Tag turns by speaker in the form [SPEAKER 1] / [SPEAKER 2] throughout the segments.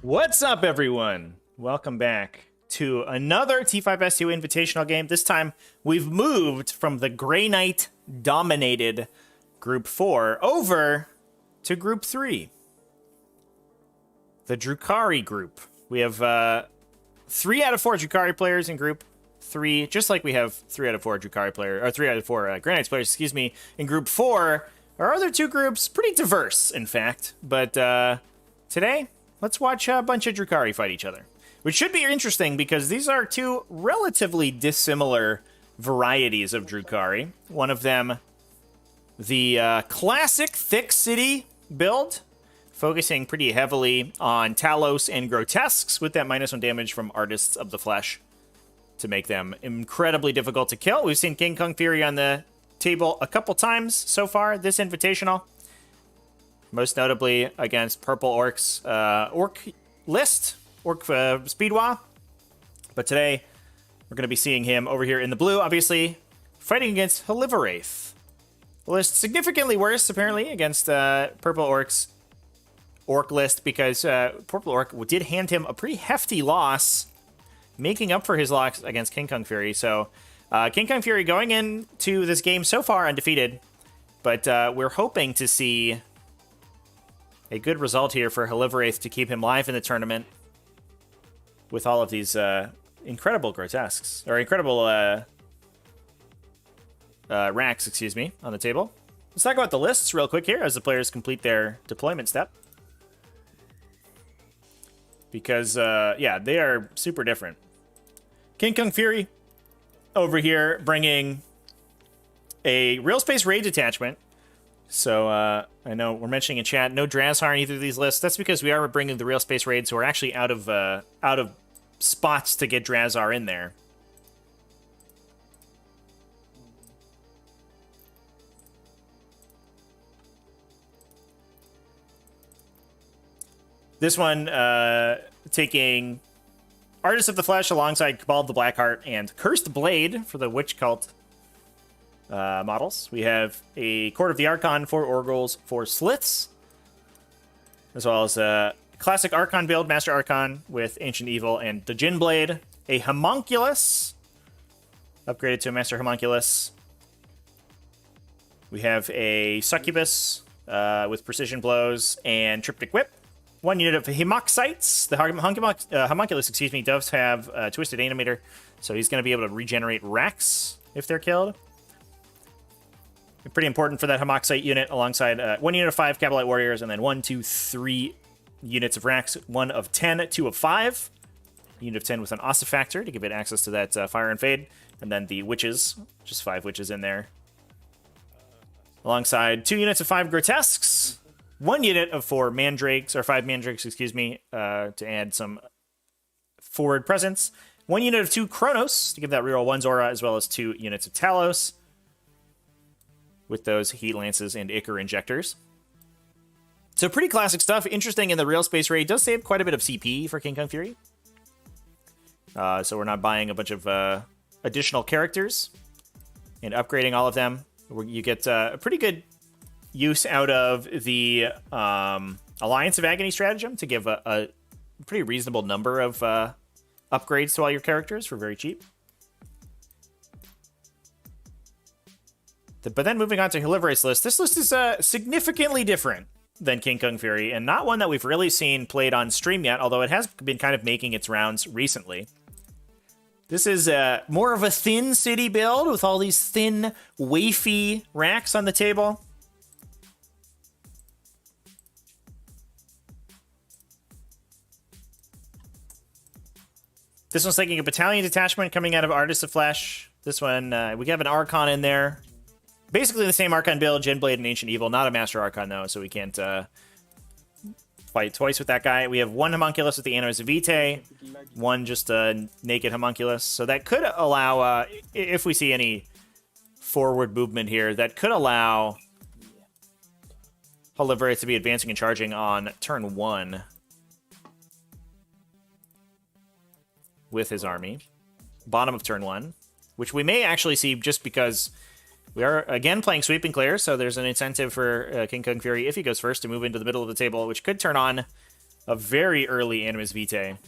[SPEAKER 1] What's up, everyone? Welcome back to another T5S2 Invitational game. This time, we've moved from the Grey Knight-dominated Group 4 over to Group 3. The Drukhari group. We have 3 out of 4 Drukhari players in Group 3, just like we have 3 out of 4 Drukhari players, or 3 out of 4 Grey Knights players, excuse me, in Group 4. Our other 2 groups, pretty diverse, in fact. But today, let's watch a bunch of Drukhari fight each other. Which should be interesting because these are 2 relatively dissimilar varieties of Drukhari. One of them, the classic Thick City build, focusing pretty heavily on Talos and Grotesques with that -1 damage from Artists of the Flesh to make them incredibly difficult to kill. We've seen KingKungFury on the table a couple times so far this Invitational. Most notably against Purple Orc's Orc list, Orc Speedwa. But today, we're going to be seeing him over here in the blue, obviously, fighting against Haliveraith. The list significantly worse, apparently, against Purple Orc's Orc list, because Purple Orc did hand him a pretty hefty loss, making up for his loss against KingKungFury. So, KingKungFury going into this game so far undefeated, but we're hoping to see a good result here for Haliveraith to keep him live in the tournament with all of these incredible grotesques, or incredible racks, excuse me, on the table. Let's talk about the lists real quick here as the players complete their deployment step. Because, yeah, they are super different. KingKungFury over here bringing a real space raid detachment. So, I know we're mentioning in chat, no Drukhari in either of these lists. That's because we are bringing the real space raids, so we're actually out of spots to get Drukhari in there. This one, taking Artist of the Flesh alongside Cabal of the Blackheart and Cursed Blade for the Witch Cult models. We have a Court of the Archon, 4 Orgles, 4 Sliths, as well as a classic Archon build, Master Archon with Ancient Evil and the Djinn Blade, a Homunculus, upgraded to a Master Homunculus. We have a Succubus with Precision Blows and Triptych Whip. 1 unit of Hemoxites. The Homunculus, excuse me, does have a Twisted Animator, so he's going to be able to regenerate racks if they're killed. Pretty important for that Hemoxite unit, alongside 1 unit of 5 Cabalite Warriors, and then 1, 2, 3 units of racks, 1 of 10, 2 of 5. Unit of 10 with an Ossifactor to give it access to that Fire and Fade, and then the Witches, just 5 Witches in there. Alongside 2 units of 5 Grotesques, 1 unit of 4 Mandrakes, or 5 Mandrakes, excuse me, to add some forward presence. 1 unit of 2 Chronos to give that reroll 1's aura, as well as 2 units of Talos with those Heat Lances and Ichor Injectors. So pretty classic stuff. Interesting in the real space raid. Does save quite a bit of CP for KingKungFury. So we're not buying a bunch of additional characters and upgrading all of them. You get a pretty good use out of the Alliance of Agony stratagem to give a pretty reasonable number of upgrades to all your characters for very cheap. But then moving on to Haliveraith's list, this list is significantly different than KingKungFury, and not one that we've really seen played on stream yet, although it has been kind of making its rounds recently. This is more of a thin city build with all these thin, wafy racks on the table. This one's taking a battalion detachment coming out of Artists of Flesh. This one, we have an Archon in there. Basically the same Archon build, Djinn Blade and Ancient Evil. Not a Master Archon, though, so we can't fight twice with that guy. We have 1 Homunculus with the Animus Vitae, 1 just a naked Homunculus. So that could allow, if we see any forward movement here, that could allow Haliveraith to be advancing and charging on turn 1 with his army. Bottom of turn 1, which we may actually see just because we are, again, playing Sweep and Clear, so there's an incentive for KingKungFury, if he goes first, to move into the middle of the table, which could turn on a very early Animus Vitae.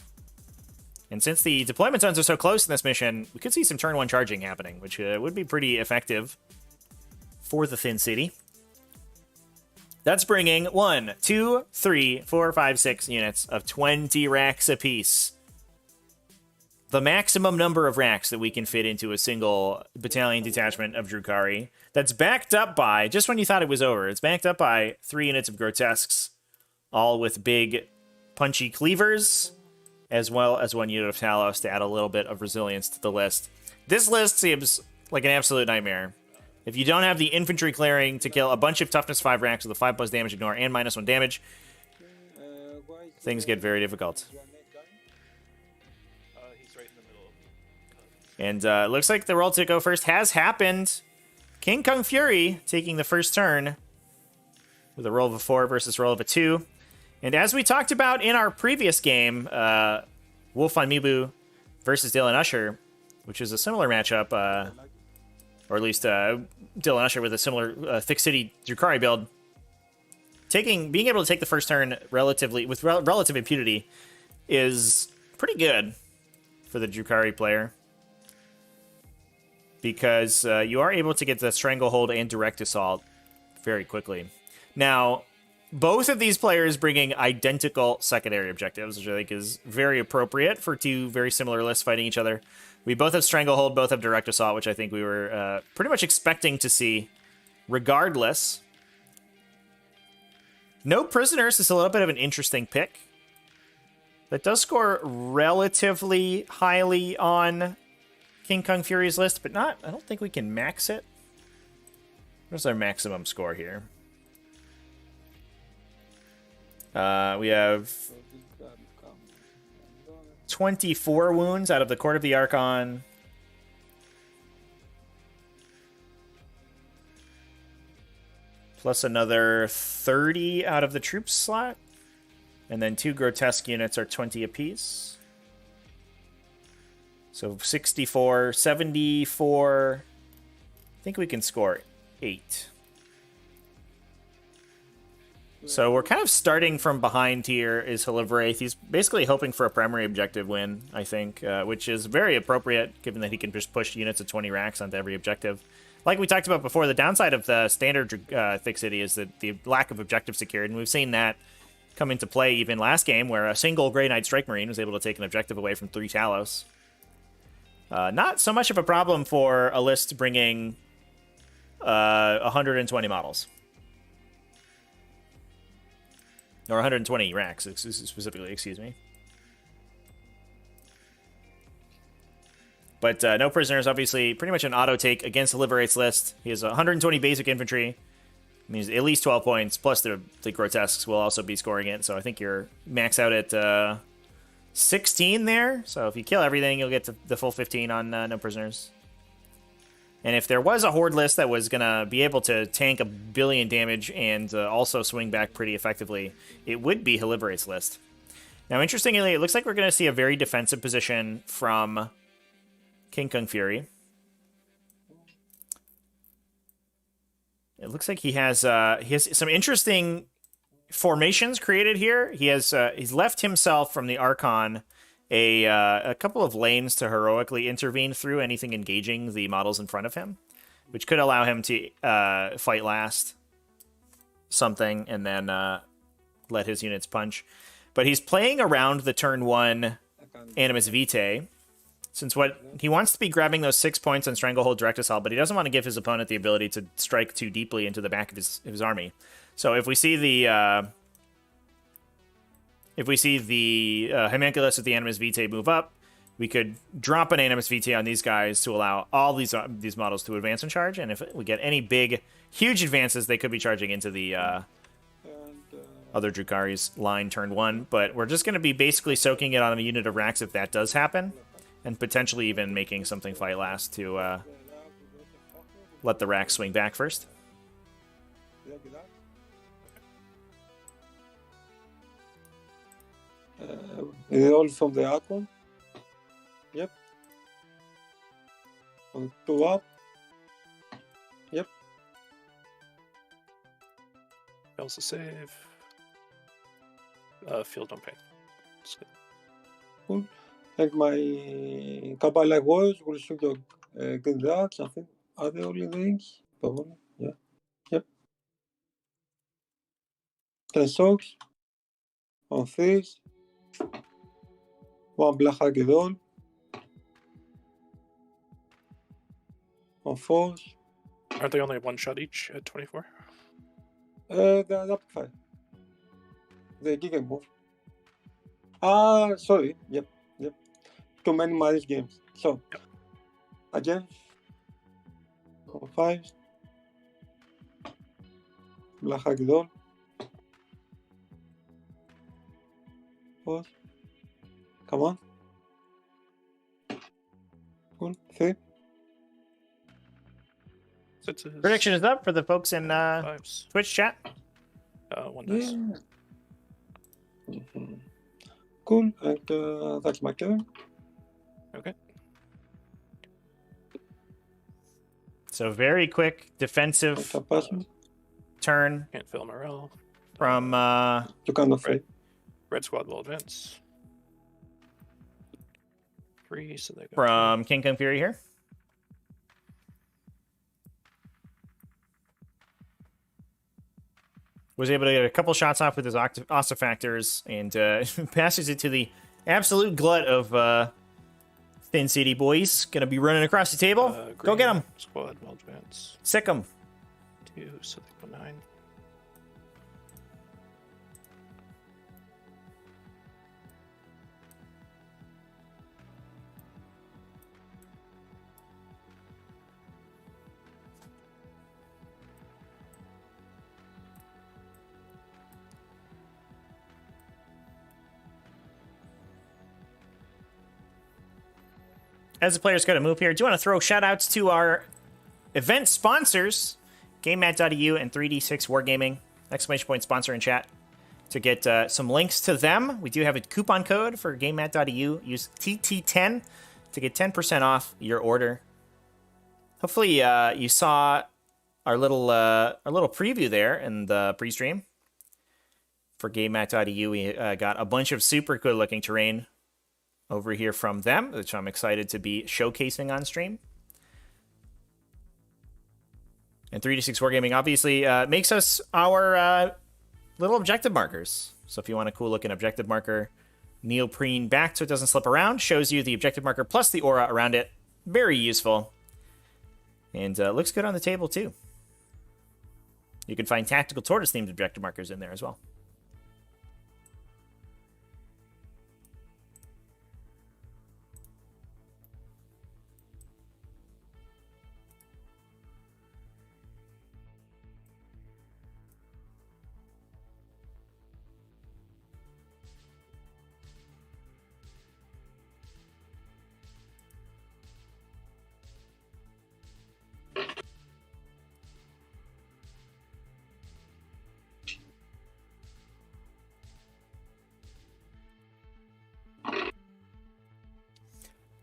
[SPEAKER 1] And since the deployment zones are so close in this mission, we could see some turn 1 charging happening, which would be pretty effective for the Thin City. That's bringing 1, 2, 3, 4, 5, 6 units of 20 racks apiece. The maximum number of racks that we can fit into a single battalion detachment of Drukhari. That's backed up by, just when you thought it was over, it's backed up by 3 units of Grotesques, all with big punchy cleavers, as well as 1 unit of Talos to add a little bit of resilience to the list. This list seems like an absolute nightmare. If you don't have the infantry clearing to kill a bunch of toughness 5 racks with a 5+ damage ignore and -1 damage, things get very difficult. And it looks like the roll to go first has happened. KingKungFury taking the first turn with a roll of a 4 versus roll of a 2. And as we talked about in our previous game, Wolf on Mibu versus Dylan Usher, which is a similar matchup, or at least Dylan Usher with a similar Thick City Drukhari build, being able to take the first turn with relative impunity is pretty good for the Drukhari player, because you are able to get the Stranglehold and Direct Assault very quickly. Now, both of these players bringing identical secondary objectives, which I think is very appropriate for 2 very similar lists fighting each other. We both have Stranglehold, both have Direct Assault, which I think we were pretty much expecting to see regardless. No Prisoners is a little bit of an interesting pick. That does score relatively highly on KingKungFury's list, but I don't think we can max it. What's our maximum score here? We have 24 wounds out of the Court of the Archon. Plus another 30 out of the troops slot. And then 2 grotesque units are 20 apiece. So 64, 74. I think we can score 8. So we're kind of starting from behind here is Haliveraith. He's basically hoping for a primary objective win, I think, which is very appropriate given that he can just push units of 20 racks onto every objective. Like we talked about before, the downside of the standard Thick City is that the lack of objective secured, and we've seen that come into play even last game where a single Grey Knight Strike Marine was able to take an objective away from 3 Talos. Not so much of a problem for a list bringing 120 models. Or 120 racks, specifically, excuse me. But no Prisoners, obviously, pretty much an auto-take against Haliveraith's list. He has 120 basic infantry. Means at least 12 points, plus the Grotesques will also be scoring it. So I think you're max out at 16 there. So if you kill everything, you'll get to the full 15 on no Prisoners. And if there was a Horde list that was going to be able to tank 1 billion damage and also swing back pretty effectively, it would be Haliveraith's list. Now, interestingly, it looks like we're going to see a very defensive position from KingKungFury. It looks like he has some interesting formations created here. He's left himself from the Archon a couple of lanes to heroically intervene through anything engaging the models in front of him, which could allow him to fight last something and then let his units punch. But he's playing around the turn 1 Animus Vitae, since what he wants to be grabbing those 6 points on Stranglehold Direct Assault, but he doesn't want to give his opponent the ability to strike too deeply into the back of his army. So if we see the Homunculus with the Animus Vitae move up, we could drop an Animus Vitae on these guys to allow all these models to advance and charge. And if we get any big, huge advances, they could be charging into the other Drukhari's line turn 1. But we're just going to be basically soaking it on a unit of racks if that does happen, and potentially even making something fight last to let the racks swing back first.
[SPEAKER 2] Is it all from the Archon? Yep. On 2 up. Yep.
[SPEAKER 3] Also save. Field on paint. It's good.
[SPEAKER 2] Cool. And my Kabbalah Warriors will shoot your green rocks. I think. Are they all in the rings? Probably. Yeah. Yep. 10 socks. On 3s. 1 black Hagedon. On 4s.
[SPEAKER 3] Aren't they only one shot each at 24?
[SPEAKER 2] They're rapid fire. They giga move. Sorry. Yep. Too many Maris games. So, again, on 5s. Black Hagedon. 4. Come on. Cool. 3.
[SPEAKER 3] Sixes.
[SPEAKER 1] Prediction is up for the folks in
[SPEAKER 3] Fives.
[SPEAKER 1] Twitch chat.
[SPEAKER 3] One dice.
[SPEAKER 2] Mm-hmm. Cool. And that's my turn.
[SPEAKER 3] Okay.
[SPEAKER 1] So very quick defensive turn
[SPEAKER 3] Can't fill morale.
[SPEAKER 1] from
[SPEAKER 2] You can't afraid.
[SPEAKER 3] Red squad will advance. 3, so they go
[SPEAKER 1] from KingKungFury here. Was able to get a couple shots off with his Ossifactors and passes it to the absolute glut of Thin City boys. Gonna be running across the table. Go get them.
[SPEAKER 3] Squad will advance.
[SPEAKER 1] Sick them.
[SPEAKER 3] 2, so they go 9.
[SPEAKER 1] As the players go to move here, do want to throw shout outs to our event sponsors, GameMat.eu and 3D6 Wargaming. Exclamation point sponsor in chat to get some links to them. We do have a coupon code for GameMat.eu. Use TT10 to get 10% off your order. Hopefully you saw our little preview there in the pre-stream for GameMat.eu. We got a bunch of super good looking terrain over here from them, which I'm excited to be showcasing on stream. And 3D6 Wargaming obviously makes us our little objective markers. So if you want a cool looking objective marker, neoprene back so it doesn't slip around, shows you the objective marker plus the aura around it. Very useful. And looks good on the table too. You can find tactical tortoise themed objective markers in there as well.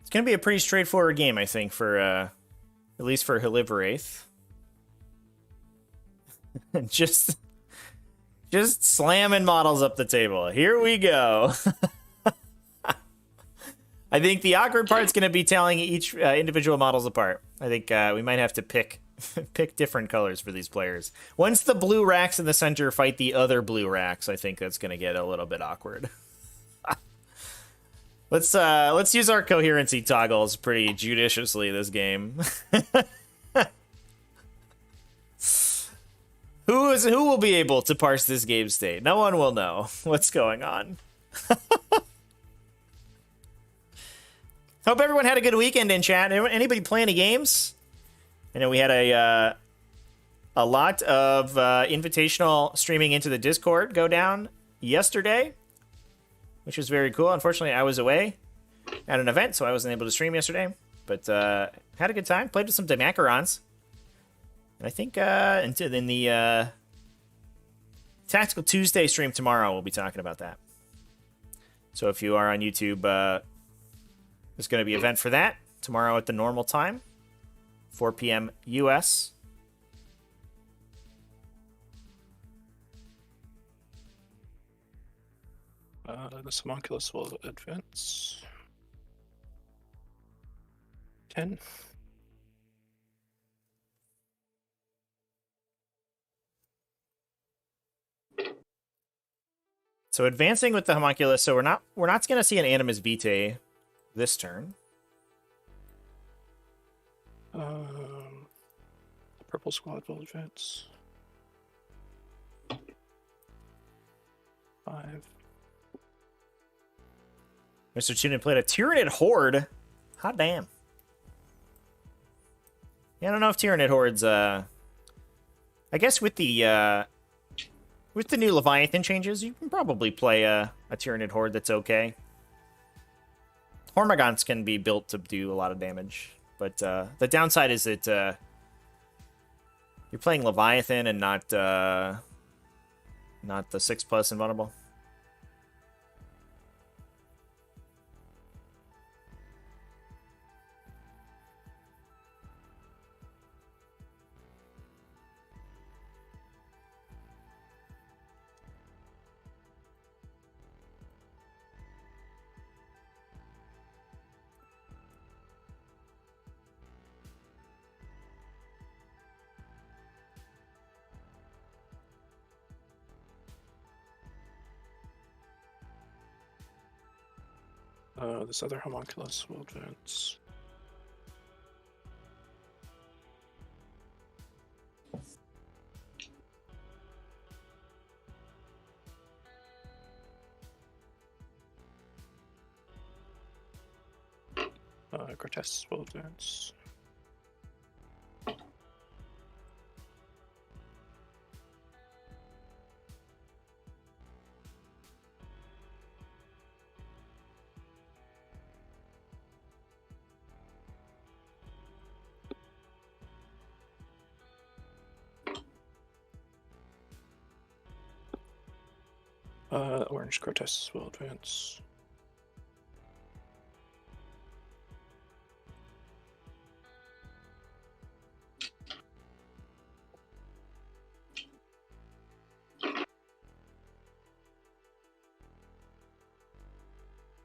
[SPEAKER 1] It's going to be a pretty straightforward game, I think, for at least for Haliveraith. just slamming models up the table. Here we go. I think the awkward part's going to be telling each individual models apart. I think we might have to pick different colors for these players. Once the blue racks in the center fight the other blue racks, I think that's going to get a little bit awkward. Let's use our coherency toggles pretty judiciously this game. Who will be able to parse this game state? No one will know what's going on. Hope everyone had a good weekend in chat. Anybody play any games? I know we had a lot of Invitational streaming into the Discord go down yesterday, which was very cool. Unfortunately, I was away at an event, so I wasn't able to stream yesterday. But had a good time. Played with some Demacarons. And I think in the Tactical Tuesday stream tomorrow, we'll be talking about that. So if you are on YouTube, there's going to be an event for that tomorrow at the normal time, 4 p.m. US.
[SPEAKER 3] This homunculus will advance. 10.
[SPEAKER 1] So advancing with the homunculus, so we're not going to see an Animus Vitae this turn.
[SPEAKER 3] The purple squad will advance. 5.
[SPEAKER 1] Mr. Tunin played a Tyranid Horde. Hot damn. Yeah, I don't know if Tyranid Hordes, I guess with the new Leviathan changes, you can probably play a Tyranid Horde that's okay. Hormagaunts can be built to do a lot of damage, but the downside is that you're playing Leviathan and not the 6+ invulnerable.
[SPEAKER 3] This other homunculus will advance. Grotesques will advance. Orange Grotesques will advance.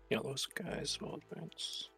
[SPEAKER 3] Yellow Skies will advance.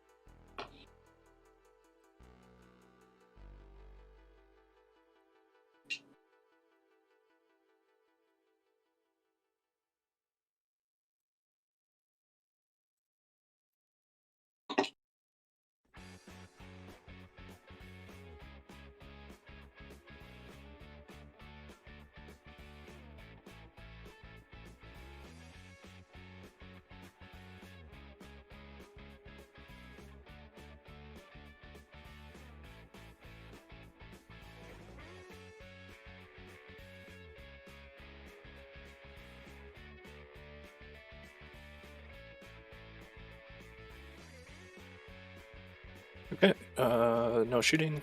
[SPEAKER 3] Okay, no shooting.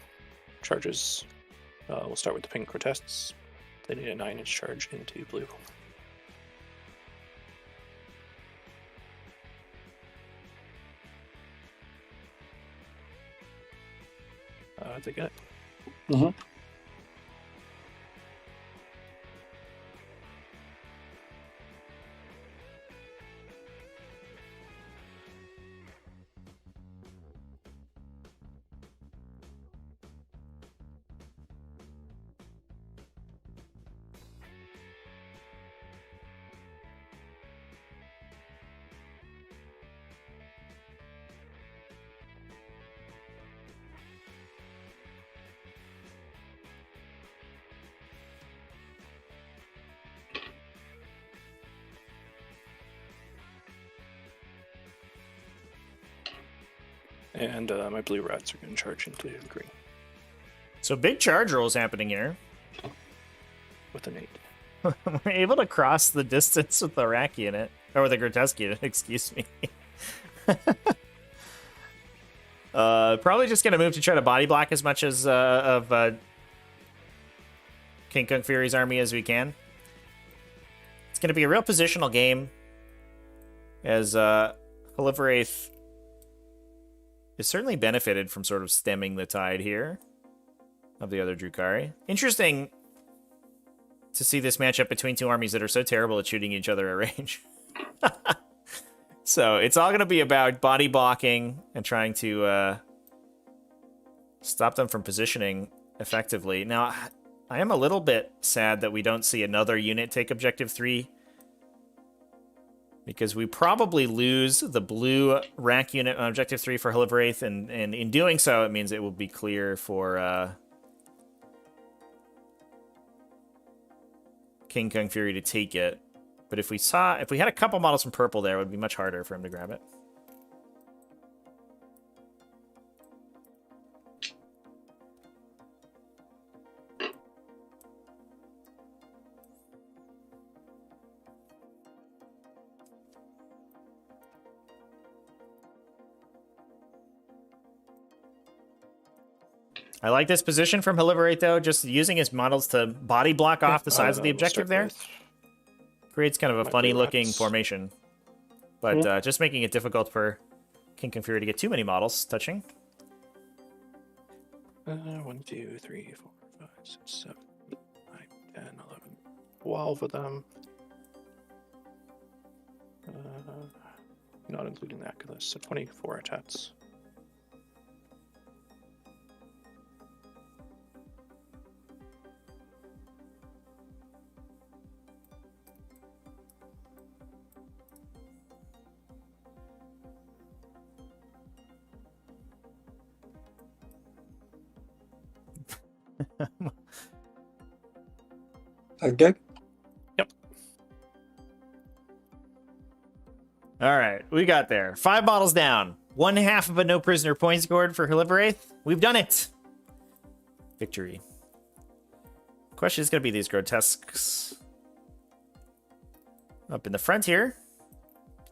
[SPEAKER 3] Charges. We'll start with the pink Grotesques. They need a 9-inch charge into blue. They get it.
[SPEAKER 2] Mm-hmm.
[SPEAKER 3] And my blue rats are going to charge into the green
[SPEAKER 1] So big charge rolls happening here.
[SPEAKER 3] with an 8.
[SPEAKER 1] We're able to cross the distance with the Iraqi in it. Or with the Grotesque in it, excuse me. Probably just going to move to try to body block as much as of KingKungFury's army as we can. It's going to be a real positional game. As Haliveraith is certainly benefited from sort of stemming the tide here of the other Drukhari. Interesting to see this matchup between two armies that are so terrible at shooting each other at range. So it's all going to be about body blocking and trying to stop them from positioning effectively. Now, I am a little bit sad that we don't see another unit take Objective 3, because we probably lose the blue rank unit on Objective 3 for Haliveraith, and in doing so, it means it will be clear for KingKungFury to take it. But if we had a couple models from purple there, it would be much harder for him to grab it. I like this position from Haliveraith, though, just using his models to body block off the sides of the objective there. Creates kind of a funny-looking formation. But just making it difficult for KingKungFury to get too many models touching.
[SPEAKER 3] 1, 2, 3, 4, 5, 6, 7, 8, 9, 10, 11, 12 of them. Not including that, because that's 24 attacks.
[SPEAKER 2] Okay.
[SPEAKER 3] Yep.
[SPEAKER 1] All right, we got there. 5 models down. 1/2 of a no prisoner point scored for Haliveraith. We've done it. Victory. Question is going to be these grotesques up in the front here.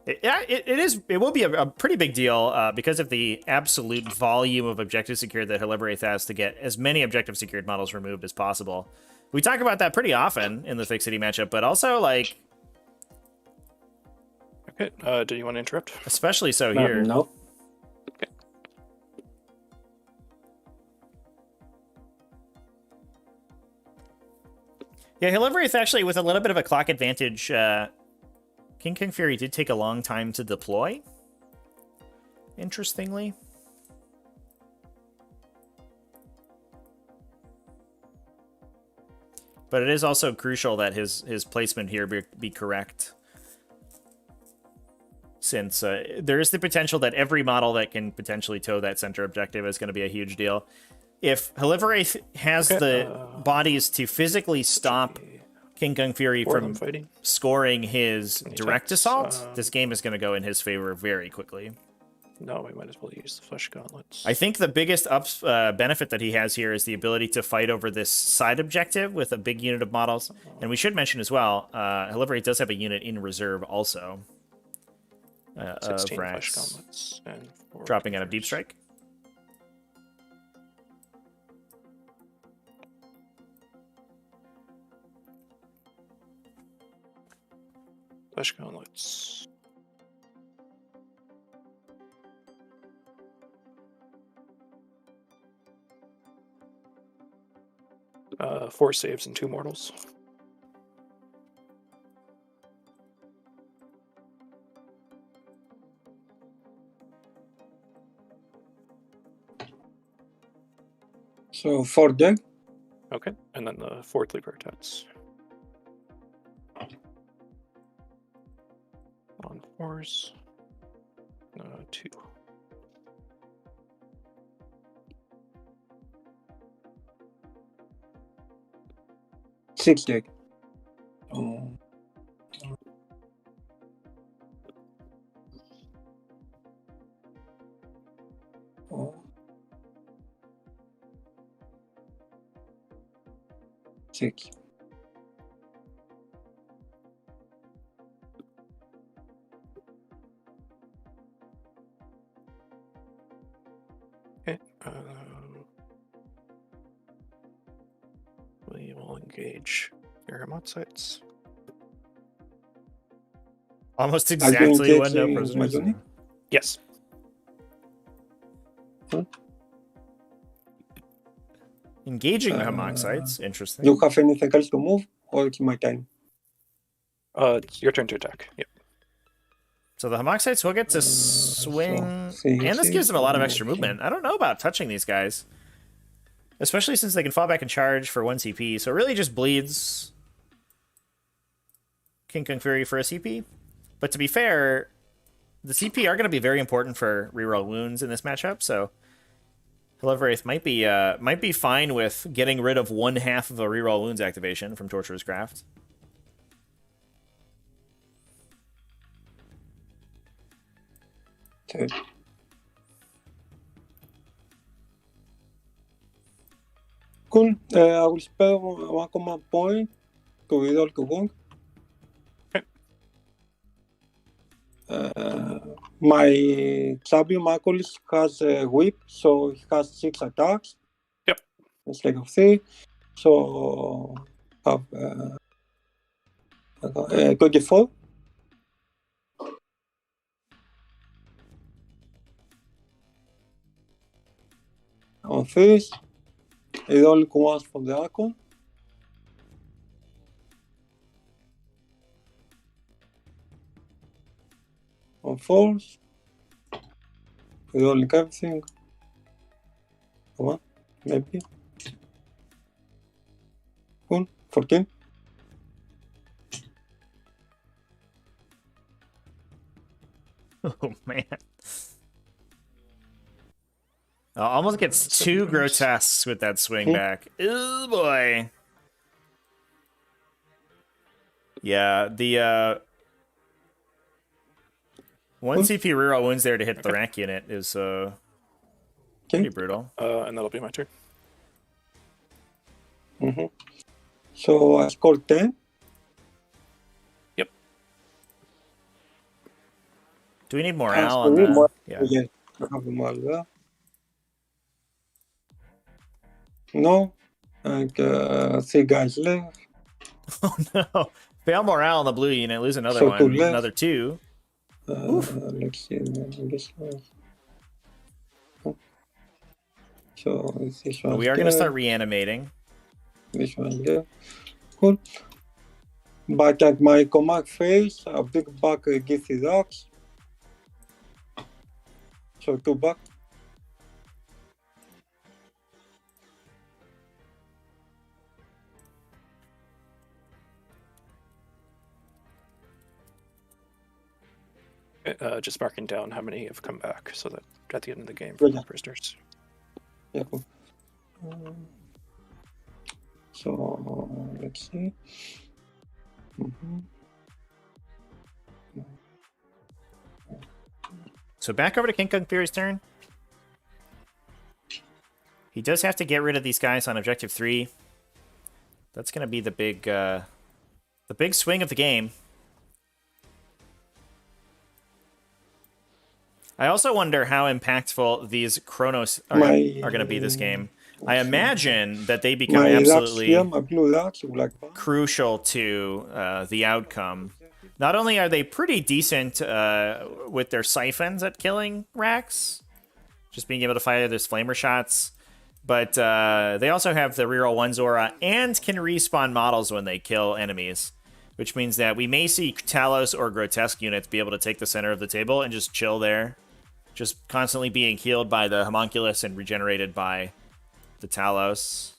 [SPEAKER 1] It will be a pretty big deal because of the absolute volume of objectives secured that Haliveraith has to get as many objective secured models removed as possible. We talk about that pretty often in the Fake City matchup, but also, like...
[SPEAKER 3] Okay, do you want to interrupt?
[SPEAKER 1] Especially so here.
[SPEAKER 2] No.
[SPEAKER 3] Okay.
[SPEAKER 1] Yeah, Haliveraith actually, with a little bit of a clock advantage, KingKungFury did take a long time to deploy, interestingly. But it is also crucial that his placement here be correct, since there is the potential that every model that can potentially tow that center objective is going to be a huge deal. If Haliveraith has the bodies to physically stop KingKungFury from scoring his direct assault, this game is going to go in his favor very quickly.
[SPEAKER 3] No, we might as well use the flesh gauntlets.
[SPEAKER 1] I think the biggest benefit that he has here is the ability to fight over this side objective with a big unit of models. And we should mention as well, Haliveraith does have a unit in reserve also.
[SPEAKER 3] 16 flesh gauntlets and 4
[SPEAKER 1] dropping out of Deep Strike.
[SPEAKER 3] Flesh gauntlets. Four saves and 2 mortals.
[SPEAKER 2] So 4 deck.
[SPEAKER 3] Okay, and then the 4 Leaper attacks. On 4s. 2.
[SPEAKER 2] Six deck. Six.
[SPEAKER 3] Okay. We will engage Paramount sites.
[SPEAKER 1] Almost exactly one no
[SPEAKER 2] my
[SPEAKER 1] prisoners.
[SPEAKER 2] unit?
[SPEAKER 3] Yes.
[SPEAKER 1] Engaging the Hammock sites, interesting.
[SPEAKER 2] Do you have anything else to move, or it's my time?
[SPEAKER 3] It's your turn to attack. Yep.
[SPEAKER 1] So the Hamoxites will get to swing, and this gives them a lot of extra movement. I don't know about touching these guys, especially since they can fall back and charge for 1 CP. So it really just bleeds KingKungFury for a CP. But to be fair, the CP are going to be very important for reroll wounds in this matchup. So Haliveraith might be fine with getting rid of 1/2 of a reroll wounds activation from Torturer's Craft.
[SPEAKER 2] Okay. Cool. I will spell 1 command point to reroll to wound. My champion Marcolis has a whip, so he has 6 attacks.
[SPEAKER 3] Yep.
[SPEAKER 2] Instead of 3. So have 24. On this, it only comes from the icon. On false, rolling everything. Come on, maybe. Cool, 14.
[SPEAKER 1] Oh, man. Almost gets 2 grotesques with that swing back. Oh, boy. Yeah, the 1 CP reroll wounds there to hit the rank unit is pretty brutal.
[SPEAKER 3] And that'll be my turn.
[SPEAKER 2] So I scored 10.
[SPEAKER 3] Yep.
[SPEAKER 1] Do we need morale on that? Yeah.
[SPEAKER 2] Yeah, I have the morale there. No, like 3 guys left.
[SPEAKER 1] Oh no! Fail morale on the blue unit, lose another
[SPEAKER 2] So
[SPEAKER 1] one,
[SPEAKER 2] 2 left.
[SPEAKER 1] another 2.
[SPEAKER 2] Let's see this one. So this one.
[SPEAKER 1] We are going to start reanimating.
[SPEAKER 2] This one there. Cool. But at my command phase, a big back Githy rocks. So 2 back.
[SPEAKER 3] Just marking down how many have come back so that at the end of the game,
[SPEAKER 2] Yeah.
[SPEAKER 3] prisoners.
[SPEAKER 2] Yeah, cool. So let's see.
[SPEAKER 1] So back over to KingKungFury's turn. He does have to get rid of these guys on objective 3. That's going to be the big swing of the game. I also wonder how impactful these Chronos are going to be this game. I imagine that they become absolutely crucial to the outcome. Not only are they pretty decent with their siphons at killing racks, just being able to fire those flamer shots, but they also have the reroll 1's aura and can respawn models when they kill enemies, which means that we may see Talos or Grotesque units be able to take the center of the table and just chill there, just constantly being healed by the Homunculus and regenerated by the Talos.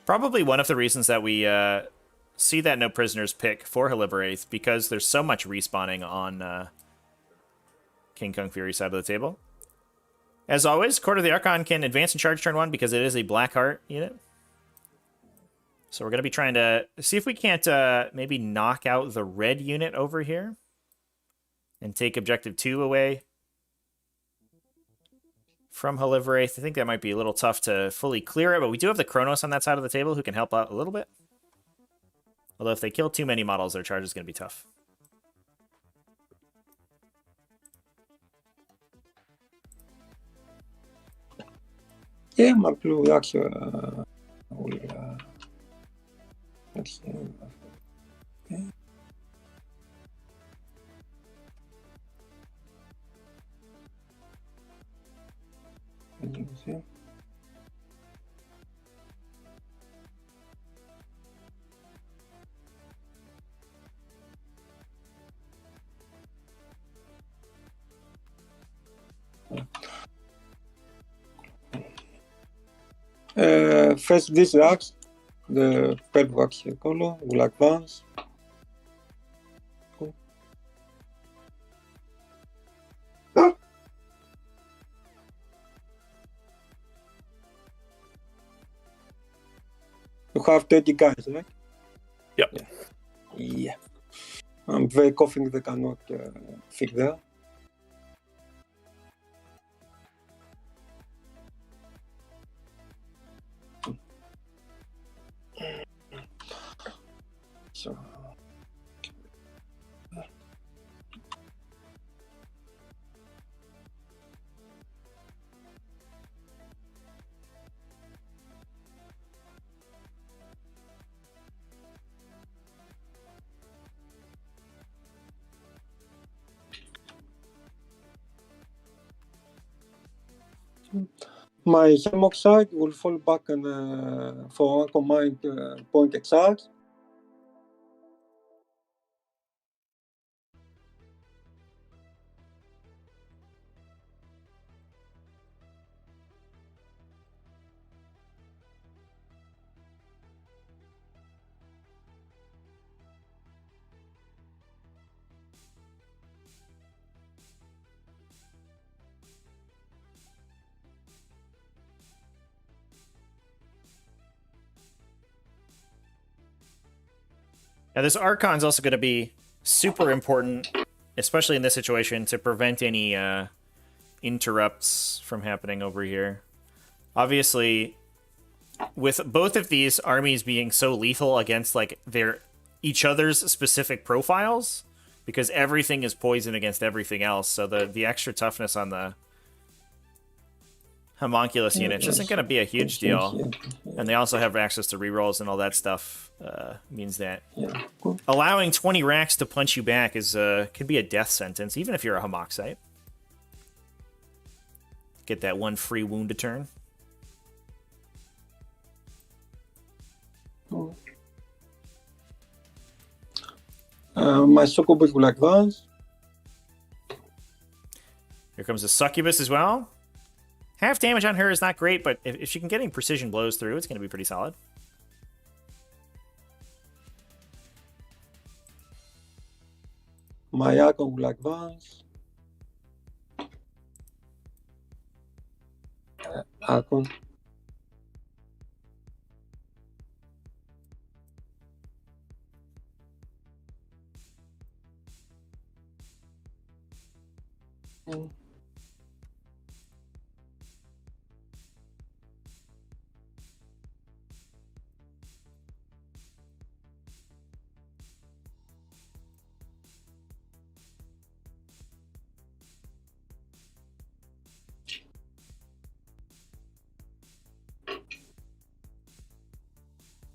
[SPEAKER 1] Probably one of the reasons that we see that no prisoners pick for Haliveraith, because there's so much respawning on KingKungFury side of the table. As always, Court of the Archon can advance and charge turn 1 because it is a Black Heart unit. So we're going to be trying to see if we can't maybe knock out the red unit over here and take objective 2 away from Haliveraith. I think that might be a little tough to fully clear it, but we do have the Chronos on that side of the table who can help out a little bit. Although if they kill too many models, their charge is going to be tough.
[SPEAKER 2] Yeah, my blue actually will, let's see. Okay. See. First, these racks, the purple racks here color will advance. Cool. You have 30 guys, right?
[SPEAKER 3] Yep.
[SPEAKER 2] Yeah. I'm very confident they cannot fit there. So. My hammock side will fall back and, for one combined point exact.
[SPEAKER 1] Now, this Archon is also going to be super important, especially in this situation, to prevent any interrupts from happening over here. Obviously, with both of these armies being so lethal against like each other's specific profiles, because everything is poison against everything else, so the extra toughness on the homunculus units isn't going to be a huge deal. And they also have access to rerolls and all that stuff. Means that allowing 20 racks to punch you back is could be a death sentence, even if you're a Hamoxite. Get that one free wound a turn.
[SPEAKER 2] My Succubus will advance.
[SPEAKER 1] Here comes the Succubus as well. Half damage on her is not great, but if she can get any precision blows through, it's going to be pretty solid.
[SPEAKER 2] My Archon will advance. Archon.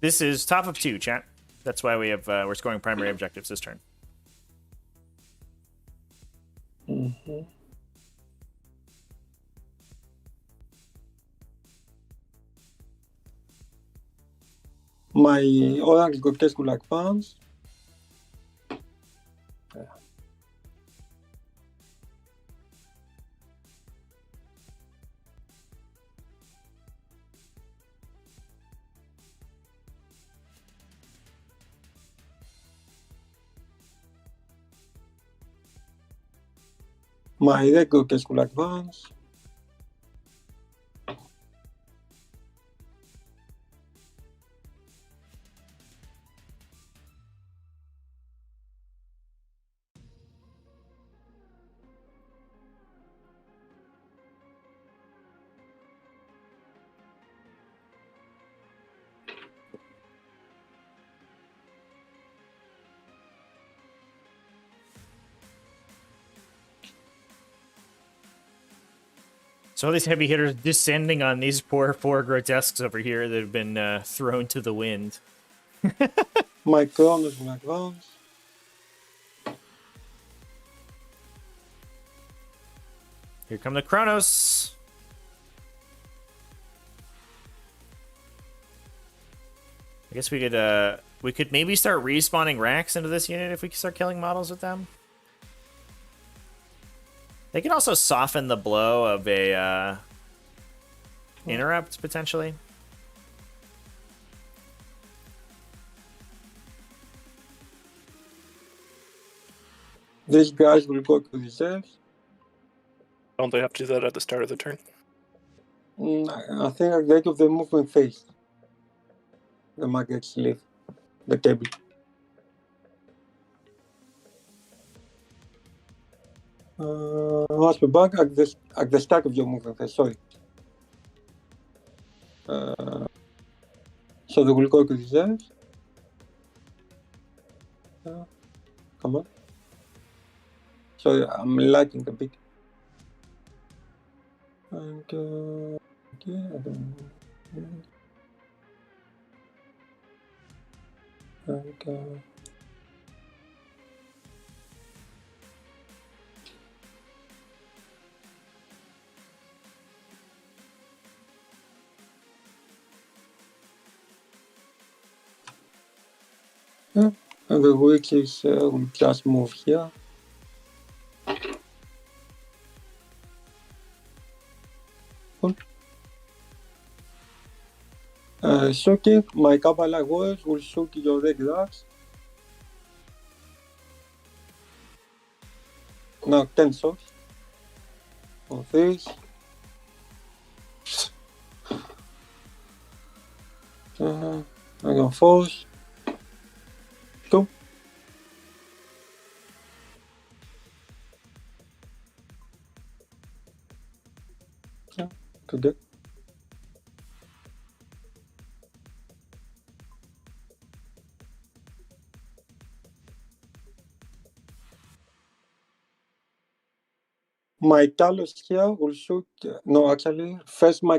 [SPEAKER 1] This is top of 2, chat. That's why we're scoring primary objectives this turn.
[SPEAKER 2] Mm-hmm. My Orange Grotesque will advance. My Red Grotesque will advance.
[SPEAKER 1] So all these heavy hitters descending on these poor 4 grotesques over here that have been thrown to the wind.
[SPEAKER 2] My Kronos will advance.
[SPEAKER 1] Here come the Kronos. I guess we could maybe start respawning racks into this unit if we start killing models with them. They can also soften the blow of a interrupt, potentially.
[SPEAKER 2] These guys will go to reserves.
[SPEAKER 3] Don't they have to do that at the start of the turn?
[SPEAKER 2] I think at the end of the movement phase, the maggots leave the table. Let's be back at the start of your movement phase, sorry. So they will go to reserves. Come on. Sorry, I'm lagging a bit. And okay, I don't know. And yeah, and the witches will just move here. Cool. Shocking, my Kabbalah words will shock your red rocks. Now 10 shocks on this. I'm gonna force. Go. Yeah, good. My Talos here will shoot. No, actually, first my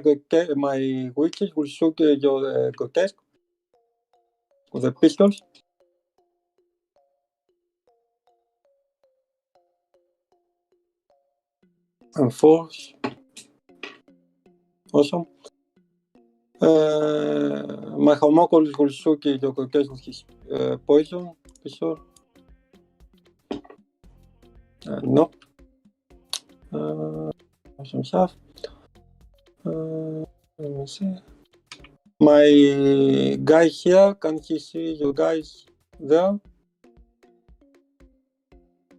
[SPEAKER 2] witches will shoot your grotesque with the pistols. And force. Awesome. My homunculus will shoot your grotesque with his poison pistol. No. Some stuff. Let me see. My guy here, can he see your guys there?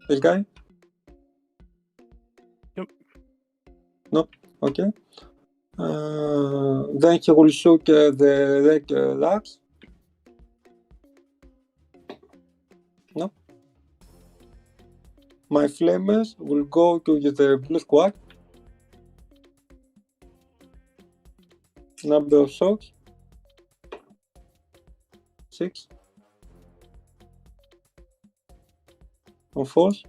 [SPEAKER 2] This guy?
[SPEAKER 3] Yep.
[SPEAKER 2] Nope. Okay. Then he will shoot the red rocks. Nope. My flamers will go to the blue squad. Number of shocks. 6. On force.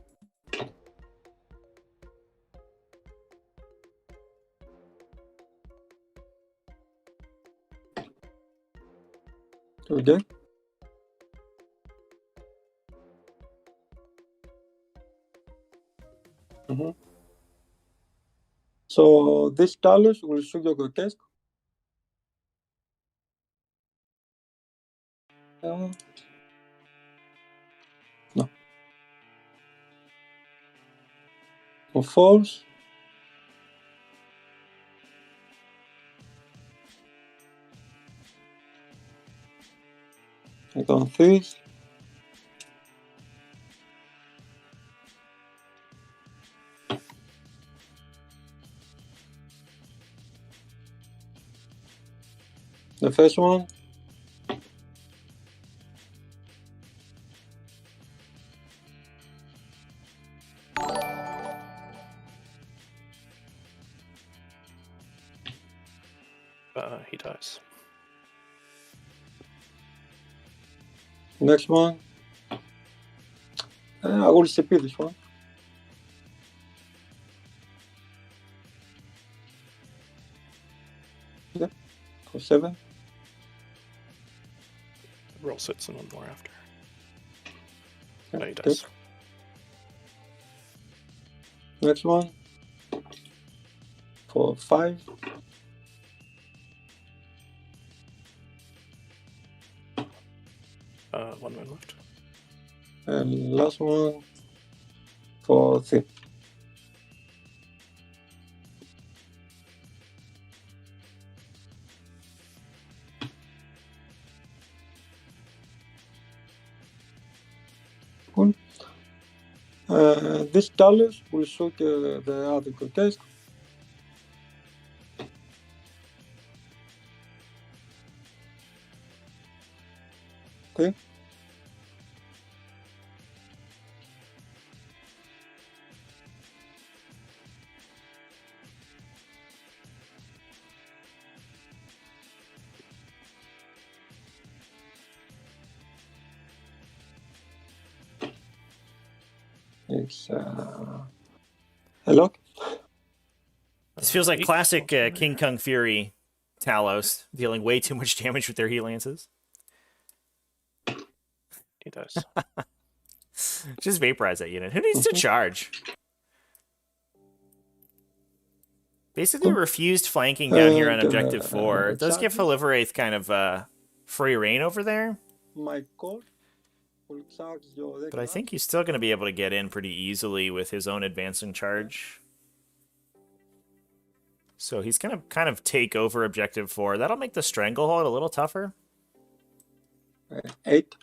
[SPEAKER 2] Okay. So this Talos will shoot your grotesque. No. On force. I on this. The first one.
[SPEAKER 3] He dies.
[SPEAKER 2] Next one. I will CP this one. Yeah, for 7.
[SPEAKER 3] Roll sits and one more after.
[SPEAKER 2] Yeah,
[SPEAKER 3] No, he does.
[SPEAKER 2] take. Next one. For 5.
[SPEAKER 3] One man left.
[SPEAKER 2] And last one for 3. Cool. This Talus will shoot the other contest. Okay. It's a lock.
[SPEAKER 1] This feels like classic KingKungFury Talos, dealing way too much damage with their Helances.
[SPEAKER 3] He does.
[SPEAKER 1] Just vaporize that unit. Who needs to charge? Basically refused flanking down here on objective 4. It does give Haliveraith kind of free reign over there.
[SPEAKER 2] My call will charge your
[SPEAKER 1] But I think he's still going to be able to get in pretty easily with his own advancing charge. So he's going to kind of take over objective 4. That'll make the Stranglehold a little tougher.
[SPEAKER 2] 8.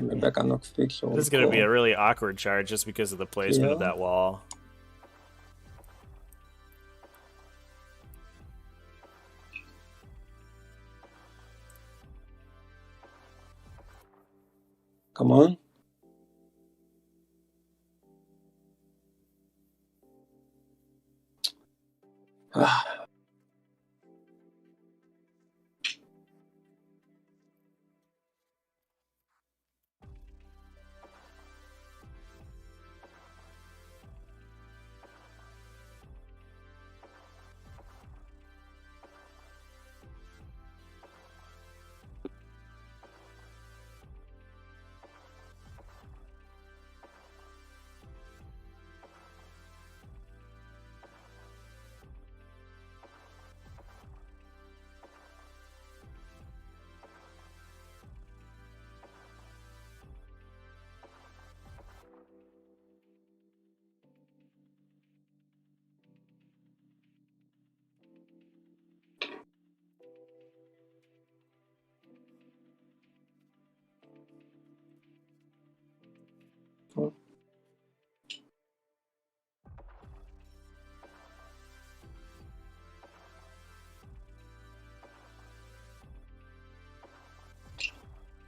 [SPEAKER 2] Maybe I cannot fix all.
[SPEAKER 1] This is going to be a really awkward charge just because of the placement of that wall.
[SPEAKER 2] Come on.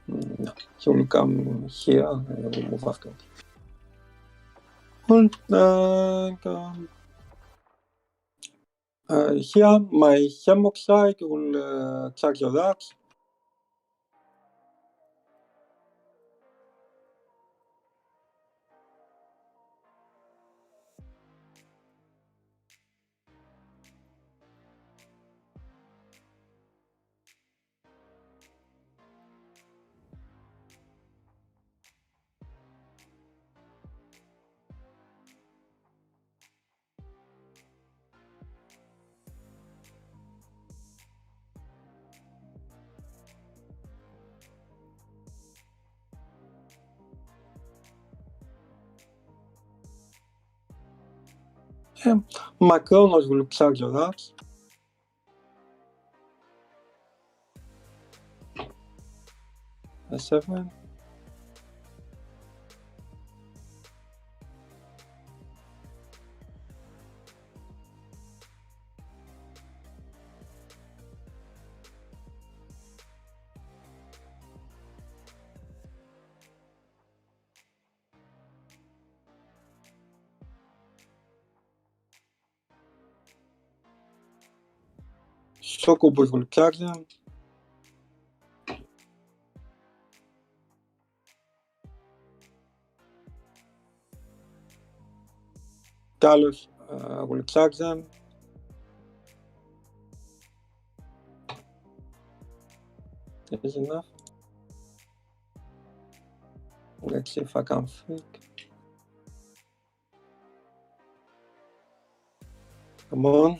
[SPEAKER 2] No, he will come here and we'll move after. And here, my Hemlock side will charge your racks. My Kronos will charge your racks. A 7. Succubus will charge them. Talos will charge them. That is enough. Let's see if I can fake. Come on.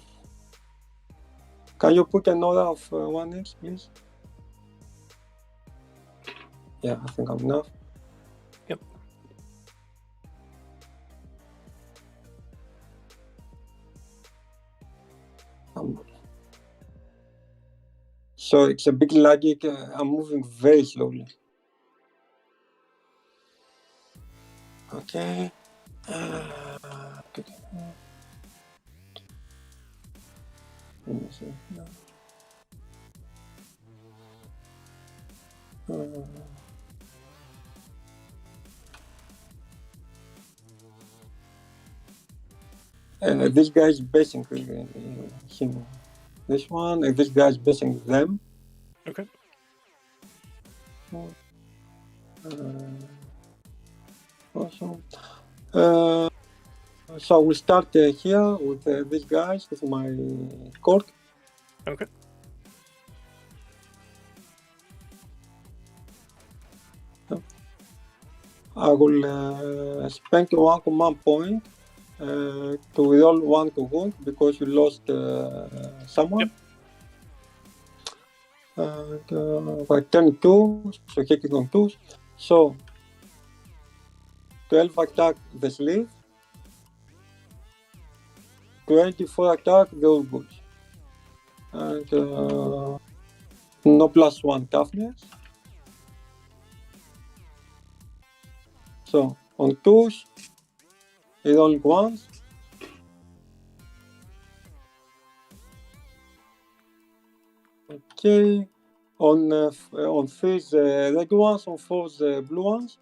[SPEAKER 2] Can you put an order of 1x, please? Yeah, I think I'm enough. So it's a bit laggy. I'm moving very slowly. Okay. Let me see. This guy's basing him. This one, and this guy's basing them.
[SPEAKER 3] Okay.
[SPEAKER 2] Awesome. So we'll start here with these guys, with my cork.
[SPEAKER 3] Okay.
[SPEAKER 2] I will spend 1 command point to roll 1 to wound because you lost someone.
[SPEAKER 3] Yep.
[SPEAKER 2] And I turn 2, so hitting on 2s. So 12 attack the sleeve, 24 attack the old boots. And no +1 toughness. So on 2s, rolling 1s. Okay. On 3s, red ones, on 4s, blue ones.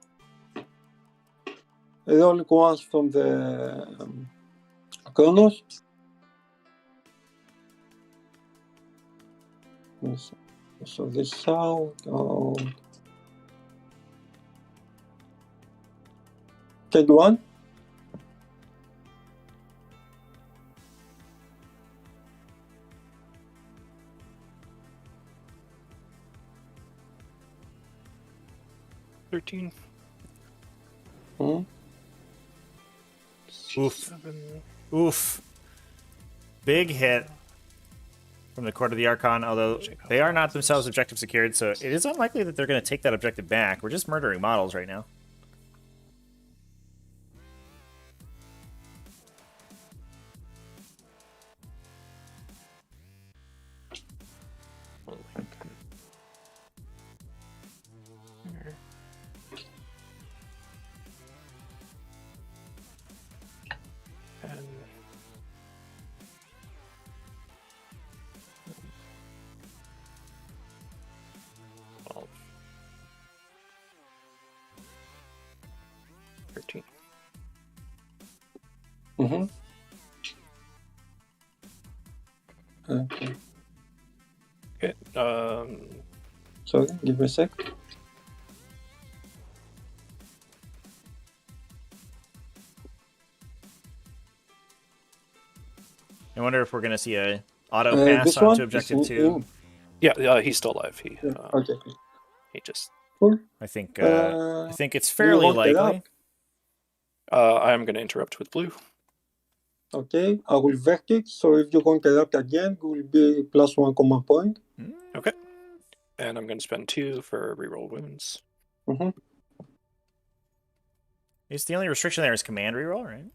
[SPEAKER 2] Rolling 1s from the Chronos. So this out. Take 1.
[SPEAKER 3] $13.
[SPEAKER 1] Oof.
[SPEAKER 3] 7.
[SPEAKER 1] Oof. Big hit from the Court of the Archon, although they are not themselves objective secured, so it is unlikely that they're going to take that objective back. We're just murdering models right now.
[SPEAKER 3] And 12. 13.
[SPEAKER 2] Mm-hmm. Okay.
[SPEAKER 3] Okay.
[SPEAKER 2] Sorry, give me a sec.
[SPEAKER 1] I wonder if we're going to see a auto pass
[SPEAKER 2] This
[SPEAKER 1] onto
[SPEAKER 2] one
[SPEAKER 1] objective
[SPEAKER 2] is
[SPEAKER 1] 2.
[SPEAKER 3] Yeah, he's still alive.
[SPEAKER 2] Okay.
[SPEAKER 3] He just.
[SPEAKER 2] Cool.
[SPEAKER 1] I think
[SPEAKER 2] Uh,
[SPEAKER 1] it's
[SPEAKER 2] you
[SPEAKER 1] fairly
[SPEAKER 2] want that
[SPEAKER 1] likely.
[SPEAKER 2] up?
[SPEAKER 3] I am going to interrupt with blue.
[SPEAKER 2] Okay, I will vect it, so if you interrupt again, it will be +1 command point.
[SPEAKER 3] Okay. And I'm going to spend 2 for reroll wounds.
[SPEAKER 2] Mm-hmm.
[SPEAKER 1] It's the only restriction there is command reroll, right?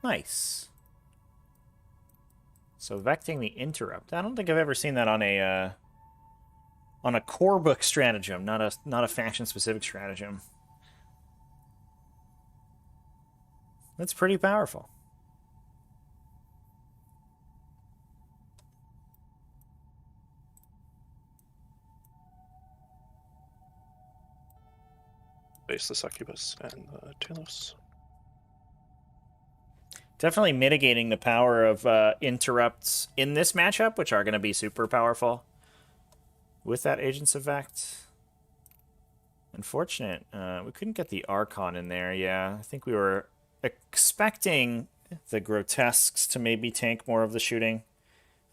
[SPEAKER 1] Nice. So vecting the interrupt. I don't think I've ever seen that on a core book stratagem, not a faction specific stratagem. That's pretty powerful.
[SPEAKER 3] Base the succubus and the Talos.
[SPEAKER 1] Definitely mitigating the power of interrupts in this matchup, which are going to be super powerful with that Agents Effect. Unfortunate. We couldn't get the Archon in there. Yeah, I think we were expecting the Grotesques to maybe tank more of the shooting.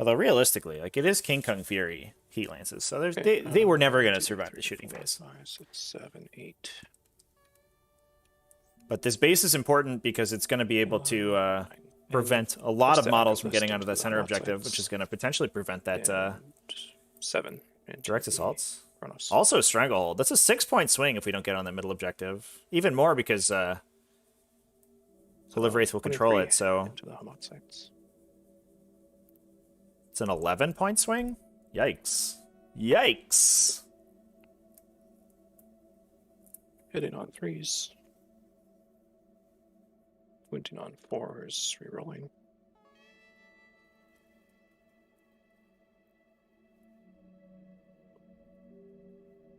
[SPEAKER 1] Although realistically, like, it is KingKungFury Heat Lances, so there's they were never going to survive the shooting phase.
[SPEAKER 3] 5, 6, 7, 8.
[SPEAKER 1] But this base is important because it's going to be able to prevent a lot of models from getting onto that center objective, which is going to potentially prevent that
[SPEAKER 3] 7.
[SPEAKER 1] direct assaults.
[SPEAKER 3] Kronos.
[SPEAKER 1] Also Stranglehold. That's a 6-point swing if we don't get on the middle objective. Even more because Haliveraith will control
[SPEAKER 3] 23
[SPEAKER 1] it, so
[SPEAKER 3] into the Hamot sites.
[SPEAKER 1] it's an 11-point swing? Yikes. Yikes!
[SPEAKER 3] Hitting on 3s. Winting on 4s, rerolling.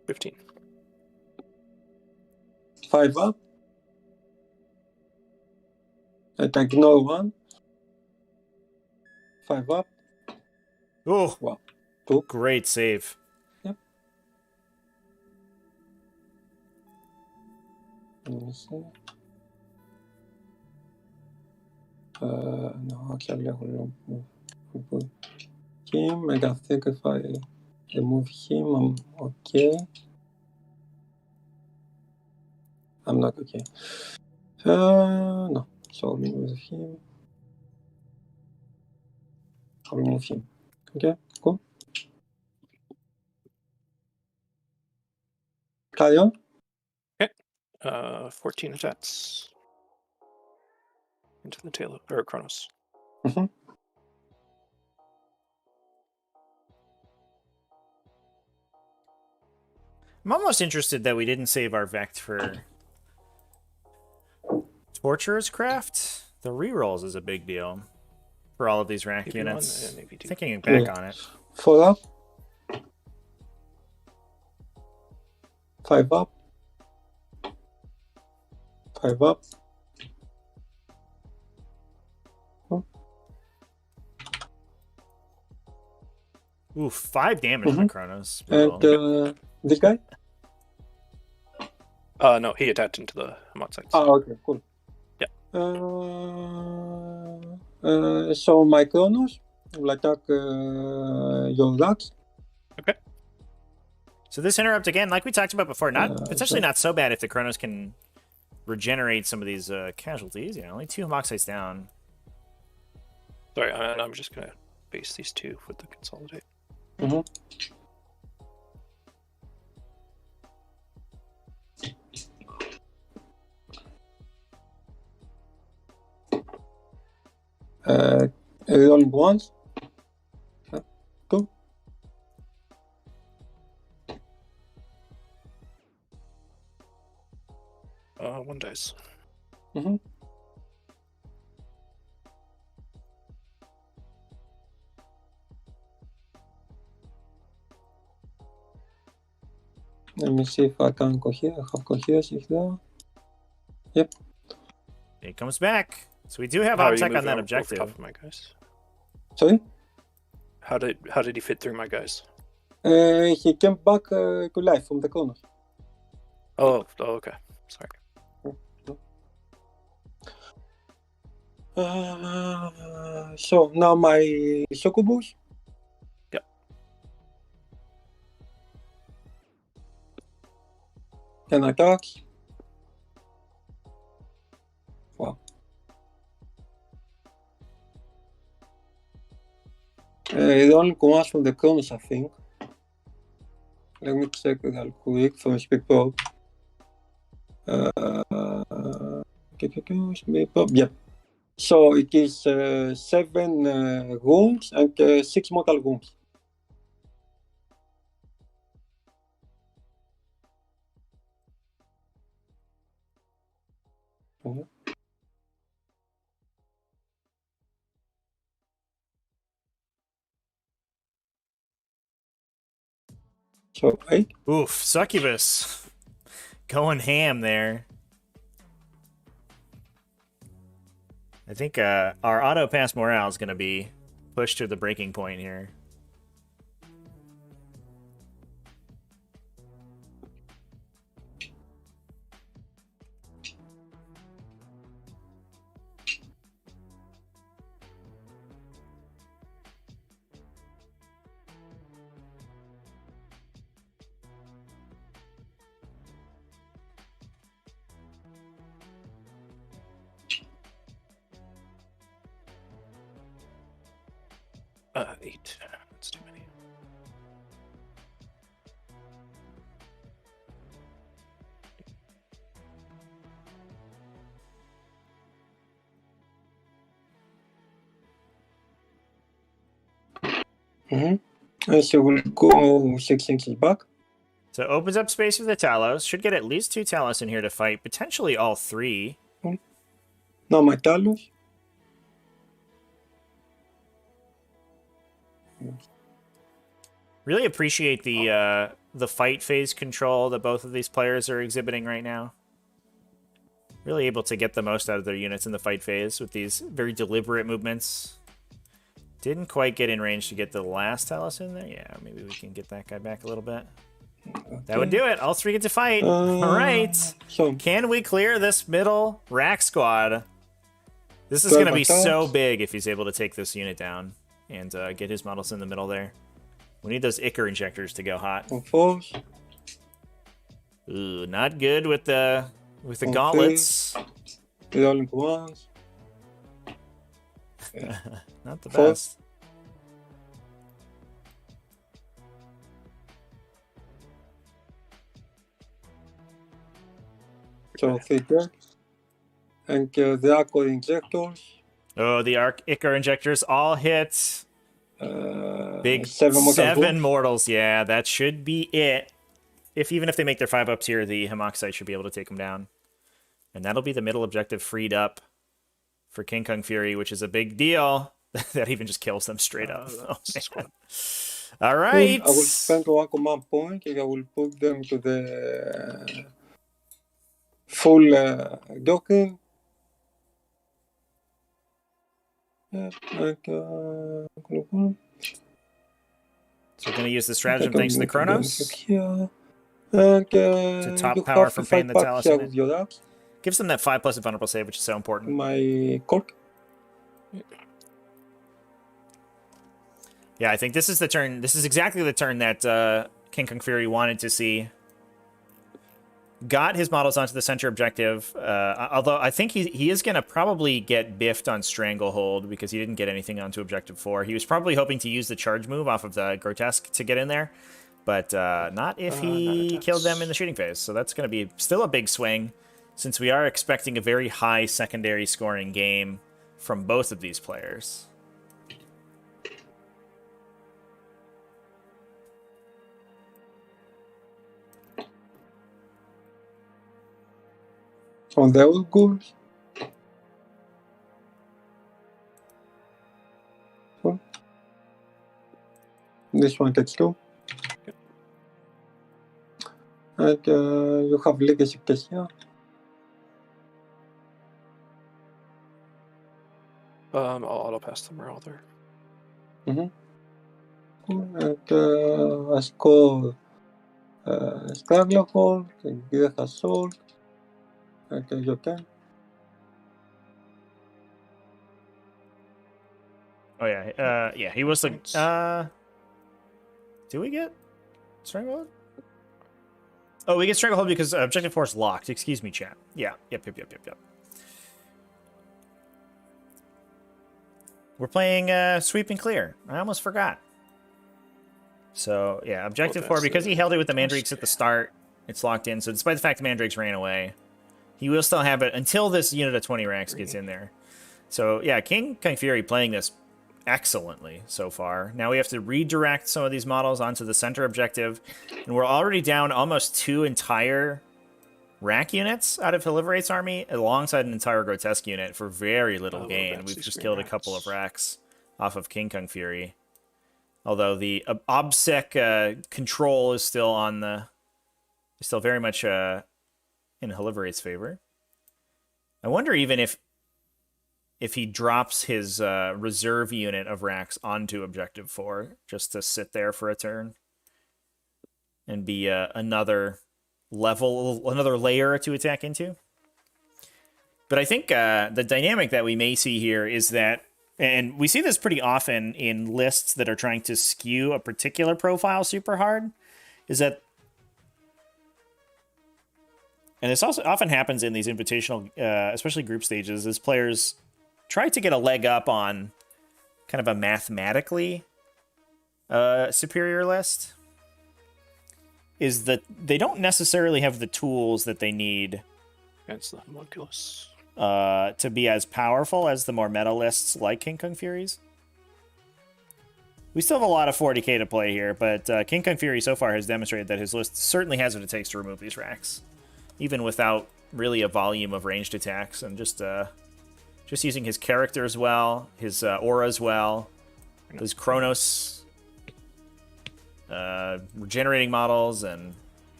[SPEAKER 3] $15.
[SPEAKER 2] 5 up. Attack no 1. 5 up.
[SPEAKER 1] Oh,
[SPEAKER 2] Wow. 2.
[SPEAKER 1] great save.
[SPEAKER 2] Yep. Let me see. No, actually, I will not move him. I think if I remove him, I'm okay. I'm not okay. No. So I'll remove him. I'll remove him. Okay, cool. Carry on.
[SPEAKER 3] 14 attacks. Into the tail or Kronos.
[SPEAKER 2] Mm-hmm.
[SPEAKER 1] I'm almost interested that we didn't save our Vect for Torturer's Craft. The rerolls is a big deal for all of these rank
[SPEAKER 3] AP1
[SPEAKER 1] units.
[SPEAKER 3] and AP2.
[SPEAKER 1] Thinking back
[SPEAKER 2] Yeah.
[SPEAKER 1] on it.
[SPEAKER 2] 4 up. 5 up. 5 up.
[SPEAKER 1] Ooh, 5 damage on
[SPEAKER 2] Mhm.
[SPEAKER 1] Kronos.
[SPEAKER 2] And
[SPEAKER 1] Brutal.
[SPEAKER 2] this guy?
[SPEAKER 3] No, he attacked into the Hamot sites.
[SPEAKER 2] Ah, okay, cool.
[SPEAKER 3] Yeah.
[SPEAKER 2] So my Kronos will attack your Dax.
[SPEAKER 1] So this interrupt again, like we talked about before, potentially
[SPEAKER 2] so-
[SPEAKER 1] not so bad if the Kronos can regenerate some of these casualties. Yeah, only 2 Hamoxites down.
[SPEAKER 3] Sorry, and I'm just gonna base these 2 with the consolidate.
[SPEAKER 2] Mm-hmm. Rolling once. Two.
[SPEAKER 3] One dice.
[SPEAKER 2] Mm-hmm. Let me see if I can cohere. I have cohesion there. Yep.
[SPEAKER 1] It comes back. So we do have
[SPEAKER 3] How are you
[SPEAKER 1] Obtech on
[SPEAKER 3] moving
[SPEAKER 1] that
[SPEAKER 3] over
[SPEAKER 1] objective.
[SPEAKER 3] top of my guys?
[SPEAKER 2] Sorry?
[SPEAKER 3] How did he fit through my guys?
[SPEAKER 2] He came back to life from the Kronos.
[SPEAKER 3] Oh, okay. Sorry.
[SPEAKER 2] So now my Succubus.
[SPEAKER 3] Yep.
[SPEAKER 2] Can attack. Wow. The only commands from the Kronos, I think. Let me check real quick from Speak Pro. Yep. So it is 7 wounds and 6 mortal wounds. Mhm. So 8.
[SPEAKER 1] Oof, Succubus. Going ham there. I think our auto pass morale is going to be pushed to the breaking point here.
[SPEAKER 3] Eight. That's too many.
[SPEAKER 2] And she will go 6 inches back.
[SPEAKER 1] So opens up space for the Talos. Should get at least 2 Talos in here to fight, potentially all 3.
[SPEAKER 2] Now my Talos.
[SPEAKER 1] Really appreciate the fight phase control that both of these players are exhibiting right now. Really able to get the most out of their units in the fight phase with these very deliberate movements. Didn't quite get in range to get the last Talos in there. Yeah, maybe we can get that guy back a little bit. That would do it. All 3 get to fight. All right.
[SPEAKER 2] So
[SPEAKER 1] Can we clear this middle rack squad? This is going to be so big if he's able to take this unit down and get his models in the middle there. We need those Ichor injectors to go hot.
[SPEAKER 2] on force.
[SPEAKER 1] Ooh, not good with the gauntlets.
[SPEAKER 2] With all in ones.
[SPEAKER 1] Not the
[SPEAKER 2] Four.
[SPEAKER 1] best.
[SPEAKER 2] So 3 decks. And the Aqua injectors.
[SPEAKER 1] Oh, the Ichor injectors all hit. Big
[SPEAKER 2] 7
[SPEAKER 1] mortals. Yeah, that should be it. Even if they make their 5-ups here, the Hamoxite should be able to take them down. And that'll be the middle objective freed up for KingKungFury, which is a big deal. That even just kills them straight up. Oh, man. All right.
[SPEAKER 2] I will spend 1 command point and I will put them to the full docking. Yeah, and,
[SPEAKER 1] So we're going to use the stratagem thanks to the Chronos.
[SPEAKER 2] Here. And
[SPEAKER 1] To top
[SPEAKER 2] you
[SPEAKER 1] power
[SPEAKER 2] have
[SPEAKER 1] from
[SPEAKER 2] to
[SPEAKER 1] paying
[SPEAKER 2] fight
[SPEAKER 1] the
[SPEAKER 2] back
[SPEAKER 1] Talos
[SPEAKER 2] here
[SPEAKER 1] in it.
[SPEAKER 2] with your decks.
[SPEAKER 1] Gives them that 5+ invulnerable save, which is so important.
[SPEAKER 2] My cork.
[SPEAKER 1] Yeah, I think this is the turn. This is exactly the turn that KingKungFury wanted to see. Got his models onto the center objective, although I think he is going to probably get biffed on Stranglehold because he didn't get anything onto objective 4. He was probably hoping to use the charge move off of the Grotesque to get in there, but not if he killed them in the shooting phase. So that's going to be still a big swing, since we are expecting a very high secondary scoring game from both of these players.
[SPEAKER 2] On the old goals. So, this one takes 2. And you have legacy test here.
[SPEAKER 3] I'll auto pass them all there.
[SPEAKER 2] And I score Stranglehold and Great Assault. And you can.
[SPEAKER 1] Oh yeah, yeah. He was like, do we get Stranglehold? Oh, we get Stranglehold because Objective 4 is locked. Excuse me, chat. Yeah. Yep. We're playing Sweep and Clear. I almost forgot. So yeah, Objective 4 because he held it with the Mandrakes at the start. It's locked in. So despite the fact the Mandrakes ran away, he will still have it until this unit of 20 racks gets in there. So yeah, KingKungFury playing this excellently so far. Now we have to redirect some of these models onto the center objective, and we're already down almost 2 entire rack units out of Haliveraith's army alongside an entire Grotesque unit for very little gain. We've just killed a couple of racks off of KingKungFury. Although the OBSEC control is still on the... still very much in Haliveraith's favor. I wonder even if he drops his reserve unit of racks onto Objective 4 just to sit there for a turn and be another layer to attack into. But I think the dynamic that we may see here is that, and we see this pretty often in lists that are trying to skew a particular profile super hard, is that, and this also often happens in these invitational, especially group stages, is players try to get a leg up on kind of a mathematically superior list, is that they don't necessarily have the tools that they need
[SPEAKER 3] against the homunculus
[SPEAKER 1] to be as powerful as the more meta lists like KingKungFury's. We still have a lot of 40k to play here, but KingKungFury so far has demonstrated that his list certainly has what it takes to remove these racks, even without really a volume of ranged attacks, and just using his character as well, his aura as well, his Chronos, regenerating models, and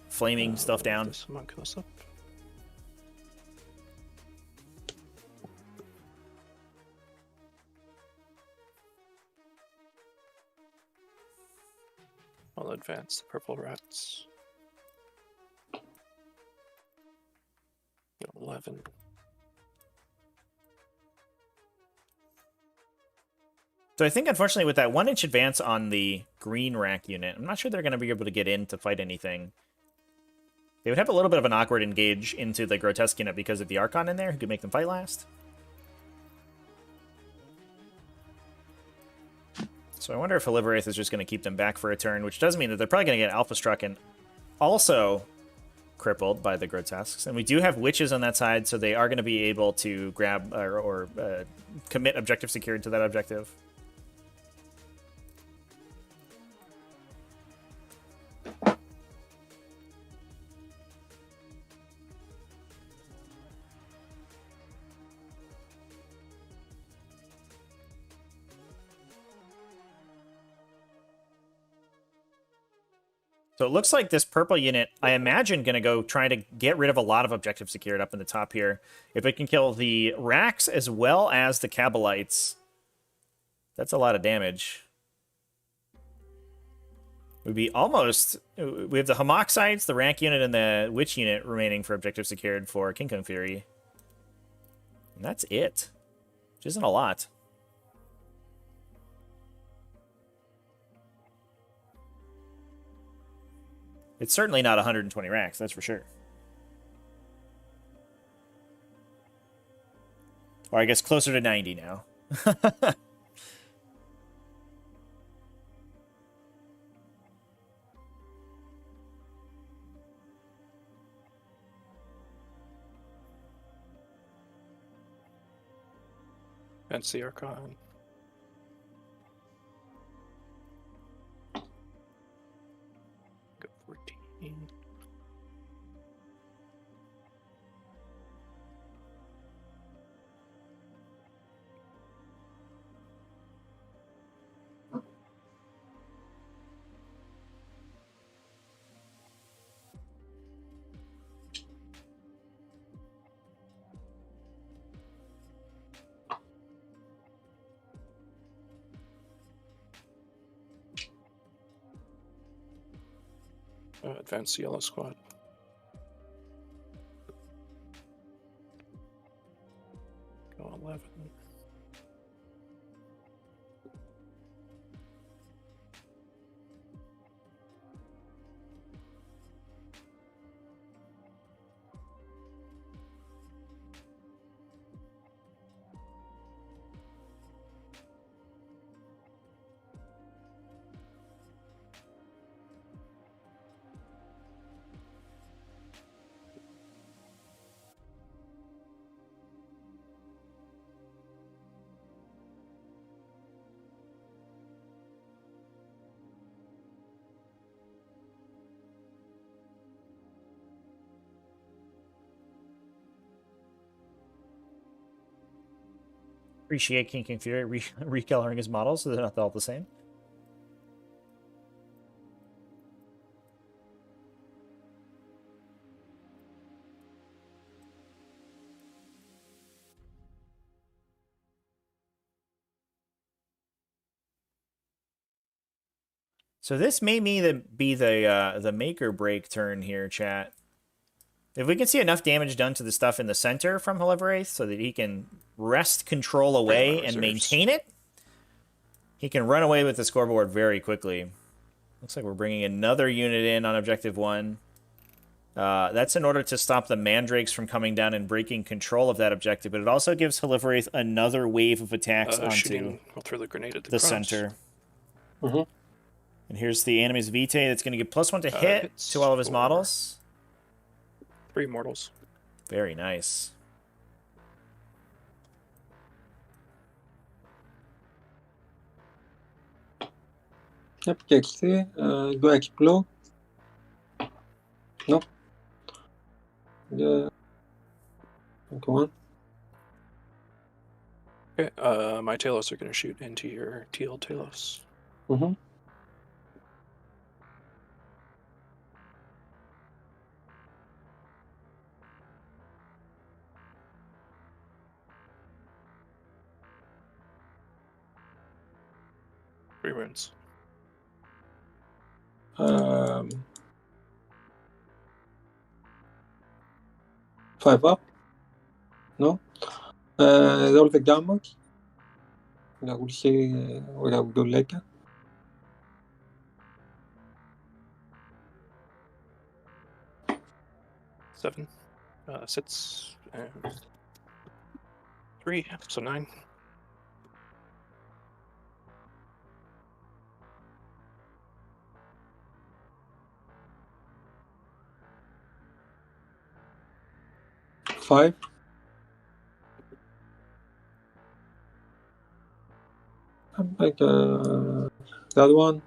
[SPEAKER 1] flaming stuff down.
[SPEAKER 3] This homunculus up. I'll advance the purple rats. 11.
[SPEAKER 1] So I think, unfortunately, with that 1-inch advance on the green rack unit, I'm not sure they're going to be able to get in to fight anything. They would have a little bit of an awkward engage into the grotesque unit because of the Archon in there, who could make them fight last. So I wonder if Haliveraith is just going to keep them back for a turn, which does mean that they're probably going to get Alpha Struck and also crippled by the grotesques. And we do have witches on that side, so they are going to be able to grab or commit objective secured to that objective. So it looks like this purple unit, I imagine, going to go try to get rid of a lot of objectives secured up in the top here. If it can kill the racks as well as the Kabalites, that's a lot of damage. We'd be almost... We have the Homoxites, the rank unit, and the Witch unit remaining for objective secured for KingKungFury. And that's it. Which isn't a lot. It's certainly not 120 racks, that's for sure. Or I guess closer to 90 now.
[SPEAKER 3] Fancy Archon. Go 14. Advance the yellow squad. Go 11.
[SPEAKER 1] Appreciate KingKungFury recoloring his models so they're not all the same. So this may be the make or break turn here, chat. If we can see enough damage done to the stuff in the center from Haliveraith so that he can wrest control away and maintain it, he can run away with the scoreboard very quickly. Looks like we're bringing another unit in on Objective 1. That's in order to stop the Mandrakes from coming down and breaking control of that objective, but it also gives Haliveraith another wave of attacks onto
[SPEAKER 3] I'll throw the grenade at
[SPEAKER 1] the
[SPEAKER 3] cross.
[SPEAKER 1] center.
[SPEAKER 2] Mm-hmm.
[SPEAKER 1] And here's the Animus Vitae that's going to give +1 to hit to all of his models.
[SPEAKER 3] 3 mortals.
[SPEAKER 1] Very nice.
[SPEAKER 2] Yep, KXT. Do I explode? No. Yeah. Go on.
[SPEAKER 3] Okay, my Talos are going to shoot into your teal Talos.
[SPEAKER 2] Mm-hmm.
[SPEAKER 3] Three wounds.
[SPEAKER 2] 5 up. No. Roll the damage. And I will see what I will do later.
[SPEAKER 3] Seven. Sits. And 3, so 9.
[SPEAKER 2] Five. Like that one.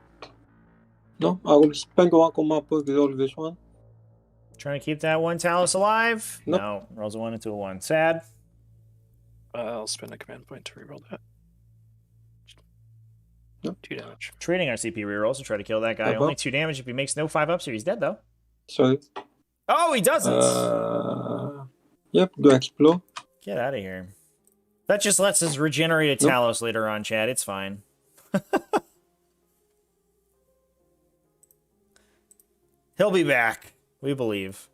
[SPEAKER 2] No, I will spend one command point with all this one.
[SPEAKER 1] Trying to keep that one Talos alive?
[SPEAKER 2] Nope.
[SPEAKER 1] No. Rolls a 1 into a 1. Sad.
[SPEAKER 3] I'll spend a command point to reroll that.
[SPEAKER 2] Nope.
[SPEAKER 3] 2 damage.
[SPEAKER 1] Trading our CP rerolls to try to kill that guy.
[SPEAKER 2] Uh-huh.
[SPEAKER 1] Only 2 damage if he makes no 5 ups here. He's dead, though.
[SPEAKER 2] Sorry.
[SPEAKER 1] Oh, he doesn't!
[SPEAKER 2] Yep, do explode.
[SPEAKER 1] Get out of here. That just lets us regenerate a
[SPEAKER 2] Nope.
[SPEAKER 1] Talos later on, Chad. It's fine. He'll be back. We believe.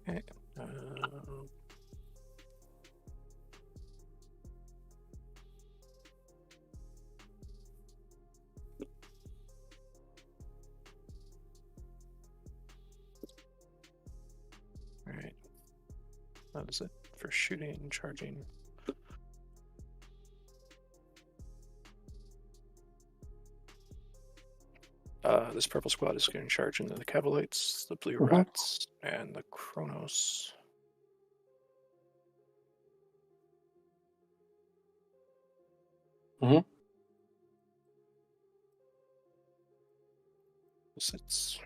[SPEAKER 3] Okay. Alright. That is it for shooting and charging. This purple squad is going to charge into the Cavalites, the blue
[SPEAKER 2] Mhm.
[SPEAKER 3] rats, and the Kronos.
[SPEAKER 2] Mhm.
[SPEAKER 3] Sits.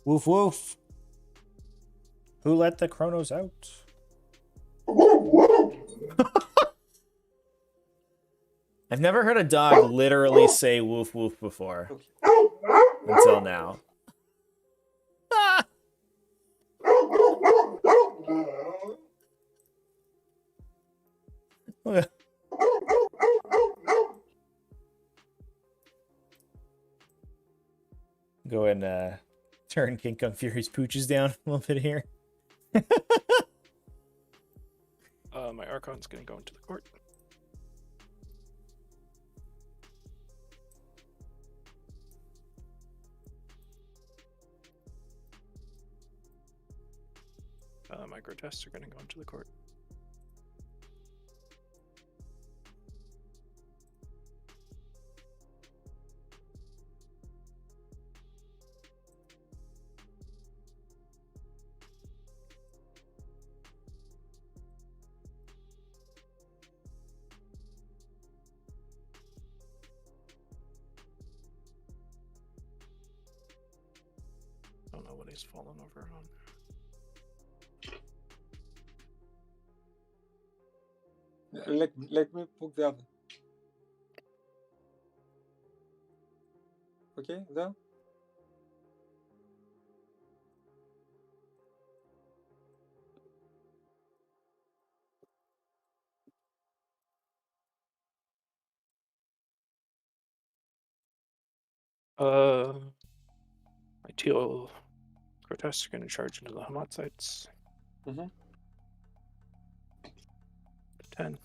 [SPEAKER 1] Woof woof. Who let the Kronos out? I've never heard a dog literally say woof woof before. Until now. Ah! Go and turn KingKungFury's pooches down a little bit here.
[SPEAKER 3] My Archon's going to go into the court. My Grotesques are going to go into the court. Don't know what he's fallen over on.
[SPEAKER 2] Let me put the other. Okay, there.
[SPEAKER 3] My teal Grotesque are going to charge into the Hamat sites.
[SPEAKER 2] Mhm.
[SPEAKER 3] 10.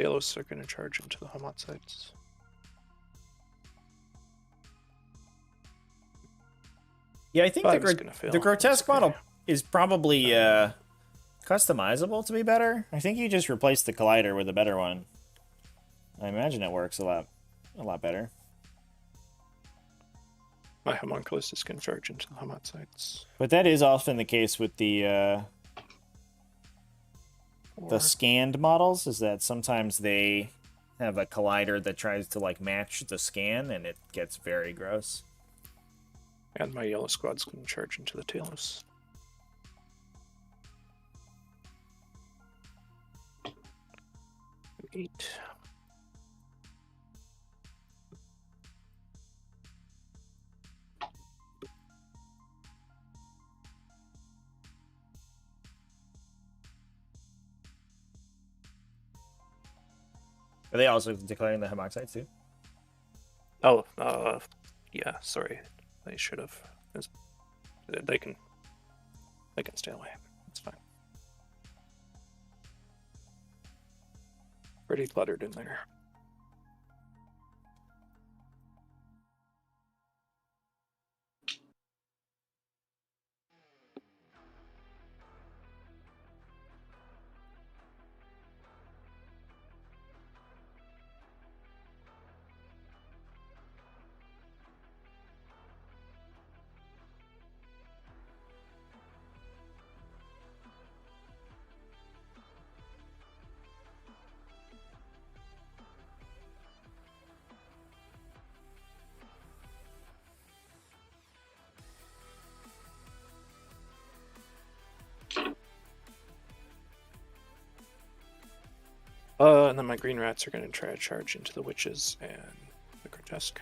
[SPEAKER 3] Halos are going to charge into the Hamat sites.
[SPEAKER 1] Yeah, I think
[SPEAKER 3] 5 is gonna fail.
[SPEAKER 1] the grotesque
[SPEAKER 3] That's okay.
[SPEAKER 1] model is probably customizable to be better. I think you just replace the collider with a better one. I imagine it works a lot better.
[SPEAKER 3] My homunculus is going to charge into the Hamat sites.
[SPEAKER 1] But that is often the case with the
[SPEAKER 3] 4.
[SPEAKER 1] scanned models, is that sometimes they have a collider that tries to like match the scan, and it gets very gross.
[SPEAKER 3] And my yellow squad's going to charge into the Talos. Eight.
[SPEAKER 1] Are they also declaring the Hamoxites too?
[SPEAKER 3] Oh, yeah, sorry. They should have. They can stay away. It's fine. Pretty cluttered in there. And then my green rats are going to try to charge into the witches and the grotesque.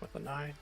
[SPEAKER 3] With a 9.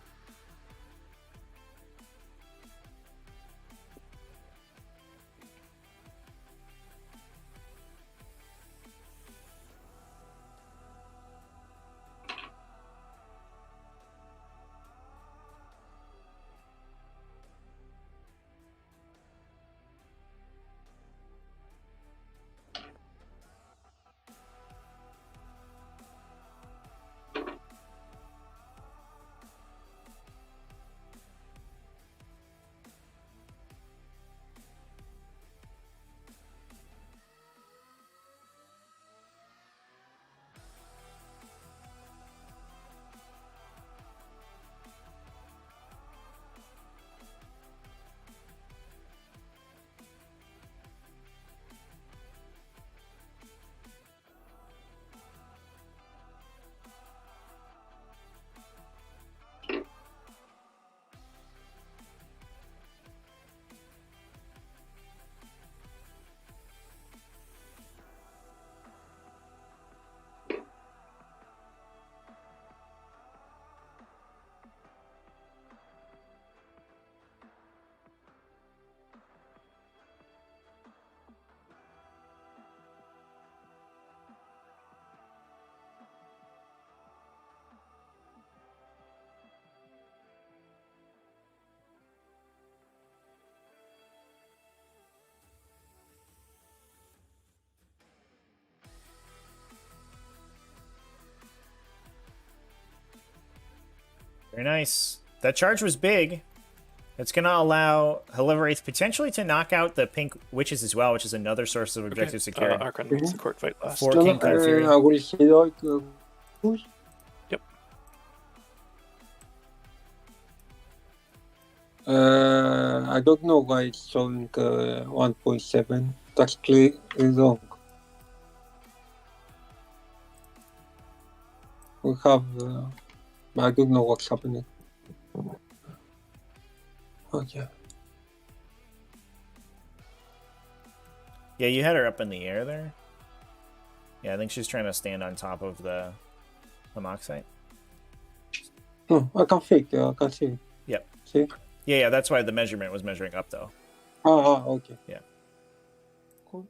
[SPEAKER 1] Very nice. That charge was big. It's going to allow Haliveraith potentially to knock out the pink witches as well, which is another source of objective security.
[SPEAKER 3] Archon makes the court fight last.
[SPEAKER 1] For KingKungFury.
[SPEAKER 2] I will heroic push.
[SPEAKER 3] Yep.
[SPEAKER 2] I don't know why it's showing 1.7. That's clearly wrong. We have... I don't know what's happening. Okay.
[SPEAKER 1] Yeah, you had her up in the air there. Yeah, I think she's trying to stand on top of the hammock site.
[SPEAKER 2] No, I can fake. I can see.
[SPEAKER 1] Yep.
[SPEAKER 2] See?
[SPEAKER 1] Yeah, that's why the measurement was measuring up, though.
[SPEAKER 2] Okay.
[SPEAKER 1] Yeah.
[SPEAKER 2] Cool.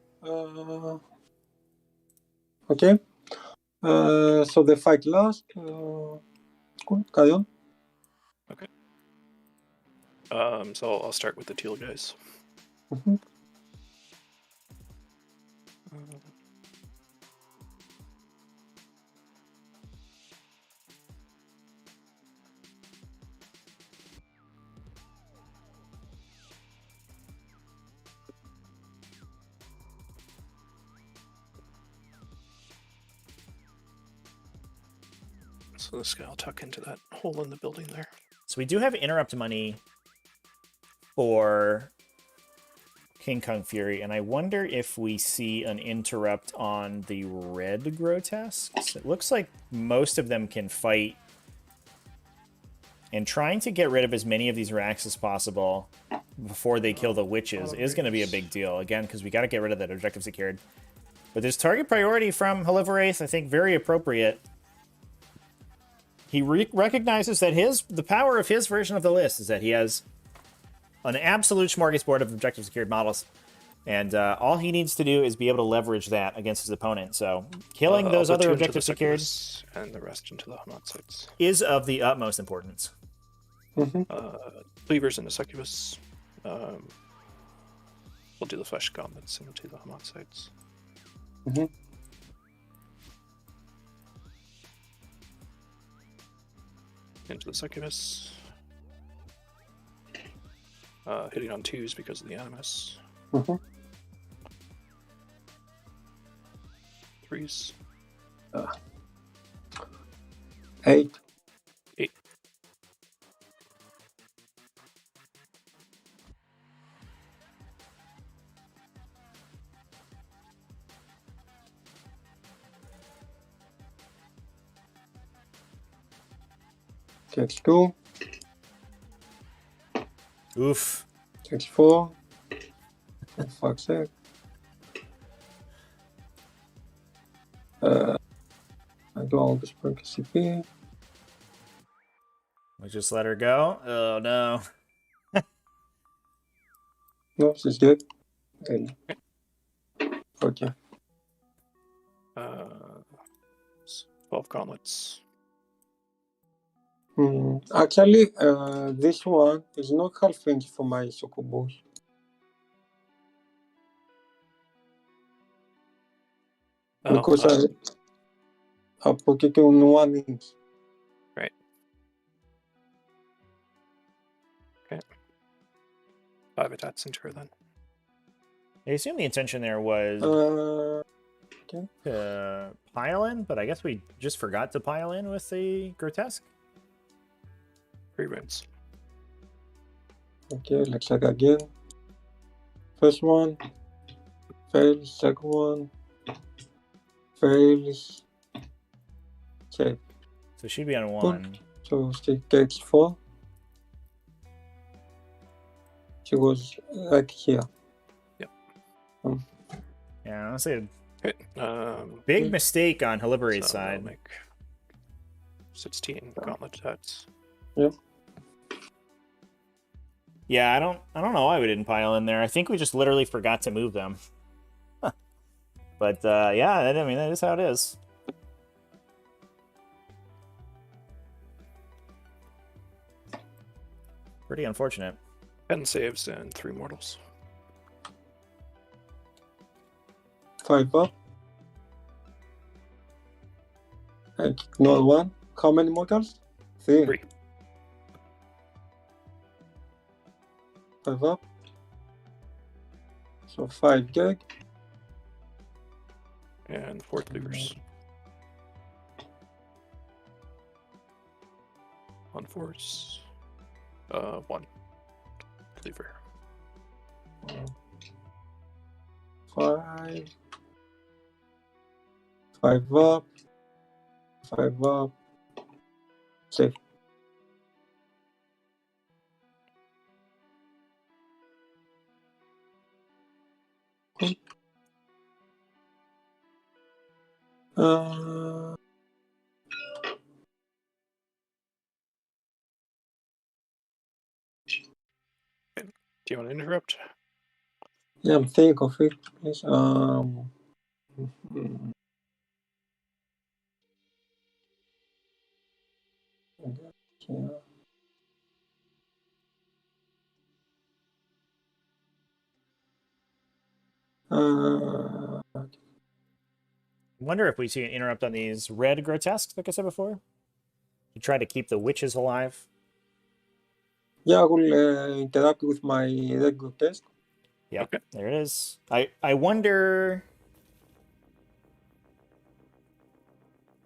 [SPEAKER 2] Okay. So the fight last. Cool. Carry on.
[SPEAKER 3] Okay. So I'll start with the teal guys.
[SPEAKER 2] Mm-hmm.
[SPEAKER 3] So this guy will tuck into that hole in the building there.
[SPEAKER 1] So we do have interrupt money for KingKungFury, and I wonder if we see an interrupt on the red grotesques. It looks like most of them can fight, and trying to get rid of as many of these racks as possible before they kill the witches is going to be a big deal, again, because we got to get rid of that objective secured. But there's target priority from Haliveraith, I think very appropriate. He recognizes that the power of his version of the list is that he has an absolute smorgasbord of objective secured models, and all he needs to do is be able to leverage that against his opponent. So killing those other objectives secured
[SPEAKER 3] and the rest into the Hamad sites
[SPEAKER 1] is of the utmost importance.
[SPEAKER 2] Mm-hmm.
[SPEAKER 3] Cleavers into succubus. We'll do the flesh gauntlets into the Hamad sites.
[SPEAKER 2] Mm-hmm.
[SPEAKER 3] Into the succubus. Hitting on 2s because of the animus.
[SPEAKER 2] Mm-hmm.
[SPEAKER 3] 3s.
[SPEAKER 2] 8.
[SPEAKER 3] 8.
[SPEAKER 2] Takes 2.
[SPEAKER 1] Oof.
[SPEAKER 2] Takes 4. For fuck's sake. I do all this per CP.
[SPEAKER 1] We just let her go? Oh, no.
[SPEAKER 2] No, she's dead. And... Okay.
[SPEAKER 3] 12 gauntlets.
[SPEAKER 2] Actually, this one is not half range for my Sokobos. Because I put it on 1 inch.
[SPEAKER 3] Right. Okay. 5 attacks into her then.
[SPEAKER 1] I assume the intention there was
[SPEAKER 2] Okay.
[SPEAKER 1] to pile in, but I guess we just forgot to pile in with the grotesque.
[SPEAKER 3] 3 runes.
[SPEAKER 2] Okay, let's check again. First one fails, second one fails. Okay,
[SPEAKER 1] So she'd be on 1.
[SPEAKER 2] so she gets 4. She was like here.
[SPEAKER 3] Yep.
[SPEAKER 1] Yeah, I'll say
[SPEAKER 3] Okay.
[SPEAKER 1] big mistake on Haliveraith's
[SPEAKER 3] so
[SPEAKER 1] side.
[SPEAKER 3] we'll make 16 gauntlet attacks.
[SPEAKER 2] Yep.
[SPEAKER 1] Yeah, I don't know why we didn't pile in there. I think we just literally forgot to move them. But yeah, I mean, that is how it is. Pretty unfortunate.
[SPEAKER 3] 10 saves and 3 mortals.
[SPEAKER 2] 5 up. And ignore 1. How many mortals? 3.
[SPEAKER 3] 3.
[SPEAKER 2] 5 up. So 5 gag.
[SPEAKER 3] And 4 cleavers. On force. 1 cleaver.
[SPEAKER 2] 5. 5 up. 5 up. Save. Cool. Uh,
[SPEAKER 3] Do you want to interrupt?
[SPEAKER 2] yeah, I'm thinking of it, please. Yeah.
[SPEAKER 1] I wonder if we see an interrupt on these red grotesques, like I said before, to try to keep the witches alive.
[SPEAKER 2] Yeah, I will interact with my regular test.
[SPEAKER 1] Yep,
[SPEAKER 3] Okay.
[SPEAKER 1] there it is. I wonder.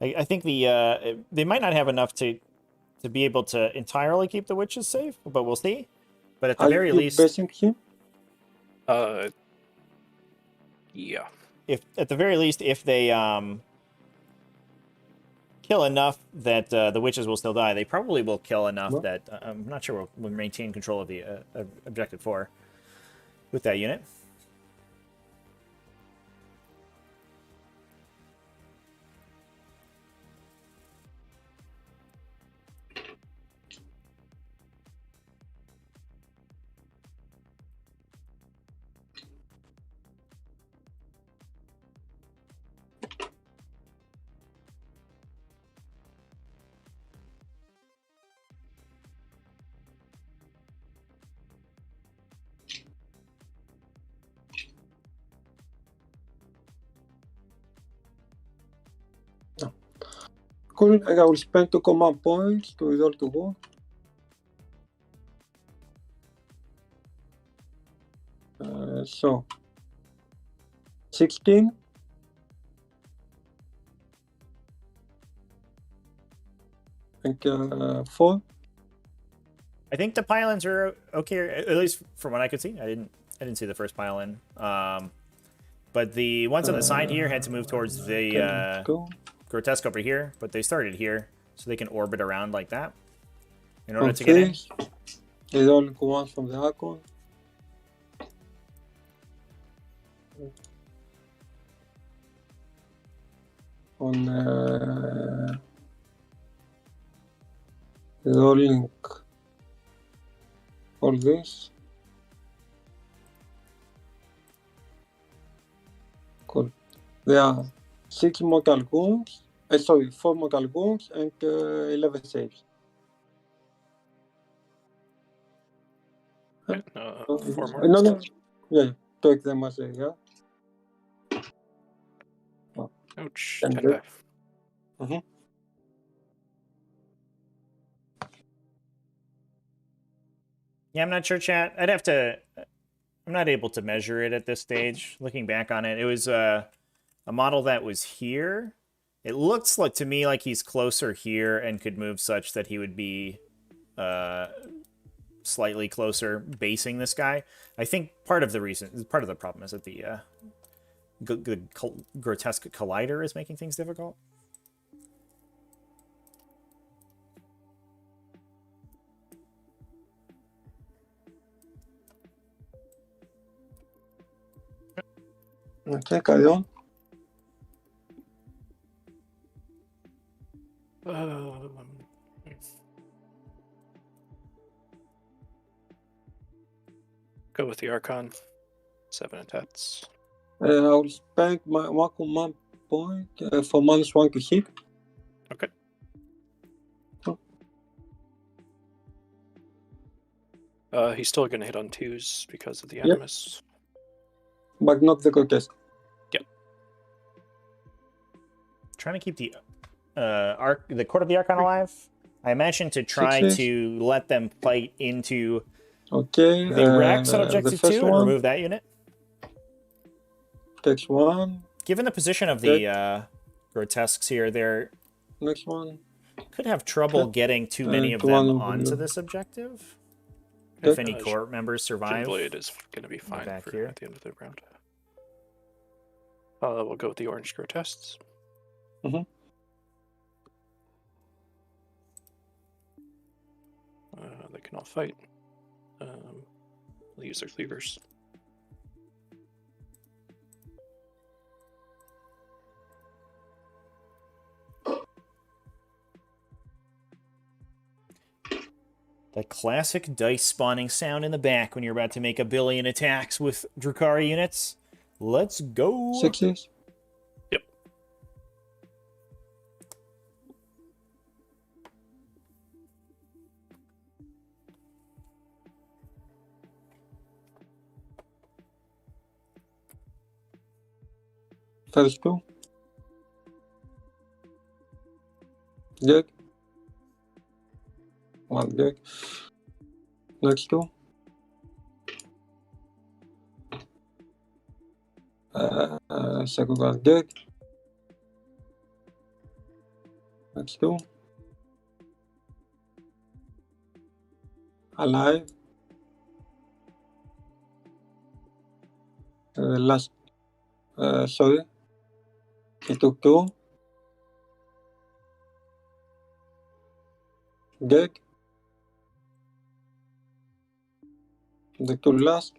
[SPEAKER 1] I think they might not have enough to be able to entirely keep the witches safe, but we'll see. But at the
[SPEAKER 2] Are
[SPEAKER 1] very
[SPEAKER 2] you
[SPEAKER 1] least,
[SPEAKER 2] basing him?
[SPEAKER 3] Yeah.
[SPEAKER 1] if at the very least, if they kill enough that the witches will still die, they probably will kill enough
[SPEAKER 2] Well.
[SPEAKER 1] that I'm not sure we'll maintain control of the objective 4 with that unit.
[SPEAKER 2] Cool. I will spend 2 command points to resolve the war. So 16. And 4.
[SPEAKER 1] I think the pylons are okay, at least from what I could see. I didn't see the first pylon. But the ones on the side here had to move towards the
[SPEAKER 2] Go.
[SPEAKER 1] grotesque over here, but they started here, so they can orbit around like that in order to get in.
[SPEAKER 2] Resolving commands from the Archon. On resolving all this. Cool. There are 6 mortal wounds. Sorry, 4 mortal wounds and 11 saves.
[SPEAKER 3] 4 more.
[SPEAKER 2] No. Yeah, take them as a yeah.
[SPEAKER 3] Ouch.
[SPEAKER 2] And
[SPEAKER 3] 10 die.
[SPEAKER 1] Yeah, I'm not sure, chat. I'm not able to measure it at this stage. Looking back on it, it was a model that was here. It looks like to me like he's closer here and could move such that he would be slightly closer basing this guy. I think part of the problem is that the grotesque collider is making things difficult.
[SPEAKER 2] Okay, carry on.
[SPEAKER 3] Go with the Archon. 7 attacks.
[SPEAKER 2] I will spend my 1 command point for -1 to hit.
[SPEAKER 3] Okay. He's still going to hit on 2s because of the Animus.
[SPEAKER 2] But not the grotesque.
[SPEAKER 3] Yep.
[SPEAKER 1] Trying to keep the Court of the Archon alive. I imagine to try to let them fight into the Rex on objective 2 and remove that unit.
[SPEAKER 2] Takes 1.
[SPEAKER 1] Given the position of the grotesques here, they're
[SPEAKER 2] Next one.
[SPEAKER 1] could have trouble getting too many of them onto this objective. If any court members survive.
[SPEAKER 3] Blade is going to be fine
[SPEAKER 1] back
[SPEAKER 3] for
[SPEAKER 1] here.
[SPEAKER 3] at the end of the round. We'll go with the orange grotesques. They can all fight. They'll use their cleavers.
[SPEAKER 1] That classic dice spawning sound in the back when you're about to make a billion attacks with Drukhari units. Let's go.
[SPEAKER 2] 6s.
[SPEAKER 3] Yep.
[SPEAKER 2] First 2. Gag. 1 gag. Next 2. Second 1 gag. Next 2. Alive. Last. Sorry. He took 2. Gag. The 2 last.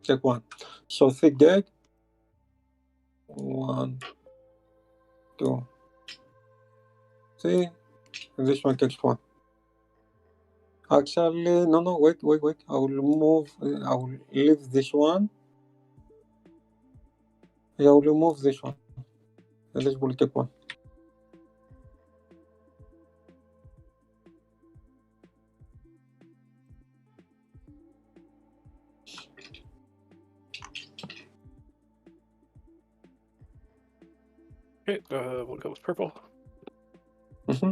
[SPEAKER 2] Check 1. So 3 gag. 1, 2, 3. And this one takes 1. Actually, no, wait. I will leave this one. I will remove this one. And this will take 1.
[SPEAKER 3] Okay, we'll go with purple.
[SPEAKER 2] Mm-hmm.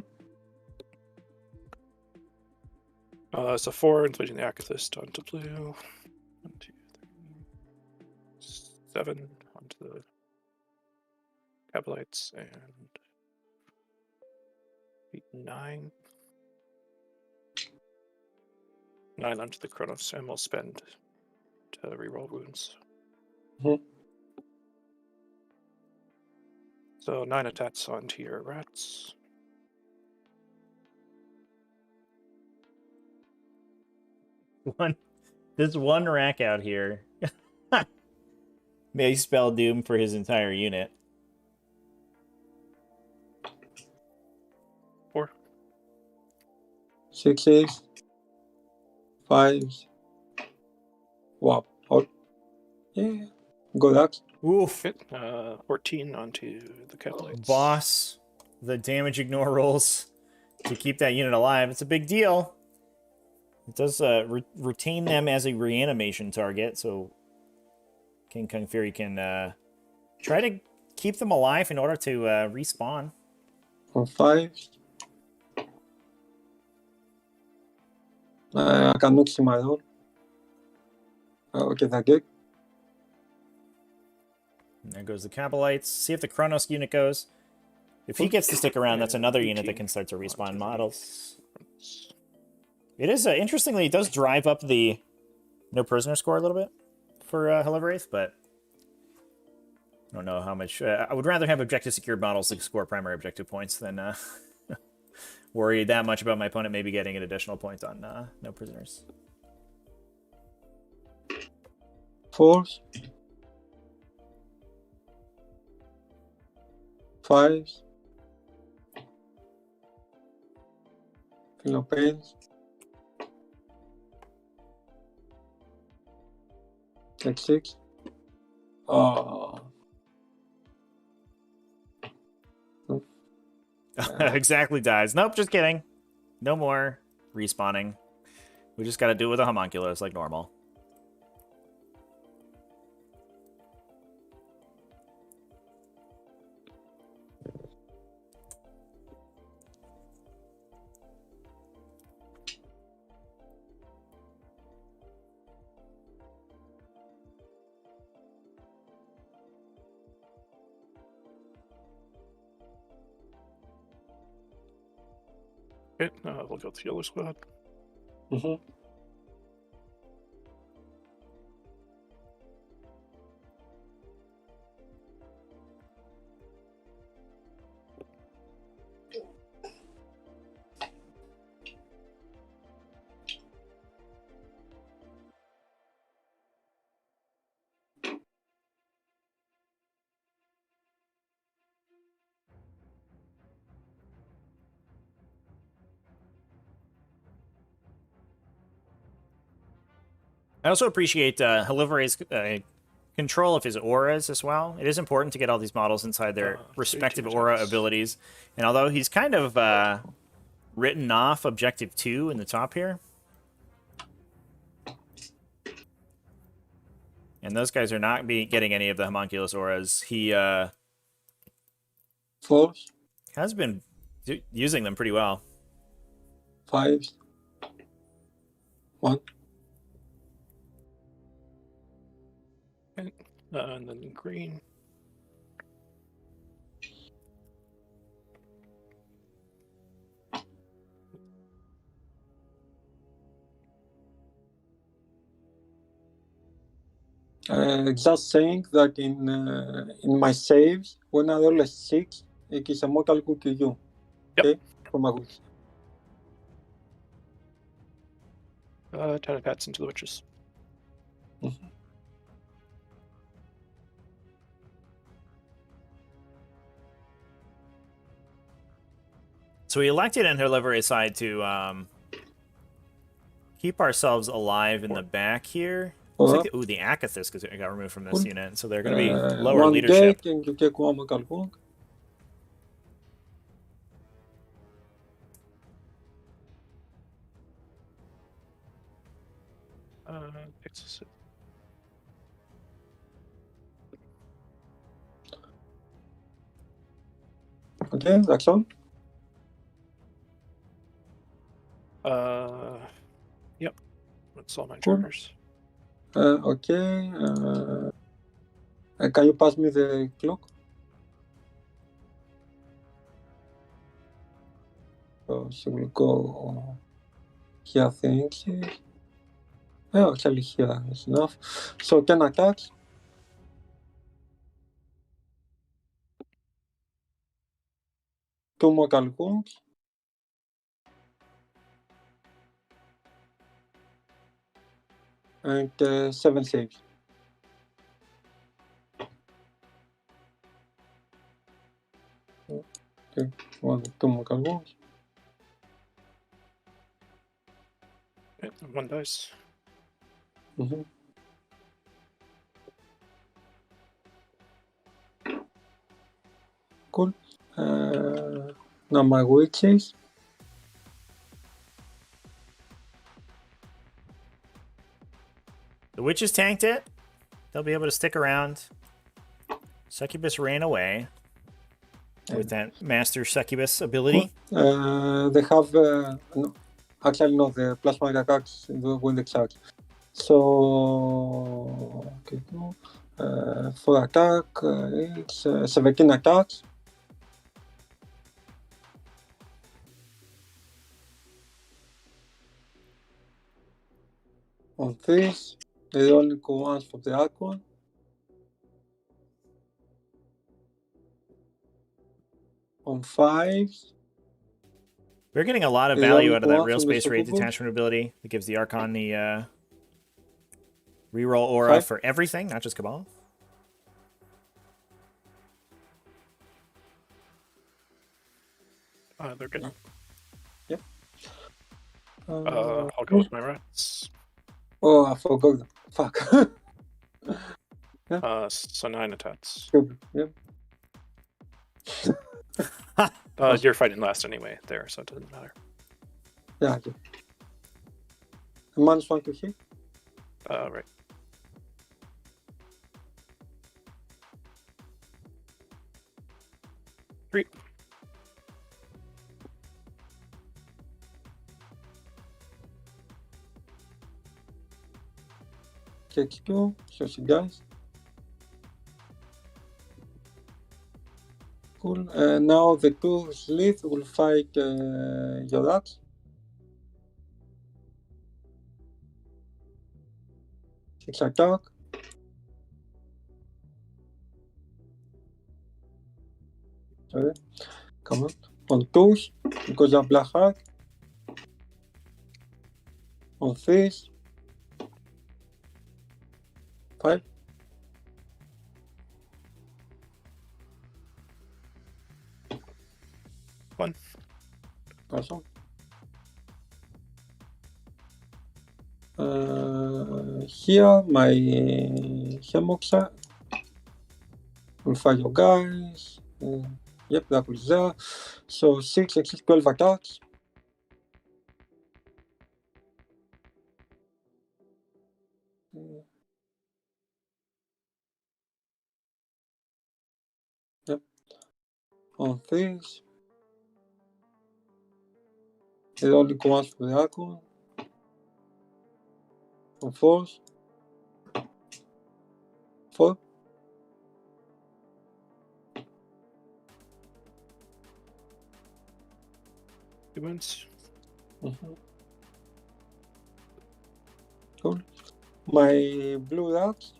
[SPEAKER 3] So 4, including the Amethyst onto blue. 1, 2, 3, 7 onto the Cabalites, and 8, 9. 9 onto the Kronos, and we'll spend to reroll wounds.
[SPEAKER 2] Mm-hmm.
[SPEAKER 3] So 9 attacks onto your rats.
[SPEAKER 1] There's one rack out here. May spell doom for his entire unit.
[SPEAKER 3] 4.
[SPEAKER 2] 6s. 5s. Wow. Oh. Yeah. Good axe.
[SPEAKER 1] Oof.
[SPEAKER 3] Okay, 14 onto the Cabalites.
[SPEAKER 1] Boss, the damage ignore rolls to keep that unit alive. It's a big deal. It does retain them as a reanimation target, so KingKungFury can try to keep them alive in order to respawn.
[SPEAKER 2] On 5s. I cannot see my roll. Okay, that gig.
[SPEAKER 1] And there goes the Cabalites. See if the Kronos unit goes. If he gets to stick around, that's another unit that can start to respawn models. It is, interestingly, it does drive up the no prisoner score a little bit for Haliveraith, but I don't know how much. I would rather have objective secured models that score primary objective points than worry that much about my opponent maybe getting an additional point on no prisoners.
[SPEAKER 2] 4s. 5s. Philippines. Take 6.
[SPEAKER 1] Exactly dies. Nope, just kidding. No more respawning. We just gotta do it with a homunculus like normal.
[SPEAKER 3] Okay, we'll go with the yellow squad.
[SPEAKER 2] Mm-hmm.
[SPEAKER 1] I also appreciate Haliveraith's control of his auras as well. It is important to get all these models inside their respective aura abilities. And although he's kind of written off Objective 2 in the top here, and those guys are not getting any of the homunculus auras, he
[SPEAKER 2] Fours,
[SPEAKER 1] has been using them pretty well.
[SPEAKER 2] fives, 1.
[SPEAKER 3] And then green.
[SPEAKER 2] Just saying that in my saves, when I roll a 6, it is a mortal to you.
[SPEAKER 3] Yep.
[SPEAKER 2] Okay? For my witch.
[SPEAKER 3] 10 attacks into the witches.
[SPEAKER 2] Mm-hmm.
[SPEAKER 1] So we elected in Haliveraith's side to keep ourselves alive in the back here. Looks like the Akathis got removed from this unit, so they're going to be lower
[SPEAKER 2] one
[SPEAKER 1] leadership.
[SPEAKER 2] Deck and you take one mortal wound. Okay, that's all.
[SPEAKER 3] Yep. That's all my
[SPEAKER 2] Cool.
[SPEAKER 3] charters.
[SPEAKER 2] Okay. Can you pass me the clock? So she will go here, thank you. Oh, actually here is enough. So 10 attacks. Two mortal wounds. And 7 saves. Okay, 2 mortal wounds.
[SPEAKER 3] Okay, 1 dice.
[SPEAKER 2] Mm-hmm. Cool. Now my witches.
[SPEAKER 1] The witches tanked it. They'll be able to stick around. Succubus ran away with that Master Succubus ability.
[SPEAKER 2] They have no, actually no, the plasma attacks when they charge. So okay, no. For attack, it's 17 attacks. On this, they only go once for the Archon. On 5s,
[SPEAKER 1] We're getting a lot of
[SPEAKER 2] they
[SPEAKER 1] value
[SPEAKER 2] only
[SPEAKER 1] out of
[SPEAKER 2] go
[SPEAKER 1] that
[SPEAKER 2] once
[SPEAKER 1] real
[SPEAKER 2] on the
[SPEAKER 1] space rate
[SPEAKER 2] Succubus.
[SPEAKER 1] detachment ability that gives the Archon the reroll aura for everything, not just Cabal.
[SPEAKER 3] They're good.
[SPEAKER 2] Yep.
[SPEAKER 3] I'll go with my rats.
[SPEAKER 2] Oh, I forgot them. Fuck.
[SPEAKER 3] So 9 attacks.
[SPEAKER 2] Yep.
[SPEAKER 3] You're fighting last anyway there, so it doesn't matter.
[SPEAKER 2] Yeah, okay. -1 to hit.
[SPEAKER 3] Right. Three.
[SPEAKER 2] Takes 2, so she dies. Cool. Now the 2 Slith will fight your rats. Six attack. Sorry. Come on. On 2s, because I'm Black Heart. On 3s. 5.
[SPEAKER 3] One.
[SPEAKER 2] Awesome. Here, my Hemoxa will fire your guys. Yep, that was there. So 6 x 12 attacks. Yep. On this. It only comes for the Archon. On force. 4.
[SPEAKER 3] Humans.
[SPEAKER 2] Cool. My blue rocks.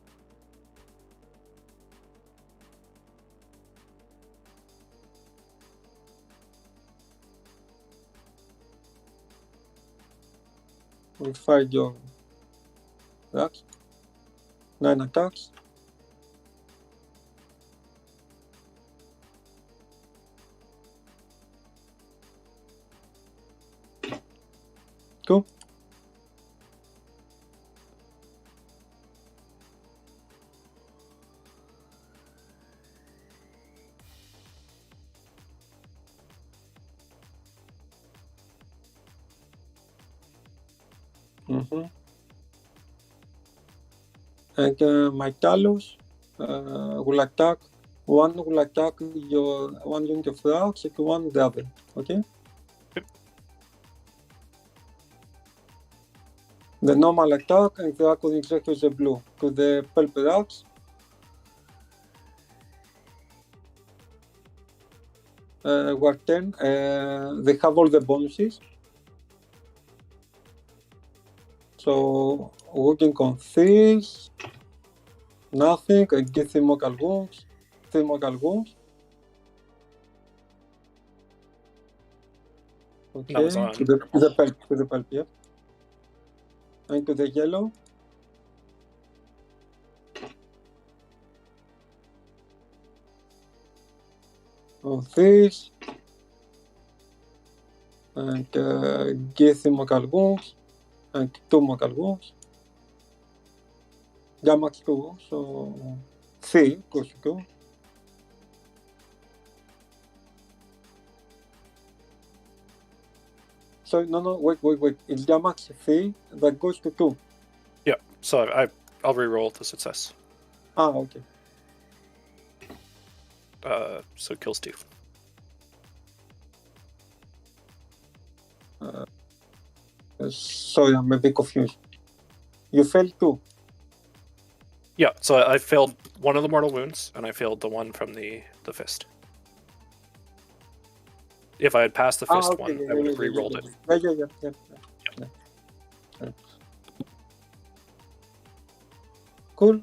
[SPEAKER 2] Will fight your rocks. 9 attacks. Cool. And my Talos will attack. One will attack your one unit of rocks and one the other. Okay?
[SPEAKER 3] Yep.
[SPEAKER 2] The normal attack and the Archon exactly the blue. Because the purple rocks were 10. They have all the bonuses. So working on this, nothing. I get 3 mortal wounds. 3 mortal wounds. Okay,
[SPEAKER 3] That was on
[SPEAKER 2] to the pulp, yeah. And to the yellow. On this. And get 3 mortal wounds. And 2 mortal wounds. Yeah, max 2, so 3 goes to go. So no, wait. It's yeah, max 3 that goes to 2.
[SPEAKER 3] Yeah, so I'll re-roll the success.
[SPEAKER 2] Okay.
[SPEAKER 3] So kills 2.
[SPEAKER 2] Sorry, I'm a bit confused. You failed 2.
[SPEAKER 3] Yeah, so I failed one of the mortal wounds, and I failed the one from the fist. If I had passed the fist
[SPEAKER 2] Okay,
[SPEAKER 3] one, I would have re-rolled it.
[SPEAKER 2] Yeah. Cool.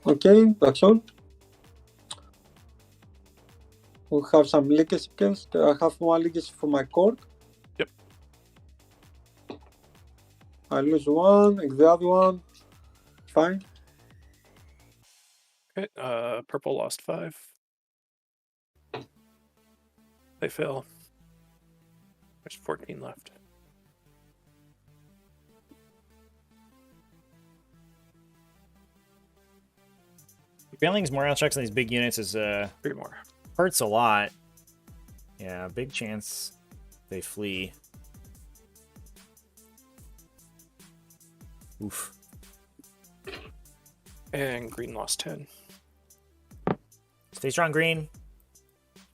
[SPEAKER 2] Okay, that's all. We have some legacy kills. I have 1 legacy for my cord.
[SPEAKER 3] Yep.
[SPEAKER 2] I lose 1, and the other one, fine.
[SPEAKER 3] Okay, purple lost 5. They fail. There's 14 left.
[SPEAKER 1] Failing morale checks on these big units is
[SPEAKER 3] 3 more.
[SPEAKER 1] hurts a lot. Yeah, big chance they flee. Oof.
[SPEAKER 3] And green lost 10.
[SPEAKER 1] Stay strong, green.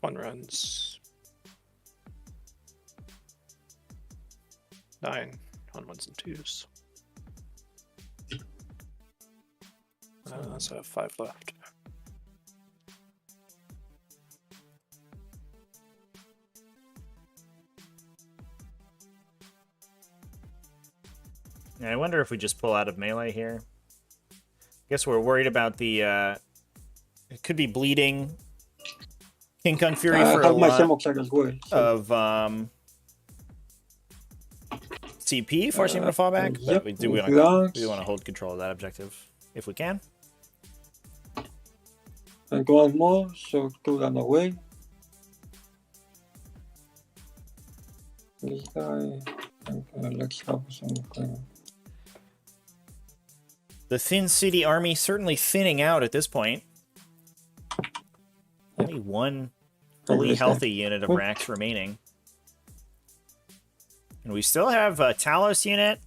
[SPEAKER 3] 1 runs. 9 on 1s and 2s. So I have 5 left.
[SPEAKER 1] Yeah, I wonder if we just pull out of melee here. Guess we're worried about the it could be bleeding KingKungFury for a lot of CP, forcing him to fall back. But we do want to hold control of that objective if we can.
[SPEAKER 2] And 1 more, so 2 run away. This guy think let's have some.
[SPEAKER 1] The Thin City army certainly thinning out at this point. Only one fully healthy unit of racks remaining. And we still have a Talos unit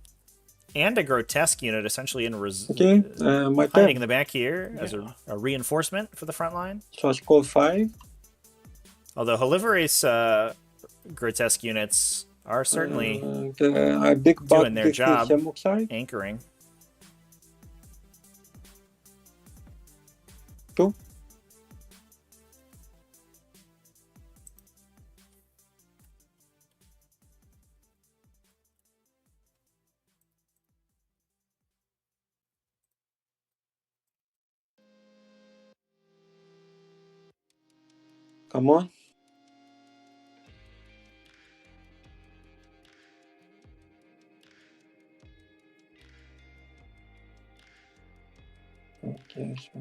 [SPEAKER 1] and a Grotesque unit essentially in
[SPEAKER 2] my
[SPEAKER 1] hiding
[SPEAKER 2] turn.
[SPEAKER 1] in the back here as a reinforcement for the front line.
[SPEAKER 2] So I score 5.
[SPEAKER 1] Although Haliveraith's Grotesque units are certainly
[SPEAKER 2] I big
[SPEAKER 1] doing their job,
[SPEAKER 2] Simulcast.
[SPEAKER 1] anchoring.
[SPEAKER 2] 2. Come on. Okay, so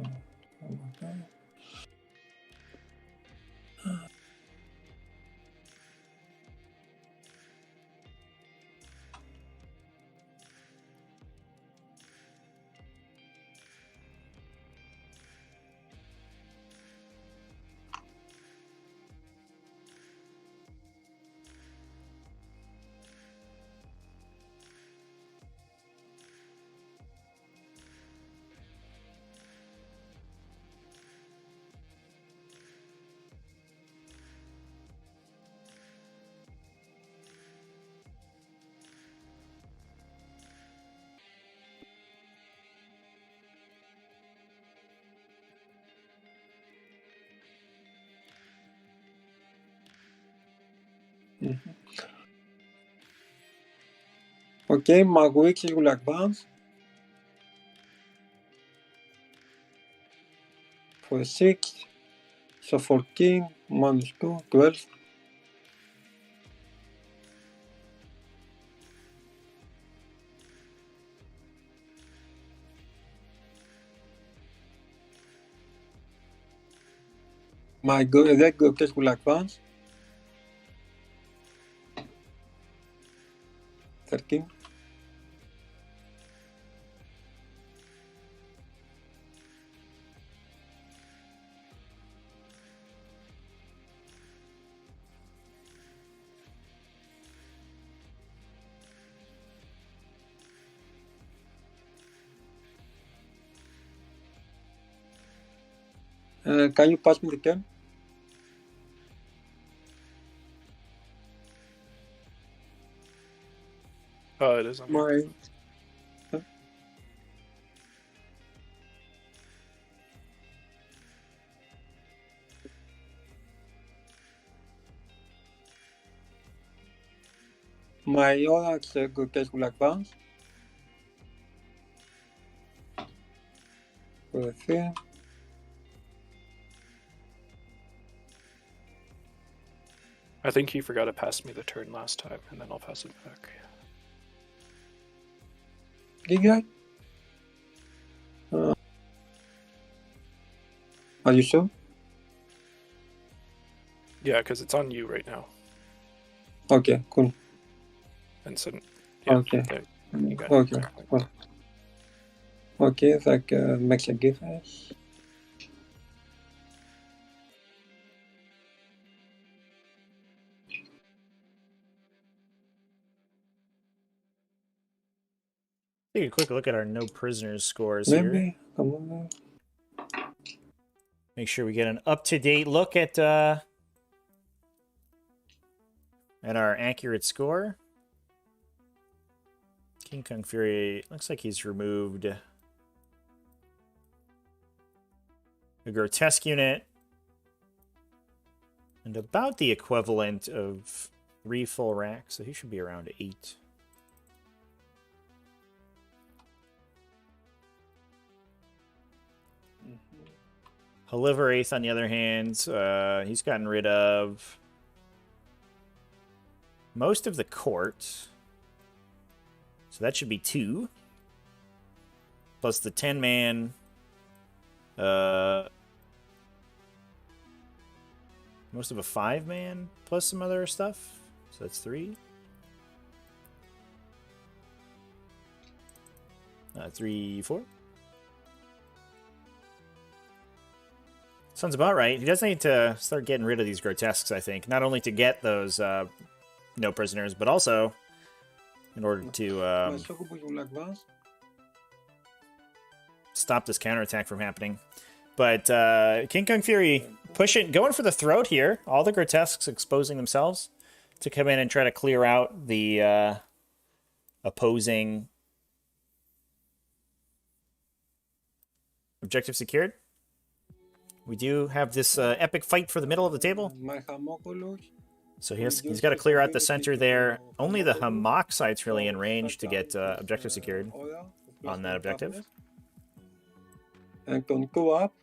[SPEAKER 2] okay, my weeks will advance for 6. So 14 minus 2, 12. My red Grotesque will advance. 13. Can you pass me the turn?
[SPEAKER 3] It is on
[SPEAKER 2] My my other Grotesque will advance. For 3.
[SPEAKER 3] I think he forgot to pass me the turn last time, and then I'll pass it back.
[SPEAKER 2] Did I? Are you sure?
[SPEAKER 3] Yeah, because it's on you right now.
[SPEAKER 2] Okay, cool.
[SPEAKER 3] And so, yeah,
[SPEAKER 2] Okay.
[SPEAKER 3] you got
[SPEAKER 2] Okay.
[SPEAKER 3] it.
[SPEAKER 2] Well. Okay, that makes a difference.
[SPEAKER 1] Take a quick look at our no prisoners scores here.
[SPEAKER 2] Maybe. Come on.
[SPEAKER 1] Make sure we get an up-to-date look at our accurate score. KingKungFury looks like he's removed a Grotesque unit and about the equivalent of 3 full racks, so he should be around 8. Haliveraith, on the other hand, he's gotten rid of most of the court. So that should be 2. Plus the 10-man. Most of a 5-man, plus some other stuff. So that's 3. 3, 4. Sounds about right. He does need to start getting rid of these grotesques, I think. Not only to get those no prisoners, but also in order to stop this counterattack from happening. But KingKungFury going for the throat here. All the grotesques exposing themselves to come in and try to clear out the opposing objective secured. We do have this epic fight for the middle of the table. So he's got to clear out the center there. Only the Hamoxide's really in range to get objective secured on that objective.
[SPEAKER 2] And can go up.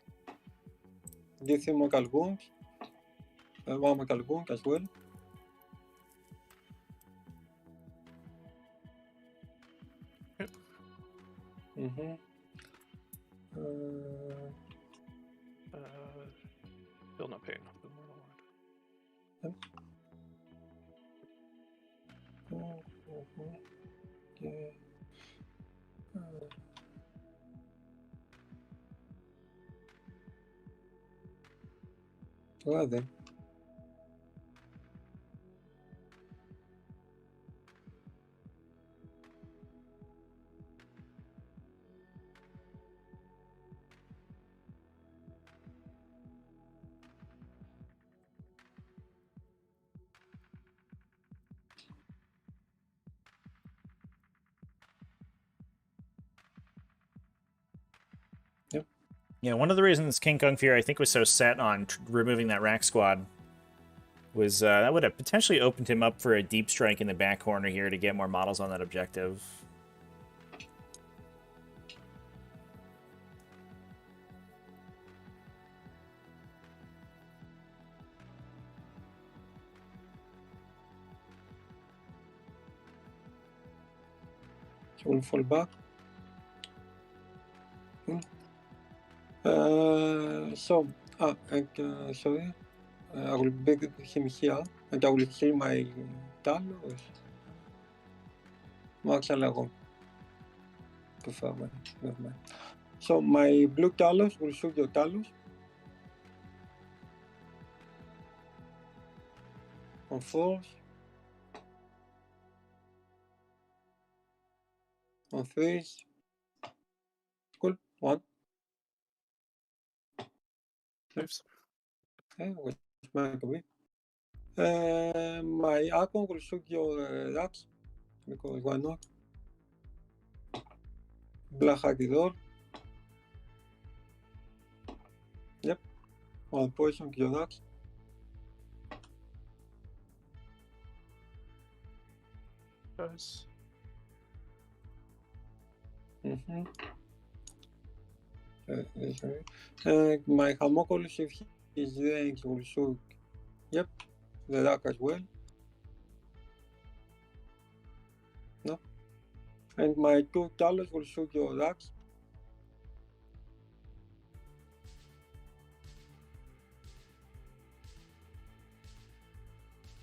[SPEAKER 2] Décimo Calgunk. Vamos Calgunk as well.
[SPEAKER 3] Yep. Feel no pain.
[SPEAKER 2] Okay. Well then.
[SPEAKER 1] Yeah, one of the reasons KingKungFury, I think, was so set on removing that rack squad was that would have potentially opened him up for a deep strike in the back corner here to get more models on that objective.
[SPEAKER 2] We'll fall back. Sorry, I will beg him here, and I will kill my Talos. Max Alagon. So my blue Talos will shoot your Talos. On force. On face. Cool. 1.
[SPEAKER 3] Oops.
[SPEAKER 2] Okay, which might be. My Akon will shoot your racks because why not? Black Hackidor. Yep. 1 poison to your racks.
[SPEAKER 3] Nice.
[SPEAKER 2] My Hamoculus, if his range, will shoot. Yep, the rack as well. No. And my 2 Talos will shoot your racks.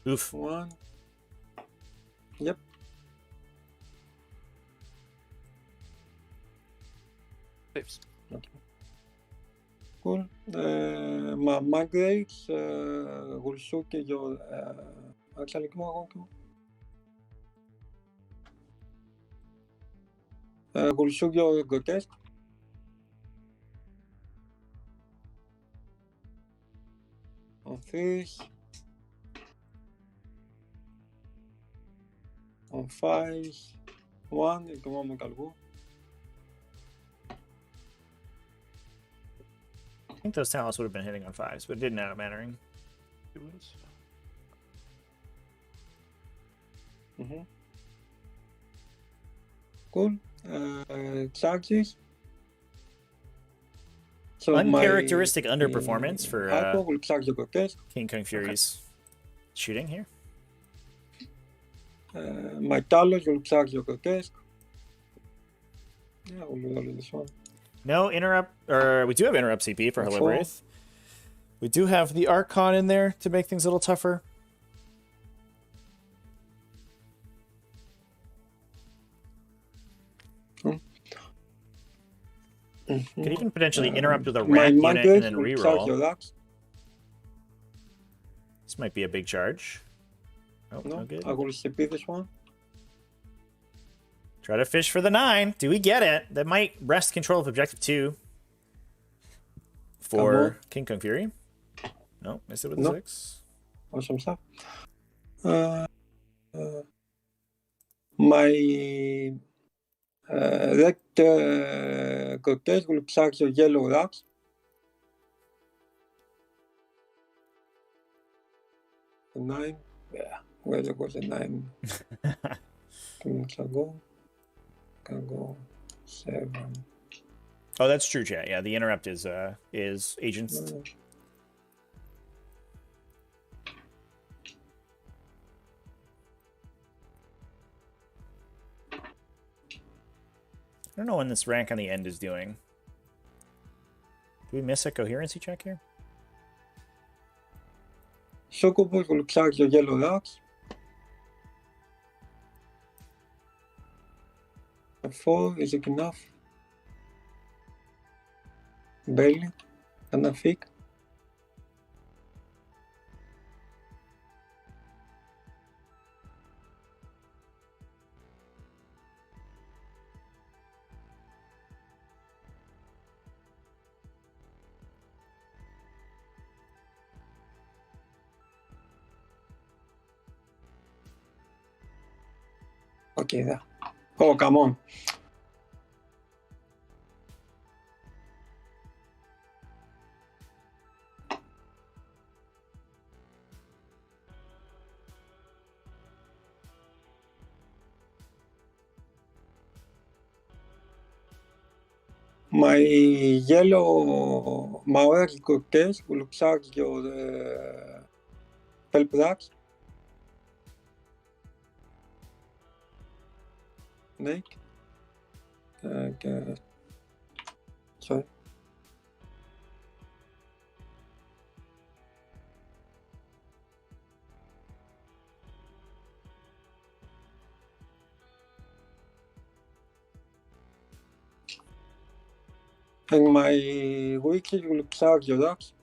[SPEAKER 1] Oof.
[SPEAKER 2] 1. Yep.
[SPEAKER 3] Saves.
[SPEAKER 2] Okay. Cool. My migrates will shoot your actually come on. Will shoot your grotesque. On fish. On 5. 1 et comment on calcule?
[SPEAKER 1] I think those talents would have been hitting on 5s, but it didn't end up mattering.
[SPEAKER 3] It was.
[SPEAKER 2] Cool. Charges. So
[SPEAKER 1] Uncharacteristic underperformance for
[SPEAKER 2] will charge your grotesque.
[SPEAKER 1] KingKungFury's shooting here.
[SPEAKER 2] My Talos will charge your grotesque. Yeah, we'll do all of this one.
[SPEAKER 1] No interrupt, or we do have interrupt CP for Haliveraith. We do have the Archon in there to make things a little tougher. Could even potentially interrupt with a
[SPEAKER 2] My
[SPEAKER 1] rank unit and
[SPEAKER 2] Margaret
[SPEAKER 1] then
[SPEAKER 2] will charge
[SPEAKER 1] reroll.
[SPEAKER 2] your rocks.
[SPEAKER 1] This might be a big charge. Oh, no
[SPEAKER 2] No,
[SPEAKER 1] good.
[SPEAKER 2] I will CP this one.
[SPEAKER 1] Try to fish for the 9. Do we get it? That might wrest control of objective 2 for KingKungFury. No, missed it with the 6.
[SPEAKER 2] Awesome stuff. My red Cortez will charge your yellow rocks. The 9. Yeah, where was the 9? 2 minutes ago. Can go 7.
[SPEAKER 1] Oh, that's true, chat. Yeah, the interrupt is agents. I don't know when this rank on the end is doing. Do we miss a coherency check here?
[SPEAKER 2] Shokobos will charge your yellow rocks. 4, is it enough? Barely. Enough thick. Okay, there. Oh, come on. My yellow Maori Cortez will charge your help racks. Snake. Sorry. And my wiki will charge your rocks.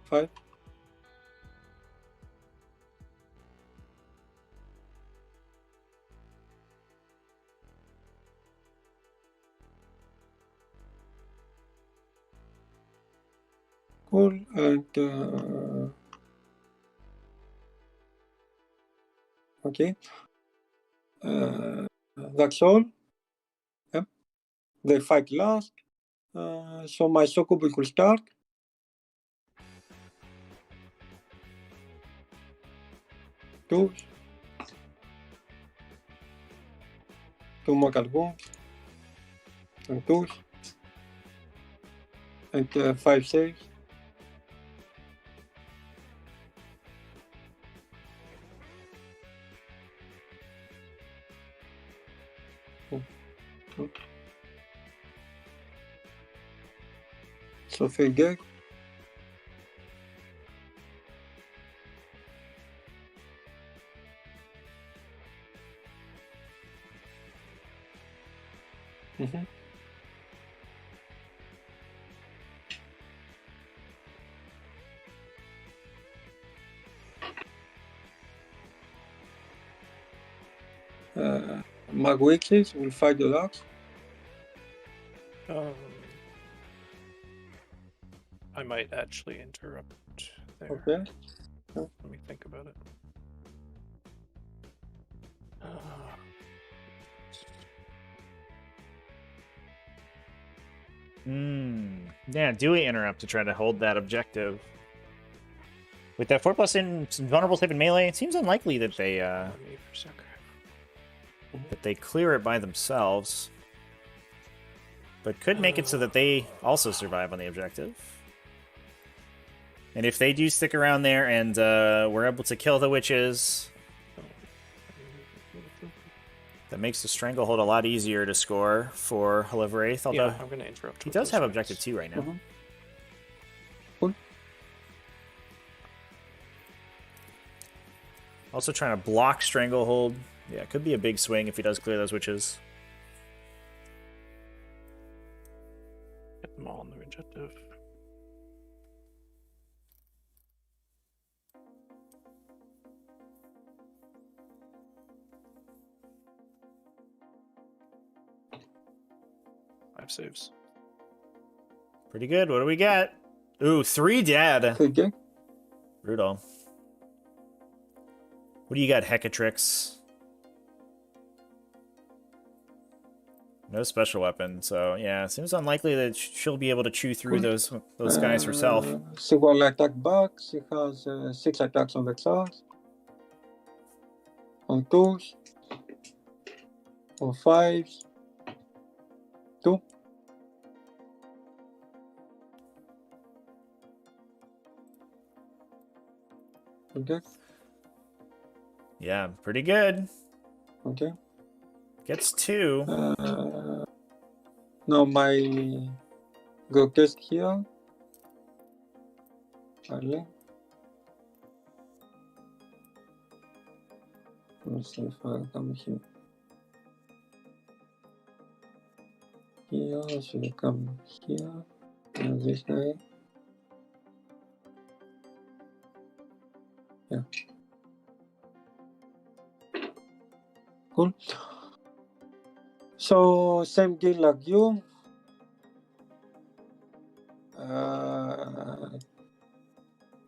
[SPEAKER 2] 5. Cool, and okay, that's all. Yep. They fight last, so my Sokobu will start. Two mortal wounds, and 2, and 5 saves. So fair gag. My witches will fight the rocks.
[SPEAKER 3] I might actually interrupt there.
[SPEAKER 2] Okay.
[SPEAKER 3] Let me think about it.
[SPEAKER 1] Yeah, do we interrupt to try to hold that objective? With that 4+ in vulnerable type in melee, it seems unlikely that they clear it by themselves. But could make it so that they also survive on the objective. And if they do stick around there and we're able to kill the witches, that makes the stranglehold a lot easier to score for Haliveraith. Although
[SPEAKER 3] yeah, I'm going to interrupt.
[SPEAKER 1] He does have objective 2 right now.
[SPEAKER 2] Cool.
[SPEAKER 1] Also trying to block stranglehold. Yeah, it could be a big swing if he does clear those witches.
[SPEAKER 3] Get them all on the objective. Five saves.
[SPEAKER 1] Pretty good. What do we got? Ooh, 3 dead.
[SPEAKER 2] 3 dead.
[SPEAKER 1] Brutal. What do you got, Hecatrix? No special weapon, so yeah, seems unlikely that she'll be able to chew through those guys herself.
[SPEAKER 2] She will attack back. She has 6 attacks on the charge. On 2s. On 5s. 2. Okay.
[SPEAKER 1] Yeah, pretty good.
[SPEAKER 2] Okay.
[SPEAKER 1] Gets 2.
[SPEAKER 2] Now my grotesque here. Vale. Let's see if I come here. Here, I should come here. And this guy. Yeah. Cool. So same deal like you.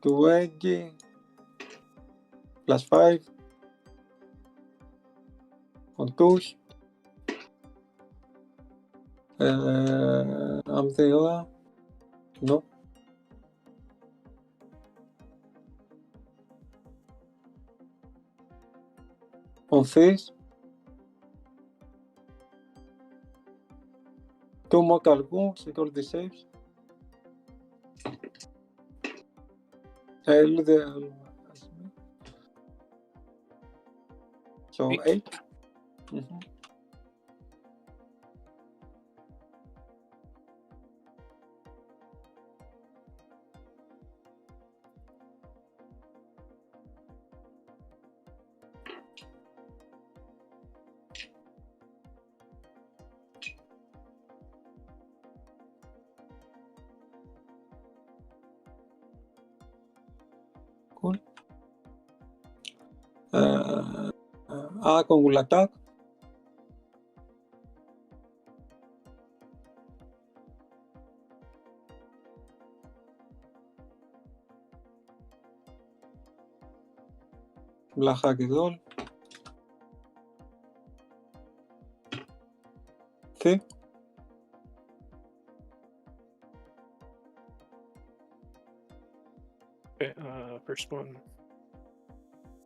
[SPEAKER 2] 20 plus 5 on 2s. I'm there. No. On 3s. 2 mortal wounds with all the saves. So 8. Mm-hmm. Cool. Archon will attack. Black Hagrid roll. 3.
[SPEAKER 3] Okay, first one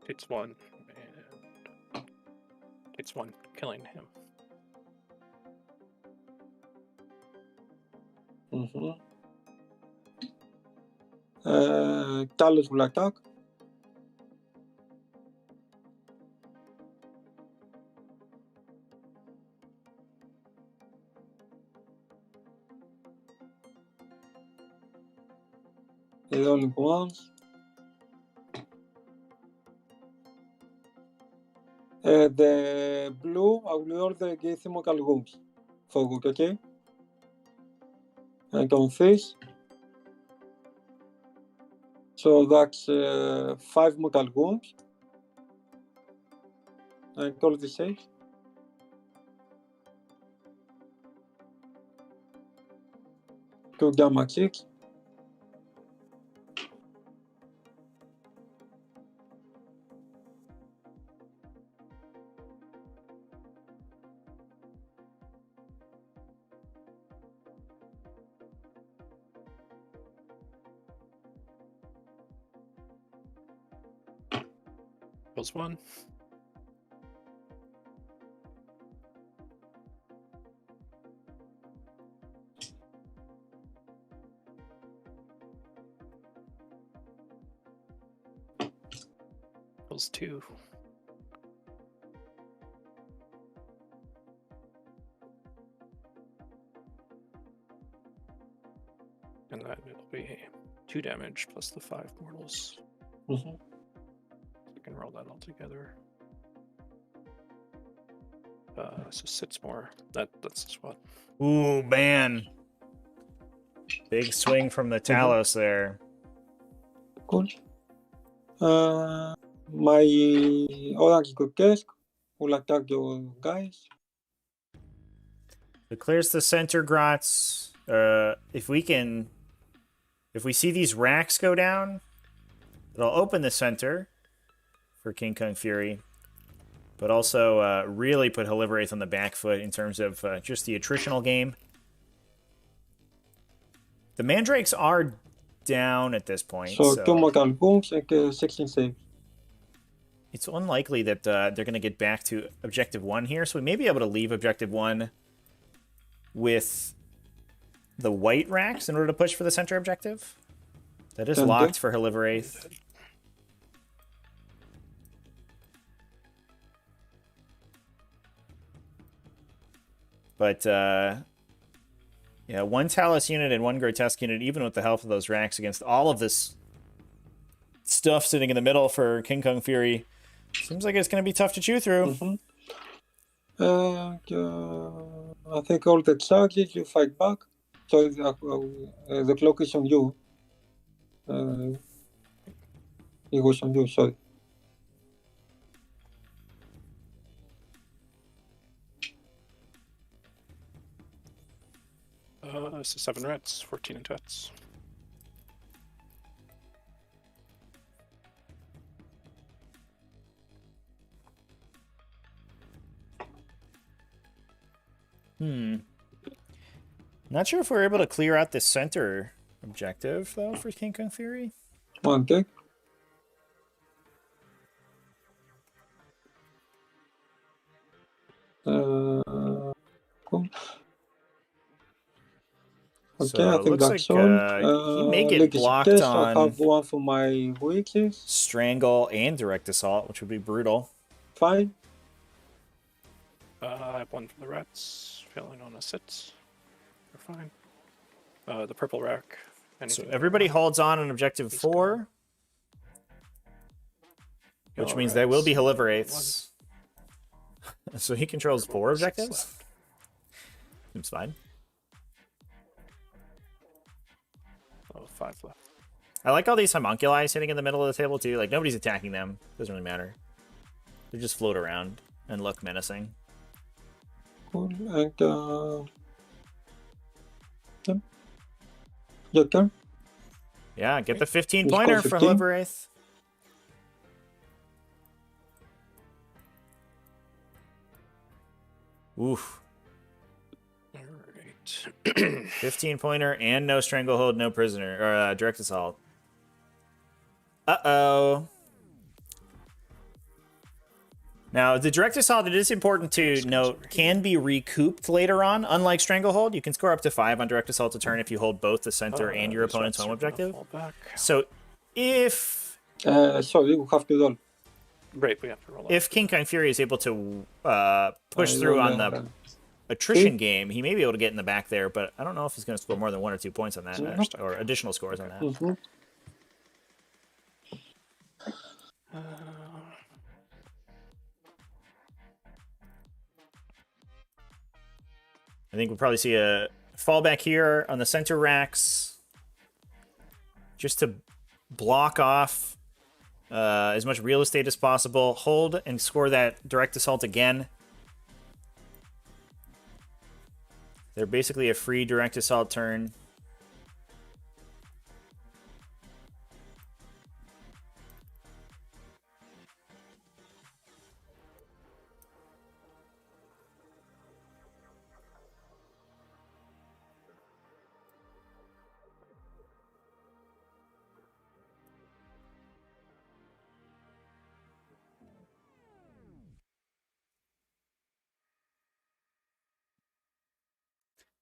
[SPEAKER 3] hits 1 and hits 1, killing him.
[SPEAKER 2] Mm-hmm. Talos will attack. Rolling once. The blue, I will roll the Gethimocal wounds for good, okay? And on this. So that's 5 mortal wounds. And call the save. Two gamma 6.
[SPEAKER 3] Kills 1. Kills 2. And that it'll be 2 damage plus the 5 mortals.
[SPEAKER 2] Mm-hmm.
[SPEAKER 3] We can roll that all together. So 6 more. That's the spot.
[SPEAKER 1] Ooh, man. Big swing from the Talos there.
[SPEAKER 2] Cool. My orange Grotesque will attack your guys.
[SPEAKER 1] It clears the center grots. If we see these racks go down, it'll open the center for KingKungFury, but also really put Haliveraith on the back foot in terms of just the attritional game. The Mandrakes are down at this point.
[SPEAKER 2] So 2 mortal wounds and 16 saves.
[SPEAKER 1] It's unlikely that they're going to get back to Objective 1 here, so we may be able to leave Objective 1 with the white racks in order to push for the center objective. That is locked for Haliveraith. But, yeah, 1 Talos unit and 1 Grotesque unit, even with the help of those racks against all of this stuff sitting in the middle for KingKungFury. Seems like it's going to be tough to chew through.
[SPEAKER 2] I think all the charges you fight back. So the clock is on you. It was on you, sorry.
[SPEAKER 3] So 7 rats, 14 in tots.
[SPEAKER 1] Not sure if we're able to clear out this center objective, though, for KingKungFury.
[SPEAKER 2] One take. Cool. Okay,
[SPEAKER 1] So
[SPEAKER 2] I
[SPEAKER 1] it
[SPEAKER 2] think
[SPEAKER 1] looks
[SPEAKER 2] that's
[SPEAKER 1] like
[SPEAKER 2] all.
[SPEAKER 1] he may get
[SPEAKER 2] Legacy
[SPEAKER 1] blocked
[SPEAKER 2] test,
[SPEAKER 1] on
[SPEAKER 2] I have one for my witches.
[SPEAKER 1] Strangle and Direct Assault, which would be brutal.
[SPEAKER 2] Fine.
[SPEAKER 3] I have 1 for the rats, failing on a sit. We're fine. The purple rack.
[SPEAKER 1] So everybody holds on Objective 4. Which means they will be Haliveraiths. So he controls 4 objectives? Seems fine.
[SPEAKER 3] Oh, 5 left.
[SPEAKER 1] I like all these homunculi sitting in the middle of the table, too. Like, nobody's attacking them. Doesn't really matter. They just float around and look menacing.
[SPEAKER 2] Cool. And your turn.
[SPEAKER 1] Yeah, get the 15
[SPEAKER 2] Let's go
[SPEAKER 1] pointer for
[SPEAKER 2] 15.
[SPEAKER 1] Haliveraith. Oof.
[SPEAKER 3] Alright.
[SPEAKER 1] 15 pointer and no stranglehold, no prisoner, or direct assault. Uh-oh. Now, the direct assault, it is important to note, can be recouped later on. Unlike stranglehold, you can score up to 5 on direct assault a turn if you hold both the center and your opponent's home objective. So, if...
[SPEAKER 2] sorry, we have to roll.
[SPEAKER 3] Right, we have to roll up.
[SPEAKER 1] If KingKungFury is able to push through on the attrition game, he may be able to get in the back there, but I don't know if he's going to score more than 1 or 2 points on that, or additional scores on that. I think we'll probably see a fallback here on the center racks, just to block off as much real estate as possible. Hold and score that direct assault again. They're basically a free direct assault turn.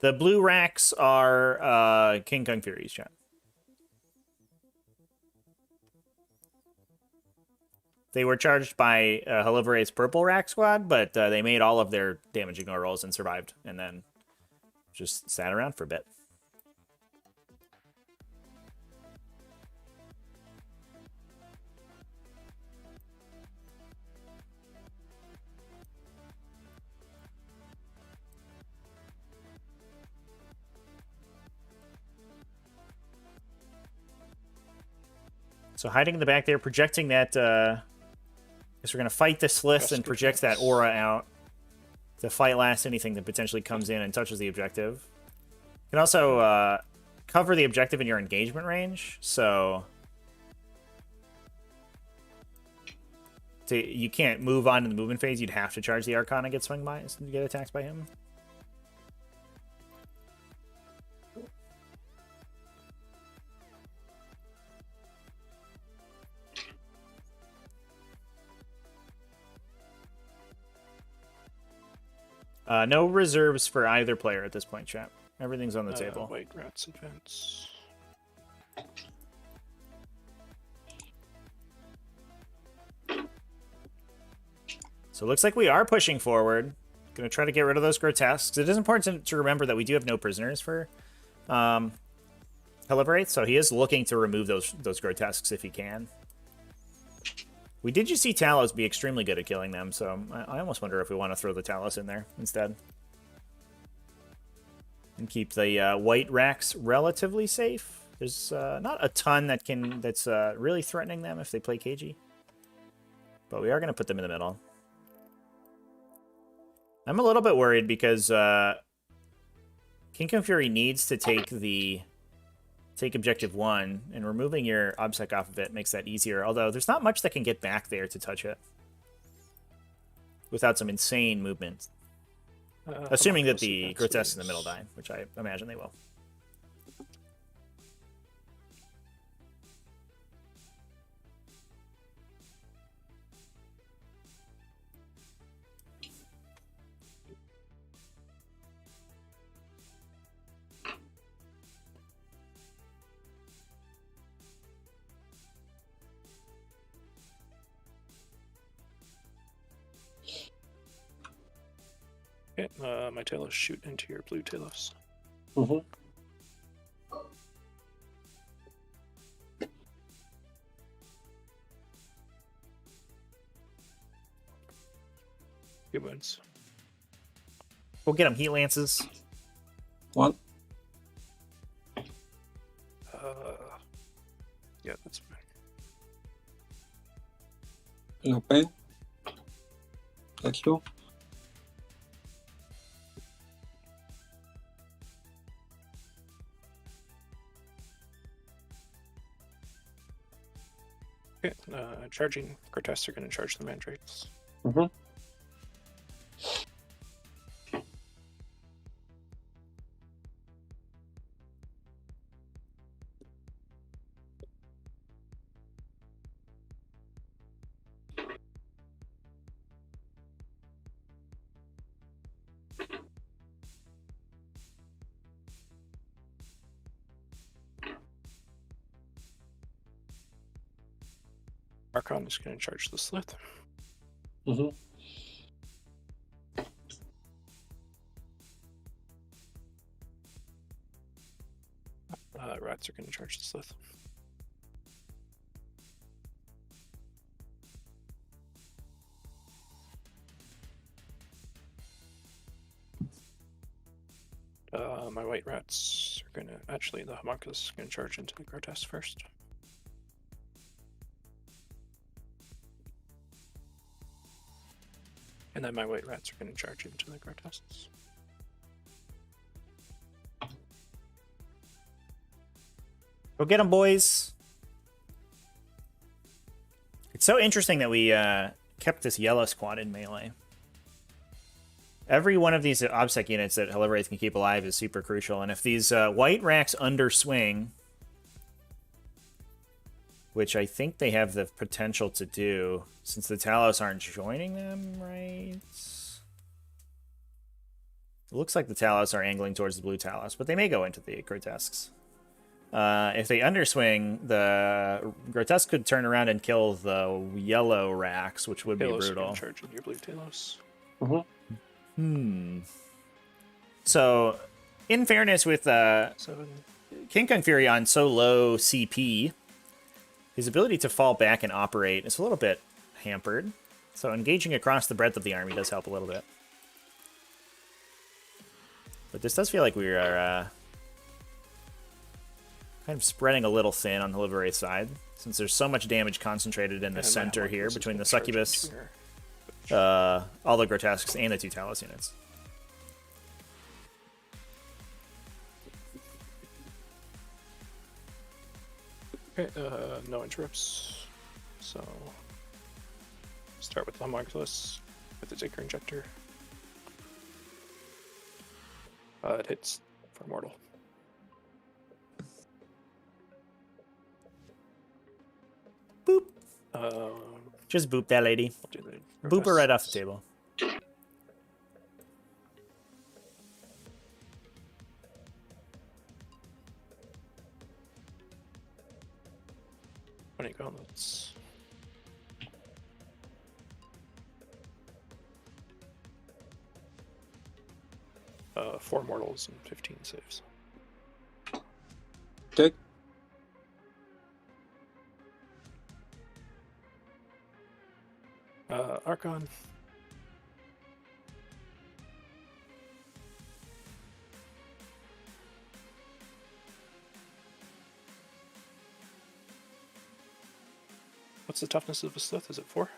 [SPEAKER 1] The blue racks are KingKungFury's, chat. They were charged by Haliveraith's purple rack squad, but they made all of their damage ignore rolls and survived, and then just sat around for a bit. So hiding in the back there, projecting that... guess we're going to fight this list and project that aura out to fight last anything that potentially comes in and touches the objective. You can also cover the objective in your engagement range, so... you can't move on in the movement phase. You'd have to charge the Archon and get swung by to get attacked by him. No reserves for either player at this point, chat. Everything's on the table.
[SPEAKER 3] White Rats advance.
[SPEAKER 1] So it looks like we are pushing forward. Going to try to get rid of those grotesques. It is important to remember that we do have no prisoners for Haliveraith, so he is looking to remove those grotesques if he can. We did just see Talos be extremely good at killing them, so I almost wonder if we want to throw the Talos in there instead. And keep the white racks relatively safe. There's not a ton that's really threatening them if they play KG. But we are going to put them in the middle. I'm a little bit worried because KingKungFury needs to take objective 1, and removing your obsec off of it makes that easier. Although there's not much that can get back there to touch it without some insane movement. Assuming that the grotesques in the middle die, which I imagine they will.
[SPEAKER 3] Okay, my Talos shoot into your blue Talos.
[SPEAKER 2] Mm-hmm.
[SPEAKER 3] Good wounds.
[SPEAKER 1] We'll get him heat lances.
[SPEAKER 2] 1.
[SPEAKER 3] Yeah, that's fine.
[SPEAKER 2] No pain. Let's go.
[SPEAKER 3] Okay, charging grotesques are going to charge the mandrakes.
[SPEAKER 2] Mm-hmm.
[SPEAKER 3] Archon is going to charge the Slith.
[SPEAKER 2] Mm-hmm.
[SPEAKER 3] Rats are going to charge the Slith. My white rats are going to... Actually, the homunculus is going to charge into the grotesque first. And then my white rats are going to charge into the grotesques.
[SPEAKER 1] Go get them, boys. It's so interesting that we kept this yellow squad in melee. Every one of these OBSEC units that Haliveraith can keep alive is super crucial. And if these white racks underswing, which I think they have the potential to do, since the Talos aren't joining them, right? It looks like the Talos are angling towards the blue Talos, but they may go into the grotesques. If they underswing, the grotesque could turn around and kill the yellow racks, which would be brutal.
[SPEAKER 3] Charge in your blue Talos.
[SPEAKER 2] Mm-hmm.
[SPEAKER 1] So, in fairness, with KingKungFury on so low CP, his ability to fall back and operate is a little bit hampered. So engaging across the breadth of the army does help a little bit. But this does feel like we are Kind of spreading a little thin on the Haliveraith side, since there's so much damage concentrated in the center here between the Succubus, all the Grotesques, and the 2 Talos units.
[SPEAKER 3] Okay, no interrupts. So start with the Homunculus with its Acre Injector. It hits for mortal.
[SPEAKER 1] Boop.
[SPEAKER 3] Um,
[SPEAKER 1] Just boop that lady.
[SPEAKER 3] I'll do the
[SPEAKER 1] Boop her right off the table.
[SPEAKER 3] Gauntlets. Four mortals and 15 saves.
[SPEAKER 2] Okay.
[SPEAKER 3] Archon. What's the toughness of a Slith? Is it 4?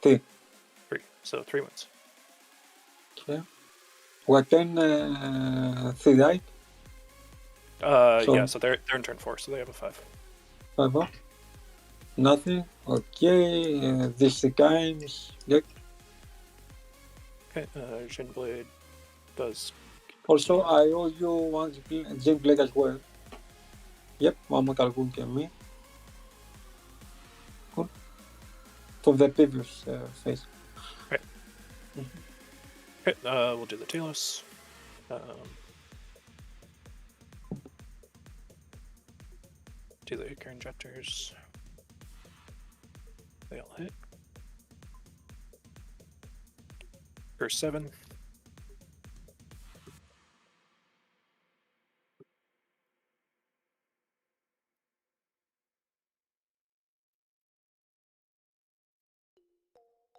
[SPEAKER 2] 3.
[SPEAKER 3] 3. So 3 wins.
[SPEAKER 2] Okay. Weapon 3 die.
[SPEAKER 3] Yeah, so they're in turn 4, so they have a 5.
[SPEAKER 2] 5 up. Nothing. Okay. This times. Yep.
[SPEAKER 3] Okay, Shin Blade does.
[SPEAKER 2] Also, I owe you one Jim Blade as well. Yep, one more Calhoun can me. Cool. From the previous phase.
[SPEAKER 3] Right. Okay, we'll do the Talos. Do the Acre Injectors. They all hit. First 7.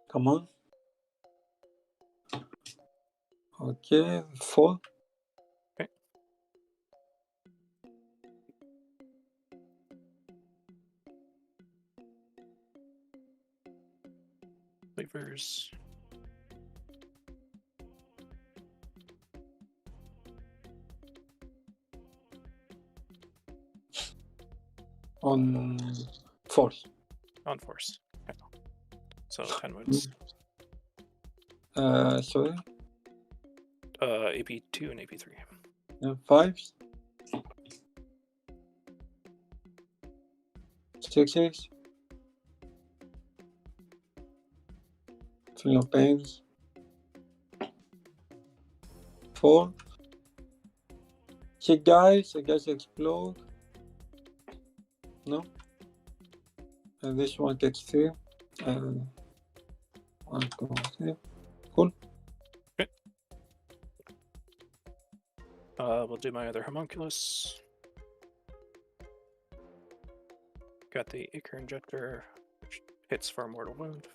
[SPEAKER 2] Come on. Okay, 4.
[SPEAKER 3] Okay. Levers.
[SPEAKER 2] On force.
[SPEAKER 3] On force. Okay. So 10 wounds.
[SPEAKER 2] Sorry.
[SPEAKER 3] AP2 and AP3.
[SPEAKER 2] 5s. 6s. Feel no pains. 4. Hit guys explode. No. And this one gets 3. 1, 2, 3. Cool.
[SPEAKER 3] Okay. We'll do my other Homunculus. Got the Acre Injector, which hits for a mortal wound.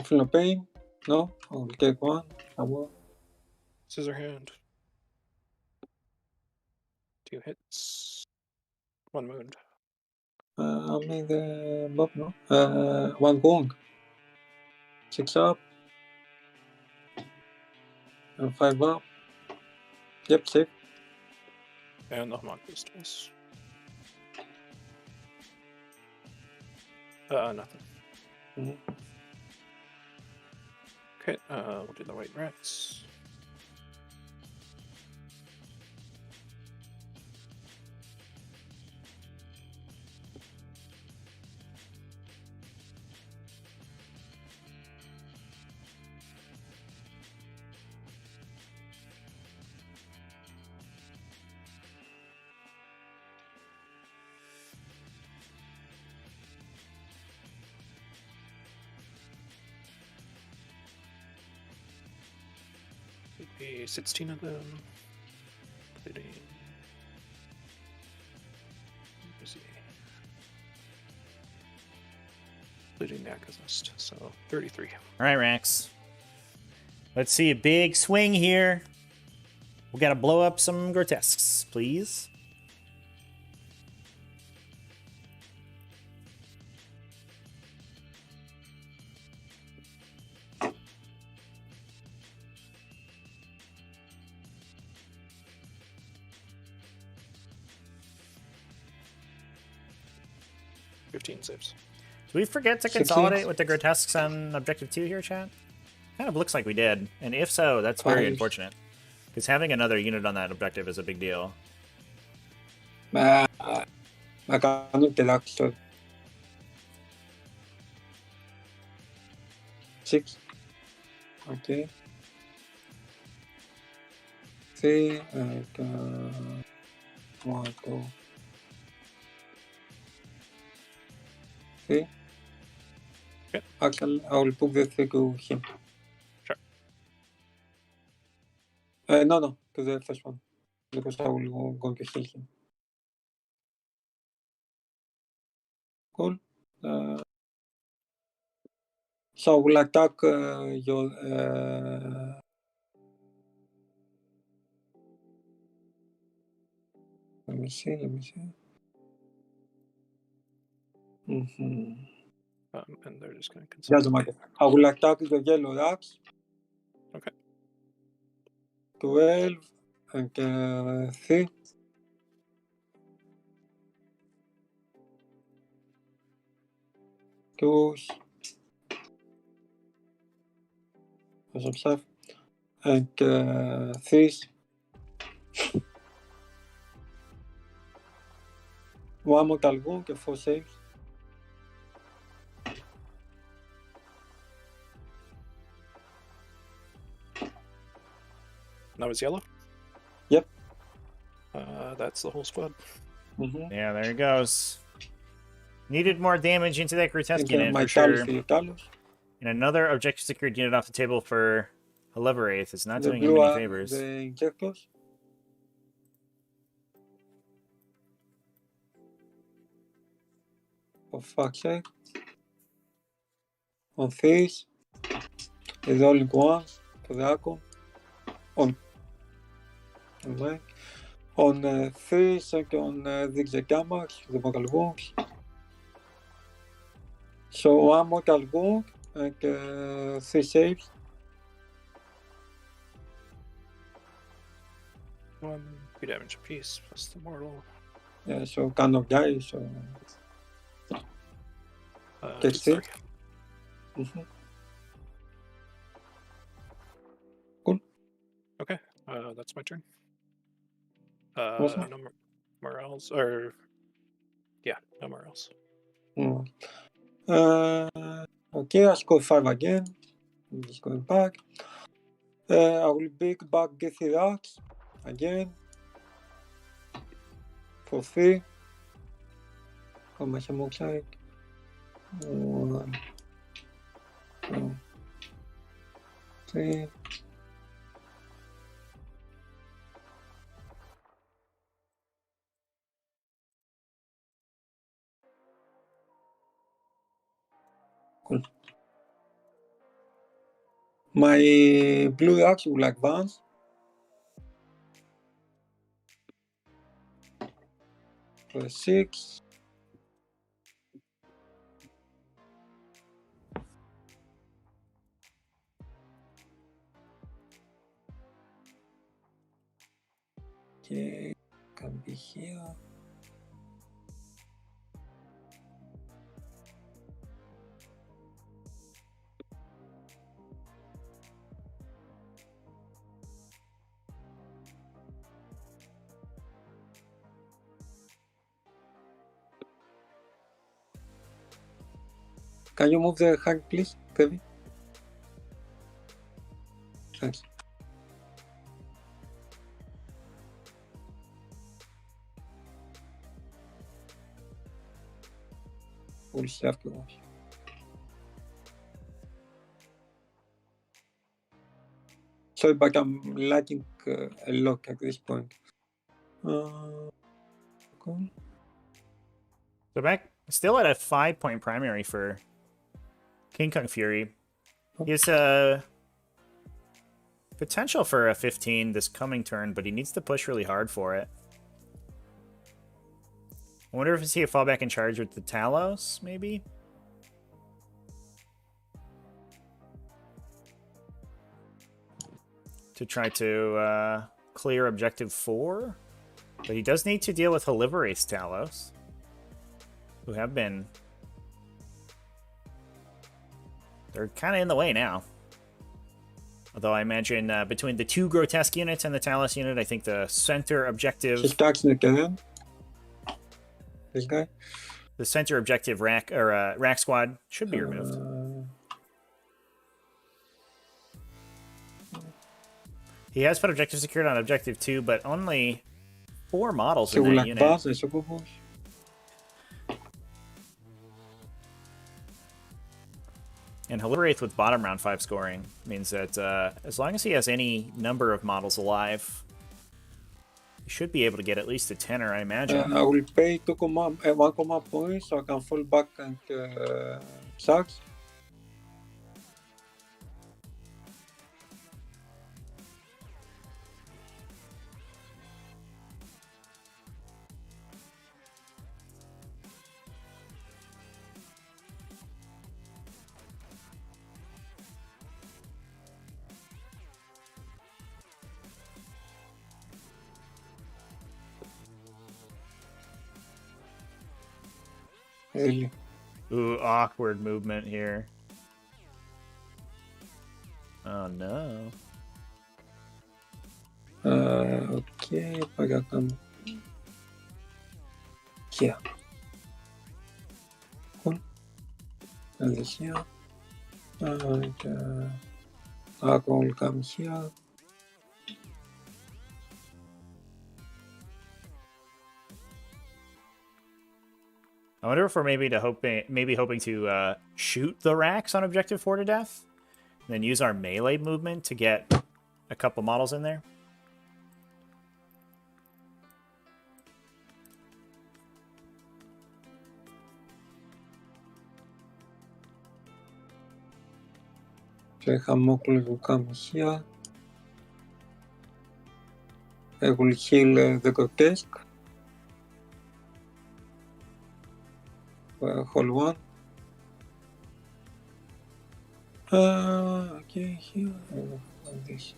[SPEAKER 2] Feel no pain. No. I'll take 1. I will.
[SPEAKER 3] Scissor Hand. 2 hits. 1 wound.
[SPEAKER 2] I made the bob, no? 1 wound. 6 up. And 5 up. Yep, safe.
[SPEAKER 3] And the Homunculus twice. Nothing.
[SPEAKER 2] Mm-hmm.
[SPEAKER 3] Okay, we'll do the White Rats. Be 16 of them, including. Let's see. Including the Akazist, so 33.
[SPEAKER 1] All right, Rax. Let's see a big swing here. We gotta blow up some grotesques, please.
[SPEAKER 3] Saves.
[SPEAKER 1] Do we forget to
[SPEAKER 2] 16.
[SPEAKER 1] consolidate with the grotesques on objective 2 here, chat? Kind of looks like we did. And if so, that's very
[SPEAKER 2] 5.
[SPEAKER 1] unfortunate. Because having another unit on that objective is a big deal.
[SPEAKER 2] Να κάνω τουλάχιστον 6. Okay. 3 and 1, 2, 3.
[SPEAKER 3] Okay.
[SPEAKER 2] Actually, I will put the 3 to him.
[SPEAKER 3] Sure.
[SPEAKER 2] No, to the first one. Because I will go to heal him. Cool. So I will attack your. Let me see.
[SPEAKER 3] And they're just going to
[SPEAKER 2] Doesn't matter. I will attack the yellow racks.
[SPEAKER 3] Okay.
[SPEAKER 2] 12 and 3. Goes. Some stuff. And 3. 1 mortal wound and 4 saves.
[SPEAKER 3] That was yellow?
[SPEAKER 2] Yep.
[SPEAKER 3] That's the whole squad.
[SPEAKER 1] Yeah, there it goes. Needed more damage into that grotesque
[SPEAKER 2] And
[SPEAKER 1] unit
[SPEAKER 2] my
[SPEAKER 1] for sure.
[SPEAKER 2] Talos.
[SPEAKER 1] And another objective secured unit off the table for Haliveraith. It's not
[SPEAKER 2] The
[SPEAKER 1] doing him
[SPEAKER 2] blue
[SPEAKER 1] any
[SPEAKER 2] are
[SPEAKER 1] favors.
[SPEAKER 2] the injectors. For fuck's sake. On 3s. The only one for the Akon. On 3s and on the damage, the mortal wounds. So 1 mortal wound and 3 saves.
[SPEAKER 3] 1 2 damage apiece plus the mortal.
[SPEAKER 2] Yeah, so cannot die, so. Gets it. Cool.
[SPEAKER 3] Okay, that's my turn.
[SPEAKER 2] Awesome.
[SPEAKER 3] No more else, or yeah, no more else.
[SPEAKER 2] Okay, I score 5 again. I'm just going back. I will pick back Gethy Rocks again for 3. How much am I like? 1, 2, 3. Cool. My blue rocks will advance. For 6. Okay, can be here. Can you move the hand, please, Kevin? Thanks. We'll see afterwards. Sorry, but I'm lacking a lot at this point. Cool.
[SPEAKER 1] So back still at a 5-point primary for KingKungFury. He's potential for a 15 this coming turn, but he needs to push really hard for it. I wonder if he a fallback in charge with the Talos, maybe? To try to clear objective 4. But he does need to deal with Haliveraith Talos, who have been... They're kind of in the way now. Although I imagine between the 2 Grotesque units and the Talos unit, I think the center objective...
[SPEAKER 2] He's taxing again. This guy?
[SPEAKER 1] The center objective rack squad should be removed. He has put objective secured on objective 2, but only 4 models in that unit. And Haliveraith with bottom round 5 scoring means that as long as he has any number of models alive, he should be able to get at least a 10er, I imagine.
[SPEAKER 2] I will pay 1 command point so I can fall back and sax. Really?
[SPEAKER 1] Ooh, awkward movement here. Oh no.
[SPEAKER 2] Okay, pagkakam. Here. Cool. And this here. And Argon will come here.
[SPEAKER 1] I wonder if we're maybe hoping to shoot the racks on objective 4 to death, and then use our melee movement to get a couple models in there.
[SPEAKER 2] So Hamokul will come here. I will heal the Grotesque. Hold 1. Okay, here. Like this.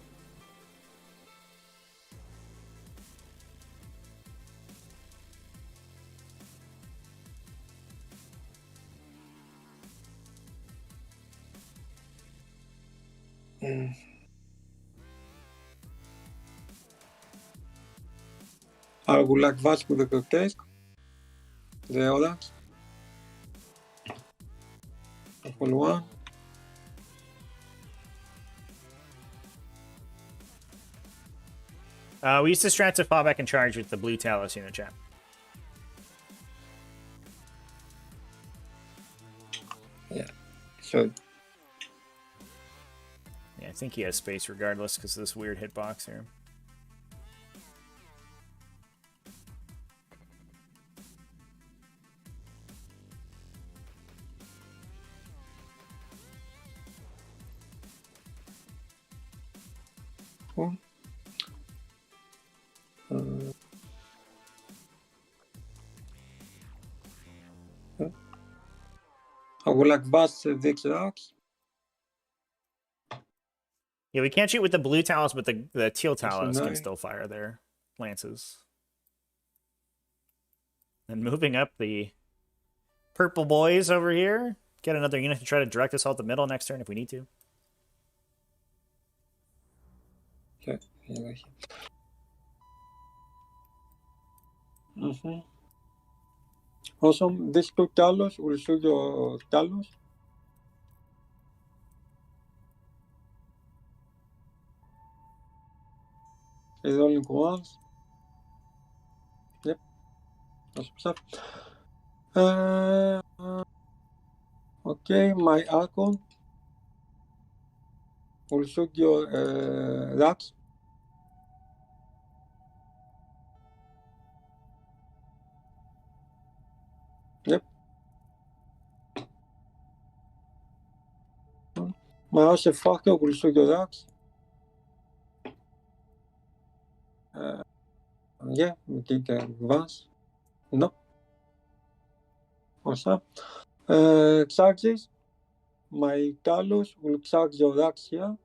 [SPEAKER 2] I would like Vash with the Grotesque. The others. Hold 1.
[SPEAKER 1] We used to strat to fall back in charge with the blue Talos unit, chat.
[SPEAKER 2] Yeah, so.
[SPEAKER 1] Yeah, I think he has space regardless because of this weird hitbox here.
[SPEAKER 2] Cool. I would like Vash Vix Rocks.
[SPEAKER 1] Yeah, we can't shoot with the blue Talos, but the teal Talos can
[SPEAKER 2] nice.
[SPEAKER 1] still fire their lances. And moving up the purple boys over here. Get another unit to try to direct assault the middle next turn if we need to.
[SPEAKER 2] Okay. Also, these 2 Talos will shoot your Talos. It's only once. Yep. That's what's up. Okay, my Archon will shoot your rats. Yep. My Archifactor will shoot your rats. Yeah, we did advance. No. What's up? Charges. My Talos will charge your racks here.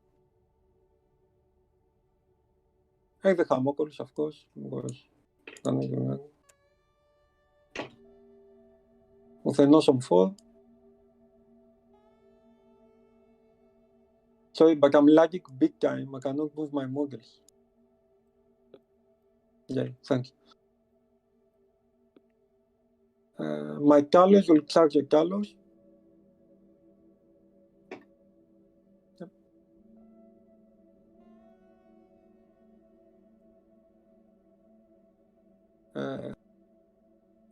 [SPEAKER 2] And the Homunculus, of course, because with an awesome 4. Sorry, but I'm lagging big time. I cannot move my models. Yeah, thanks. My Talos will charge your Talos. Yep.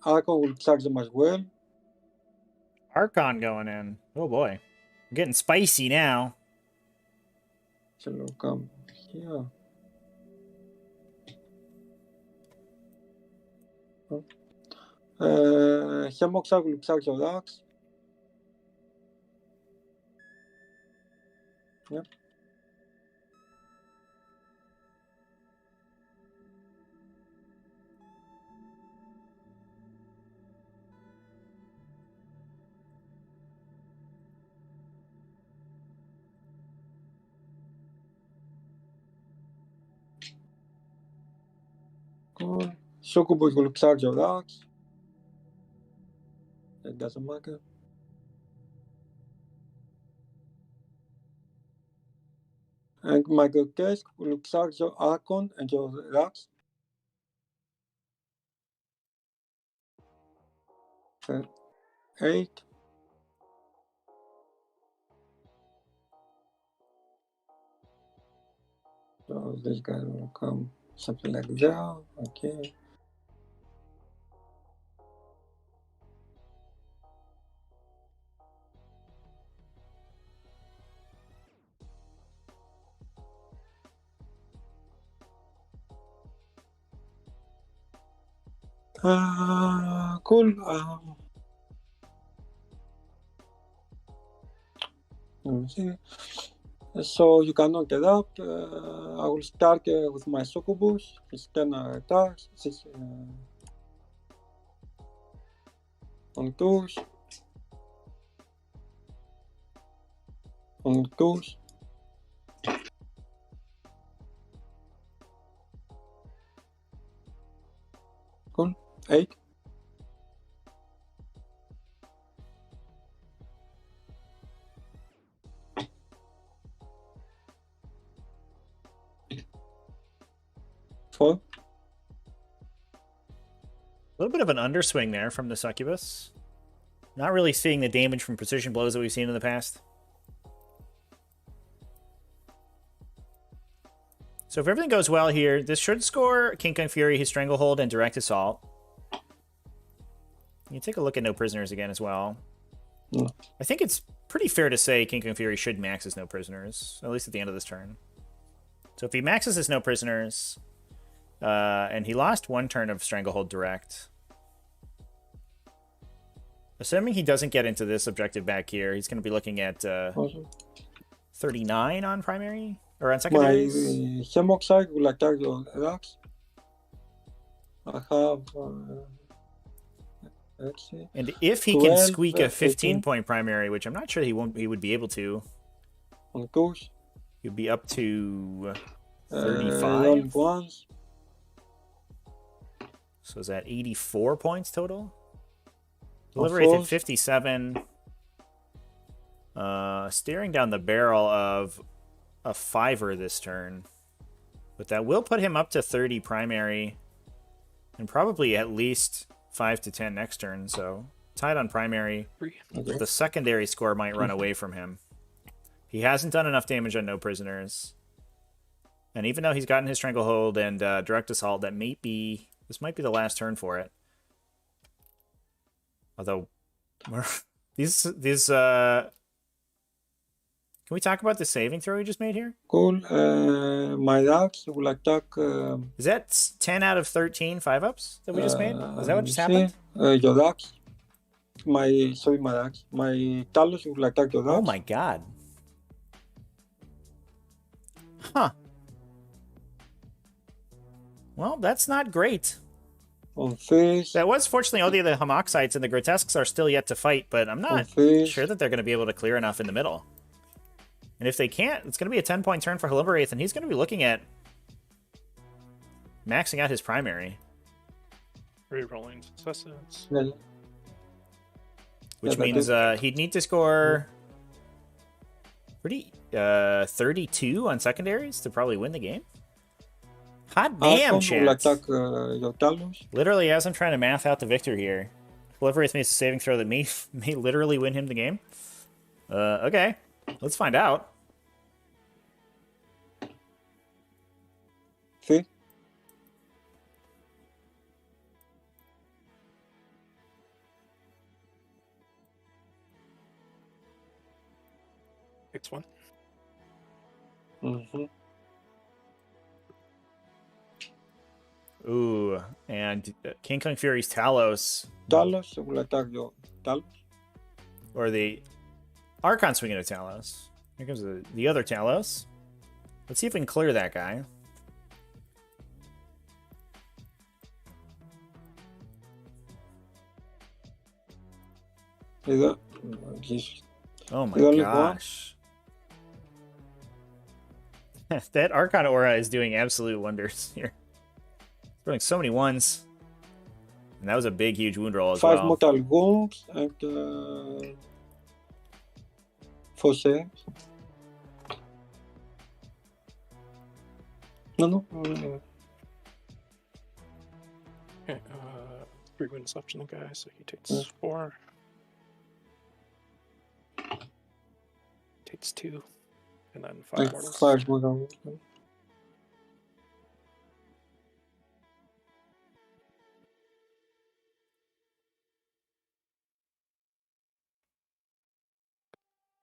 [SPEAKER 2] Archon will charge them as well.
[SPEAKER 1] Archon going in. Oh boy. I'm getting spicy now.
[SPEAKER 2] So come here. Hemoxa will charge your racks. Yep. Cool. Succubus will charge your racks. It doesn't matter. And my grotesque will charge your Archon and your racks. 8. So this guy will come something like that. Okay. Cool. Let me see. So you cannot get up. I will start with my Succubus. It's 10 attacks. 6 on 2s. On 2s. Cool. 8. Four.
[SPEAKER 1] A little bit of an underswing there from the Succubus. Not really seeing the damage from precision blows that we've seen in the past. So if everything goes well here, this should score KingKungFury his Stranglehold and Direct Assault. You take a look at No Prisoners again as well.
[SPEAKER 2] Yeah.
[SPEAKER 1] I think it's pretty fair to say KingKungFury should max his No Prisoners, at least at the end of this turn. So if he maxes his No Prisoners, and he lost 1 turn of Stranglehold Direct. Assuming he doesn't get into this objective back here, he's going to be looking at 39 on primary? Or on
[SPEAKER 2] My
[SPEAKER 1] secondaries?
[SPEAKER 2] Hemoxide will attack your racks. I have... let's see.
[SPEAKER 1] And if he can
[SPEAKER 2] 12,
[SPEAKER 1] squeak a
[SPEAKER 2] 18.
[SPEAKER 1] 15-point primary, which I'm not sure he would be able to,
[SPEAKER 2] On 2s.
[SPEAKER 1] he'd be up to 35.
[SPEAKER 2] Rolling 1s.
[SPEAKER 1] So is that 84 points total?
[SPEAKER 2] On
[SPEAKER 1] Haliveraith at
[SPEAKER 2] 4s.
[SPEAKER 1] 57. Staring down the barrel of a 5er this turn. But that will put him up to 30 primary. And probably at least 5 to 10 next turn. So tied on primary.
[SPEAKER 2] Okay.
[SPEAKER 1] The secondary score might run away from him. He hasn't done enough damage on No Prisoners. And even though he's gotten his Stranglehold and Direct Assault, this might be the last turn for it. Although, these can we talk about the saving throw he just made here?
[SPEAKER 2] Cool. My racks will attack...
[SPEAKER 1] Is that 10 out of 13 5-ups that we just made? Is that what just happened?
[SPEAKER 2] Your racks. My racks. My Talos will attack your racks.
[SPEAKER 1] Oh my god. Huh. Well, that's not great.
[SPEAKER 2] On fish.
[SPEAKER 1] That was fortunately all the Homoxites and the Grotesques are still yet to fight, but I'm not
[SPEAKER 2] fish.
[SPEAKER 1] sure that they're going to be able to clear enough in the middle. And if they can't, it's going to be a 10-point turn for Haliveraith, and he's going to be looking at maxing out his primary.
[SPEAKER 3] Re-rolling successes.
[SPEAKER 2] Yeah.
[SPEAKER 1] Which means he'd need to score 32 on secondaries to probably win the game. Hot damn, chance.
[SPEAKER 2] Attack your Talos.
[SPEAKER 1] Literally, as I'm trying to math out the victor here, Haliveraith makes a saving throw that may literally win him the game. Okay, let's find out.
[SPEAKER 2] See?
[SPEAKER 3] Next one.
[SPEAKER 2] Mm-hmm.
[SPEAKER 1] Ooh, and KingKungFury's Talos.
[SPEAKER 2] Talos will attack your Talos.
[SPEAKER 1] Or the Archon swinging at Talos. Here comes the other Talos. Let's see if we can clear that guy.
[SPEAKER 2] Is that?
[SPEAKER 1] Oh my gosh. That Archon aura is doing absolute wonders here. Throwing so many ones. And that was a big, huge wound roll as
[SPEAKER 2] 5
[SPEAKER 1] well.
[SPEAKER 2] mortal wounds and 4 saves. No.
[SPEAKER 3] Okay, 3 wounds left in the guy, so he takes 4. Takes 2. And then 5 mortals.
[SPEAKER 2] 5 mortal wounds.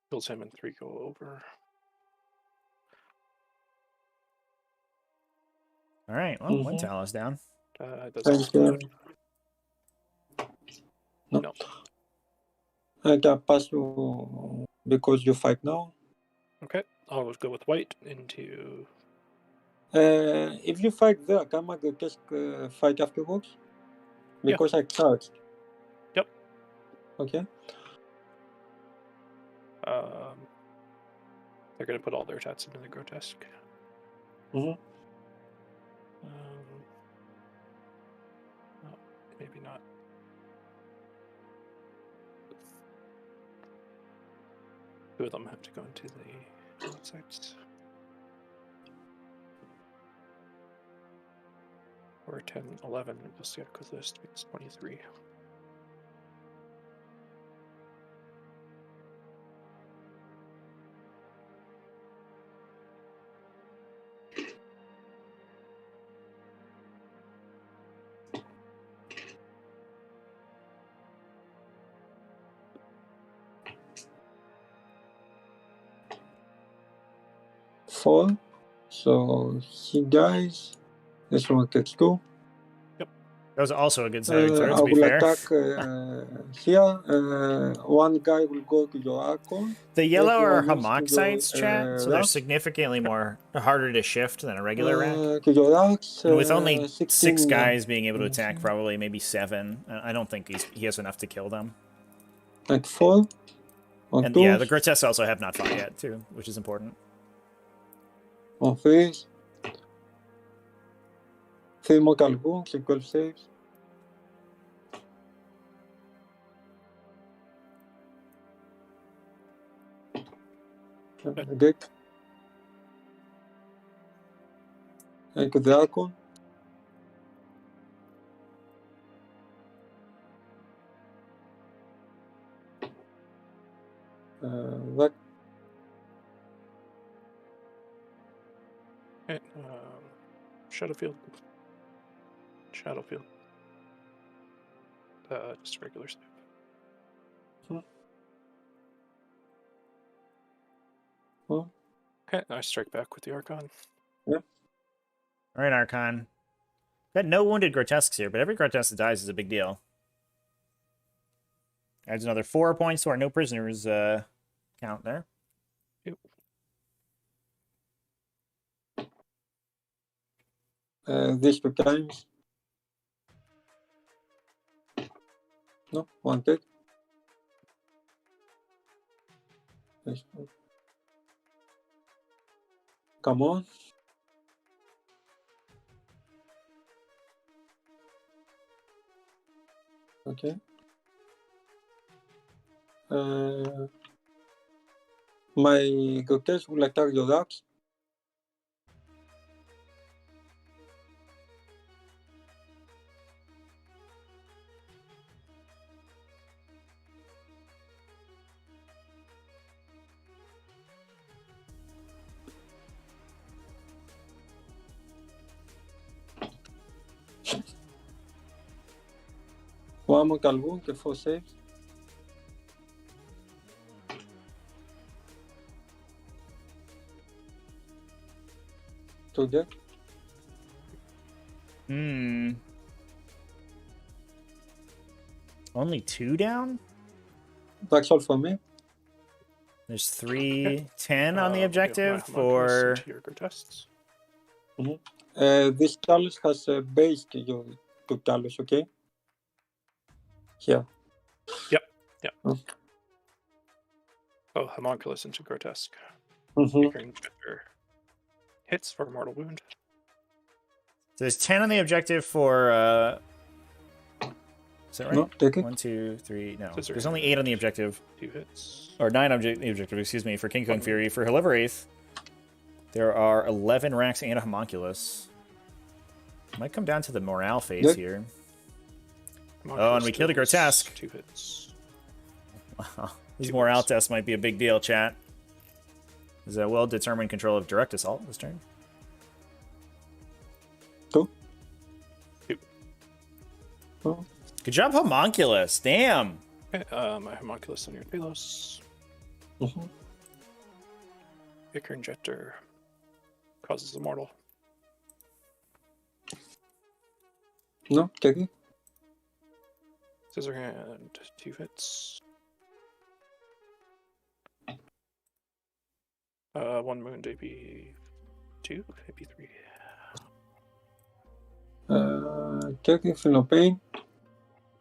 [SPEAKER 3] Kills him and 3 go over.
[SPEAKER 1] All right, well, one Talos down.
[SPEAKER 3] That's
[SPEAKER 2] No.
[SPEAKER 3] No.
[SPEAKER 2] I can pass you because you fight now.
[SPEAKER 3] Okay, I'll go with white into...
[SPEAKER 2] If you fight there, can I just fight afterwards? Because I charged.
[SPEAKER 3] Yep.
[SPEAKER 2] Okay.
[SPEAKER 3] They're going to put all their tats into the grotesque.
[SPEAKER 2] Mm-hmm.
[SPEAKER 3] No, maybe not. Two of them have to go into the sites. Or 10, 11, just get because this makes 23.
[SPEAKER 2] Four. So he dies. This one gets 2.
[SPEAKER 1] That was also a good saving throw,
[SPEAKER 2] I
[SPEAKER 1] to be
[SPEAKER 2] will
[SPEAKER 1] fair.
[SPEAKER 2] attack here. One guy will go to your Archon.
[SPEAKER 1] The yellow are
[SPEAKER 2] Everyone needs to
[SPEAKER 1] Homoxites,
[SPEAKER 2] go,
[SPEAKER 1] chat, so they're
[SPEAKER 2] Rax.
[SPEAKER 1] significantly more harder to shift than a regular rack.
[SPEAKER 2] To your Rax,
[SPEAKER 1] And with only
[SPEAKER 2] 16,
[SPEAKER 1] 6 guys being able to attack, probably maybe 7, I don't think he has enough to kill them.
[SPEAKER 2] Like 4. On
[SPEAKER 1] And
[SPEAKER 2] 2.
[SPEAKER 1] yeah, the Grotesques also have not fought yet, too, which is important.
[SPEAKER 2] On 3. 3 mortal wounds and 12 saves. Deck. And to the Archon. That.
[SPEAKER 3] Okay, Shadowfield. Just regular save. Okay, I strike back with the Archon.
[SPEAKER 2] Yep.
[SPEAKER 1] All right, Archon. Got no wounded Grotesques here, but every Grotesque that dies is a big deal. Adds another 4 points to our no prisoners count there.
[SPEAKER 3] Yep.
[SPEAKER 2] These 2 times. No, 1 take. Come on. Okay. My Gokesh will attack your ducks. One more Calhoun, get 4 saves. To deck.
[SPEAKER 1] Only 2 down?
[SPEAKER 2] That's all for me.
[SPEAKER 1] There's 310 on the objective
[SPEAKER 3] for
[SPEAKER 1] for...
[SPEAKER 3] your tests.
[SPEAKER 2] This Talus has based your 2 Talus, okay? Here.
[SPEAKER 3] Yep.
[SPEAKER 2] Oh.
[SPEAKER 3] Oh, homunculus into grotesque. Hits for mortal wound.
[SPEAKER 1] So there's 10 on the objective for... Is that right?
[SPEAKER 2] No, take it.
[SPEAKER 1] 1, 2, 3... No,
[SPEAKER 3] Scissor
[SPEAKER 1] there's only 8 on the objective.
[SPEAKER 3] 2 hits.
[SPEAKER 1] Or 9 on the objective, excuse me, for KingKungFury. For Haliveraith, there are 11 racks and a homunculus. Might come down to the morale phase here. Oh, and we killed a grotesque.
[SPEAKER 3] 2 hits.
[SPEAKER 1] Wow. This morale test might be a big deal, chat. Is a well-determined control of direct assault this turn.
[SPEAKER 2] 2.
[SPEAKER 3] Oh.
[SPEAKER 1] Good job, homunculus. Damn.
[SPEAKER 3] Okay, my homunculus on your Talos. Ichor Injector causes a mortal.
[SPEAKER 2] No, take it.
[SPEAKER 3] Scissor hand, 2 hits. 1 wound, AP 2, AP 3.
[SPEAKER 2] Taking no pain.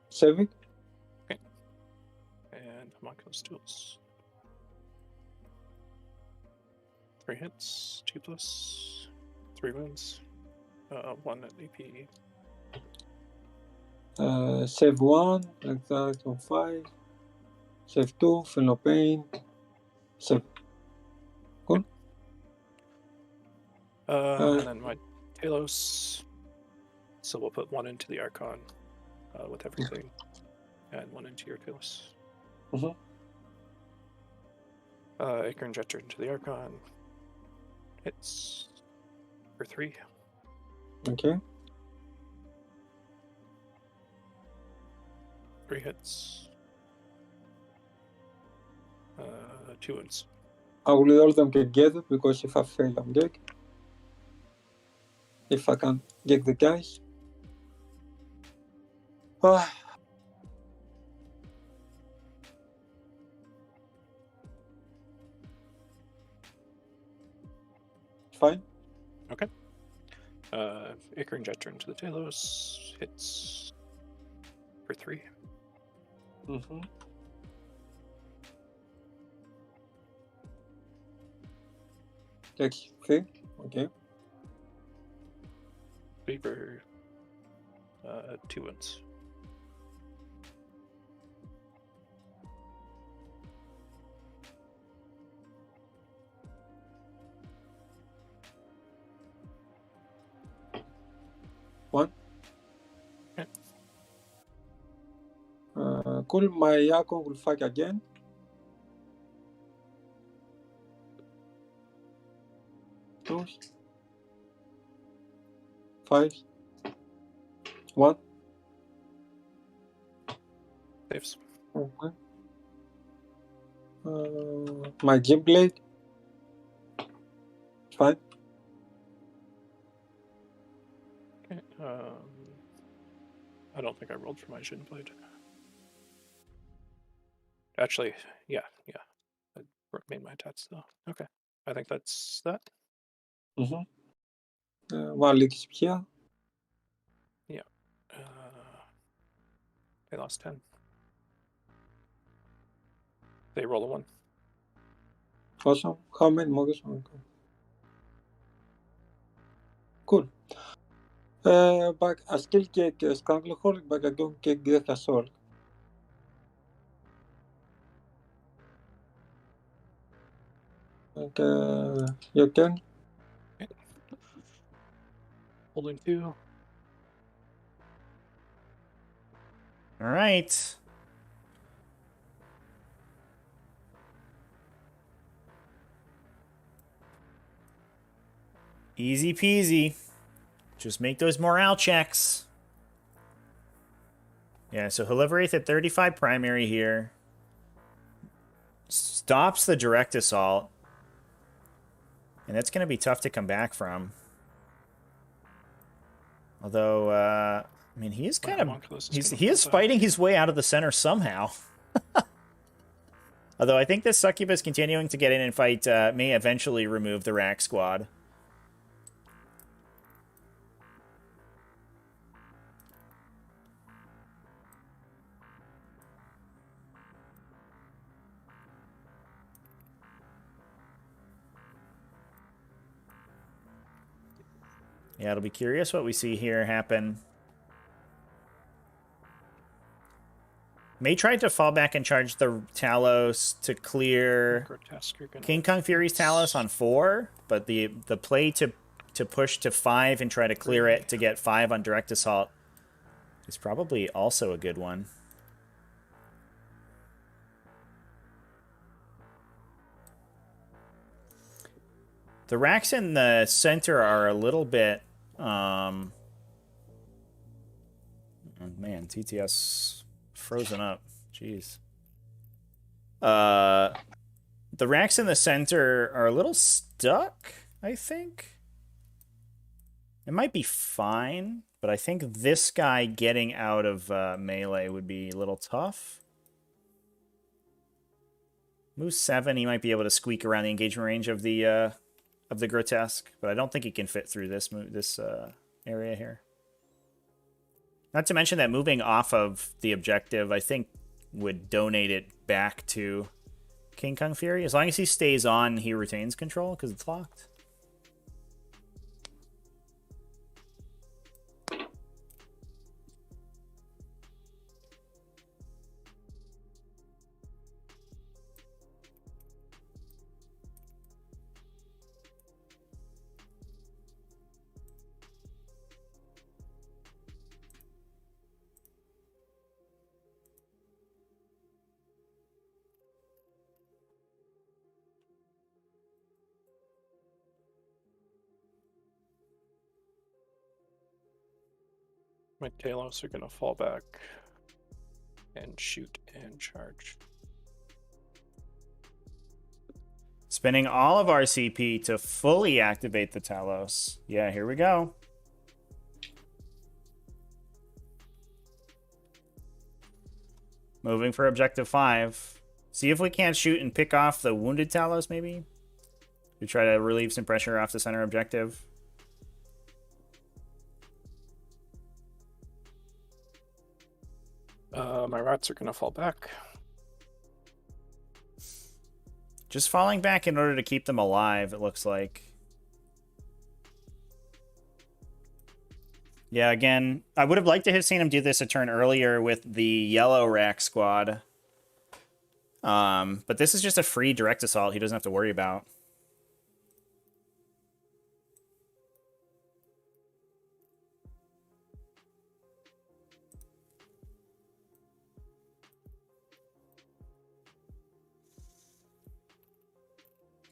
[SPEAKER 2] 7.
[SPEAKER 3] Okay. And homunculus tools. 3 hits, 2 plus, 3 wounds. 1 at AP.
[SPEAKER 2] Save 1, like that on 5. Save 2, feel no pain. Save. Cool.
[SPEAKER 3] And then my Talos. So we'll put 1 into the Archon with everything, and 1 into your Talos. Ichor Injector into the Archon. Hits for 3.
[SPEAKER 2] Okay.
[SPEAKER 3] 3 hits. 2 wounds.
[SPEAKER 2] I will roll them together because if I fail, I'm dead. If I can get the guys. Fine.
[SPEAKER 3] Okay. Ichor Injector into the Talos. Hits for 3.
[SPEAKER 2] Takes 3. Okay.
[SPEAKER 3] Beaver. 2 wounds.
[SPEAKER 2] Cool, my Yakon will fight again. Two. 5. 1.
[SPEAKER 3] Saves.
[SPEAKER 2] Okay. My Gym Blade. Fine.
[SPEAKER 3] Okay. I don't think I rolled for my Shin Blade. Actually, yeah. I made my attacks though. Okay. I think that's that.
[SPEAKER 2] One leak is here.
[SPEAKER 3] They lost 10. They roll a 1.
[SPEAKER 2] Awesome. How many Morris? Okay. Cool. But I still take Stranglehold, but I don't take Great Assault. Okay, your turn.
[SPEAKER 3] Holding 2.
[SPEAKER 1] All right. Easy peasy. Just make those morale checks. Yeah, so Haliveraith at 35 primary here. Stops the direct assault. And that's going to be tough to come back from. Although, I mean, he is kind of... He is fighting his way out of the center somehow. Although I think this Succubus continuing to get in and fight may eventually remove the Rack squad. Yeah, it'll be curious what we see here happen. May try to fall back and charge the Talos to clear KingKungFury's Talos on 4, but the play to push to 5 and try to clear it to get 5 on direct assault is probably also a good one. The racks in the center are a little bit... oh man, TTS frozen up. Jeez. The racks in the center are a little stuck, I think. It might be fine, but I think this guy getting out of melee would be a little tough. Move 7, he might be able to squeak around the engagement range of the grotesque, but I don't think he can fit through this area here. Not to mention that moving off of the objective, I think, would donate it back to KingKungFury. As long as he stays on, he retains control because it's locked.
[SPEAKER 3] My Talos are going to fall back and shoot and charge.
[SPEAKER 1] Spending all of our CP to fully activate the Talos. Yeah, here we go. Moving for objective 5. See if we can't shoot and pick off the wounded Talos, maybe? We try to relieve some pressure off the center objective.
[SPEAKER 3] My rats are going to fall back.
[SPEAKER 1] Just falling back in order to keep them alive, it looks like. Yeah, again, I would have liked to have seen him do this a turn earlier with the yellow rack squad. But this is just a free direct assault he doesn't have to worry about.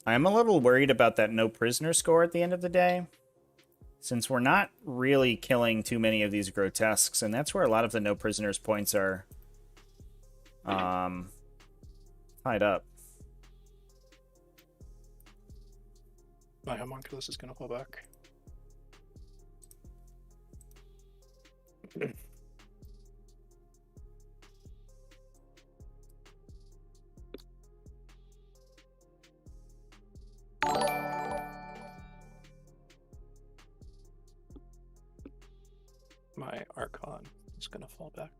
[SPEAKER 1] I'm a little worried about that no prisoner score at the end of the day, since we're not really killing too many of these grotesques, and that's where a lot of the no prisoners points are tied up.
[SPEAKER 3] My homunculus is going to fall back. My Archon is going to fall back.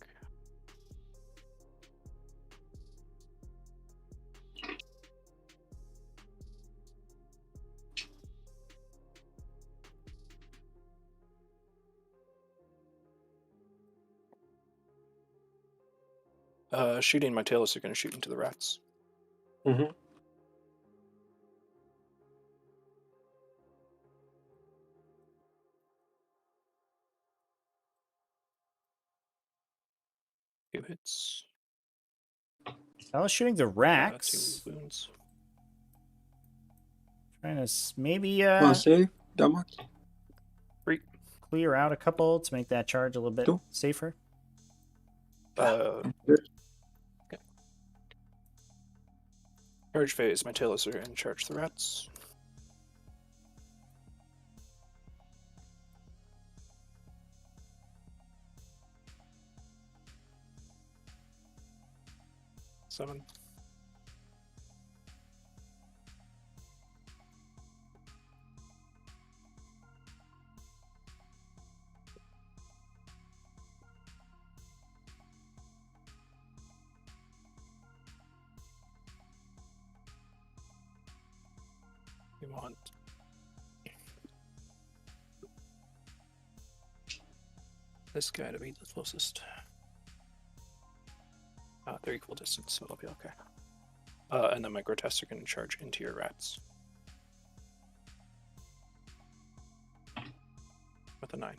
[SPEAKER 3] Shooting my tailors are going to shoot into the rats.
[SPEAKER 2] Mm-hmm.
[SPEAKER 3] Two hits.
[SPEAKER 1] I was shooting the
[SPEAKER 3] Two
[SPEAKER 1] racks.
[SPEAKER 3] wounds.
[SPEAKER 1] Trying to maybe
[SPEAKER 2] One save, damage.
[SPEAKER 1] clear out a couple to make that charge a little bit
[SPEAKER 2] Two.
[SPEAKER 1] safer.
[SPEAKER 3] Okay. Charge phase, my tailors are and charge the rats. Seven. We want this guy to be the closest. They're equal distance, so it'll be okay. And then my grotesques are going to charge into your rats. With a 9.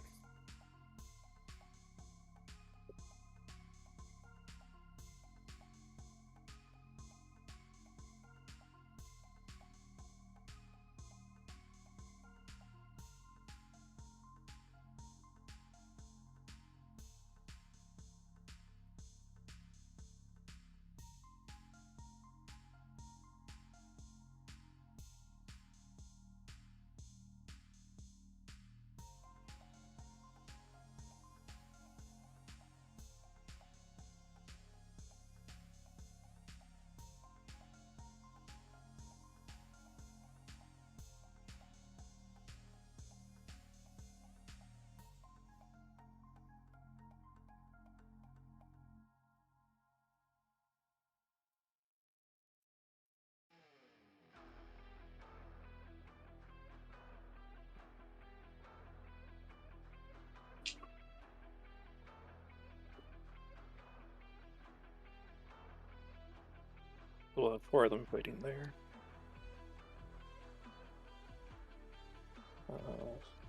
[SPEAKER 3] We'll have 4 of them waiting there.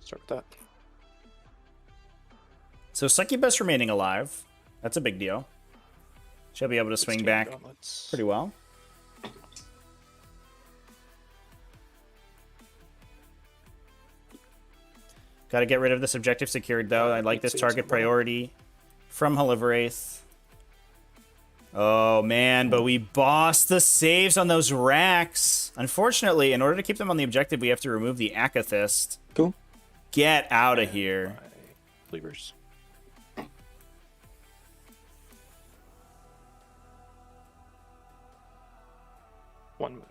[SPEAKER 3] Start with that.
[SPEAKER 1] So Succubus remaining alive. That's a big deal. She'll be able to swing back pretty well. Got to get rid of this objective secured, though. I like this target priority from Haliveraith. Oh, man, but we bossed the saves on those racks. Unfortunately, in order to keep them on the objective, we have to remove the Akathist.
[SPEAKER 2] Cool.
[SPEAKER 1] Get out of here.
[SPEAKER 3] Levers. One wound.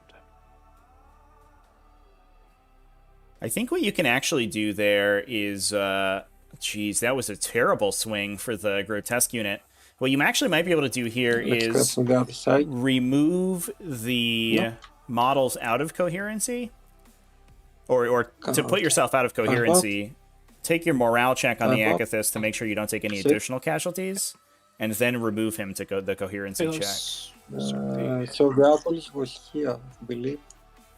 [SPEAKER 1] I think what you can actually do there is... Geez, that was a terrible swing for the Grotesque unit. What you actually might be able to do here is remove the models out of coherency, or to put yourself out of coherency, take your morale check on the Akathist to make sure you don't take any additional casualties, and then remove him to the coherency check.
[SPEAKER 2] So the Atlas was here, I believe,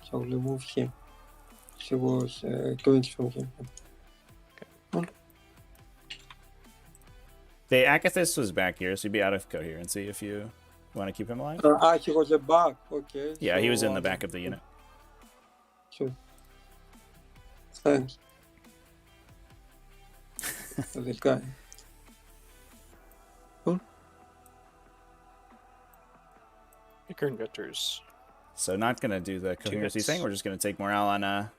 [SPEAKER 2] so remove him. She was going from him.
[SPEAKER 1] The Akathist was back here, so he'd be out of coherency if you want to keep him alive.
[SPEAKER 2] He was a back, okay.
[SPEAKER 1] Yeah,
[SPEAKER 2] so,
[SPEAKER 1] he was in the back of the unit.
[SPEAKER 2] Sure. Thanks. For this guy. Cool.
[SPEAKER 3] Your current vectors.
[SPEAKER 1] So not going to do the coherency thing. We're just going to take morale on a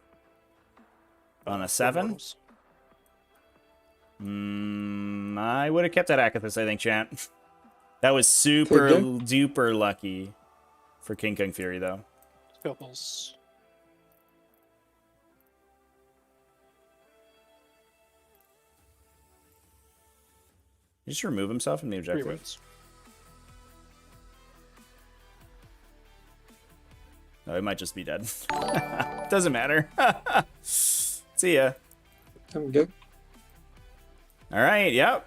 [SPEAKER 1] 7. I would have kept that Akathist, I think, chat. That was super duper lucky for KingKungFury, though.
[SPEAKER 3] Couples.
[SPEAKER 1] Did he just remove himself from the objective? No, he might just be dead. Doesn't matter. See ya.
[SPEAKER 2] I'm good.
[SPEAKER 1] All right, yep.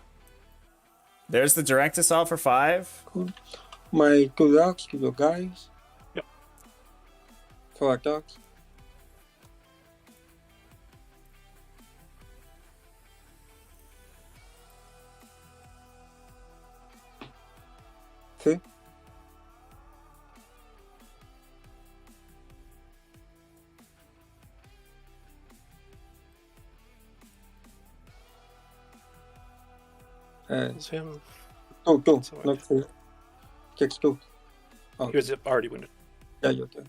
[SPEAKER 1] There's the direct assault for 5.
[SPEAKER 2] Cool. My 2 dogs, kill your guys.
[SPEAKER 3] Yep.
[SPEAKER 2] 4 attacks. See?
[SPEAKER 3] It's him.
[SPEAKER 2] Two,
[SPEAKER 3] So
[SPEAKER 2] not 3. Takes 2. Oh,
[SPEAKER 3] He was already wounded.
[SPEAKER 2] yeah, you can.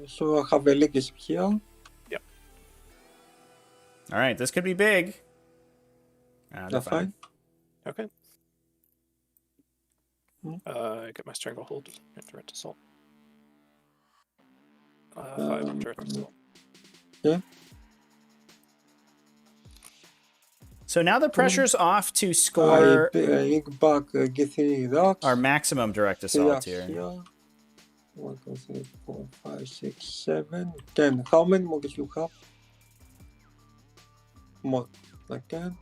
[SPEAKER 2] So I have a legacy here.
[SPEAKER 1] All right, this could be big. They're
[SPEAKER 2] That's fine.
[SPEAKER 3] Okay.
[SPEAKER 2] Hmm.
[SPEAKER 3] Get my stranglehold and direct assault. 5 direct assault.
[SPEAKER 2] Yeah.
[SPEAKER 1] So now the pressure's off to
[SPEAKER 2] I
[SPEAKER 1] score
[SPEAKER 2] bring back get 3 dogs.
[SPEAKER 1] our maximum direct assault here.
[SPEAKER 2] 1, 2, 3, 4, 5, 6, 7, 10. How many more do you have? More. Like 10.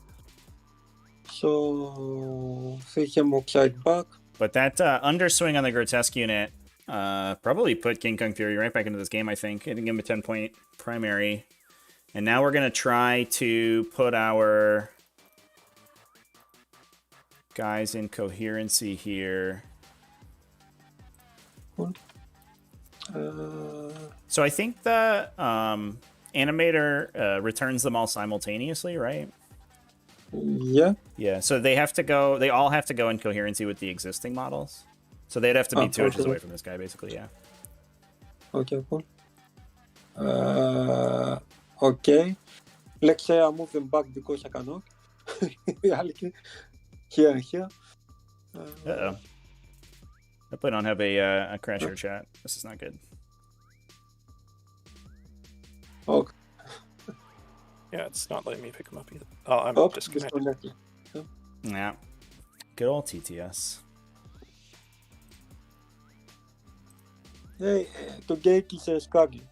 [SPEAKER 2] So 3 Hemoxide back.
[SPEAKER 1] But that underswing on the Grotesque unit probably put KingKungFury right back into this game, I think. Hitting him a 10-point primary. And now we're going to try to put our guys in coherency here. So I think the animator returns them all simultaneously, right?
[SPEAKER 2] Yeah.
[SPEAKER 1] Yeah, so they all have to go in coherency with the existing models. So they'd have to be 2 inches away from this guy, basically, yeah.
[SPEAKER 2] Okay, cool. Okay. Let's say I move them back because I cannot. Reality. Here and here.
[SPEAKER 1] Uh-oh. I hope I don't have a crasher chat. This is not good.
[SPEAKER 2] Okay.
[SPEAKER 3] Yeah, it's not letting me pick him up either. Oh, I'm disconnected.
[SPEAKER 2] Disconnected.
[SPEAKER 1] Yeah. Good old TTS.
[SPEAKER 2] Hey, το gate is Skaggy.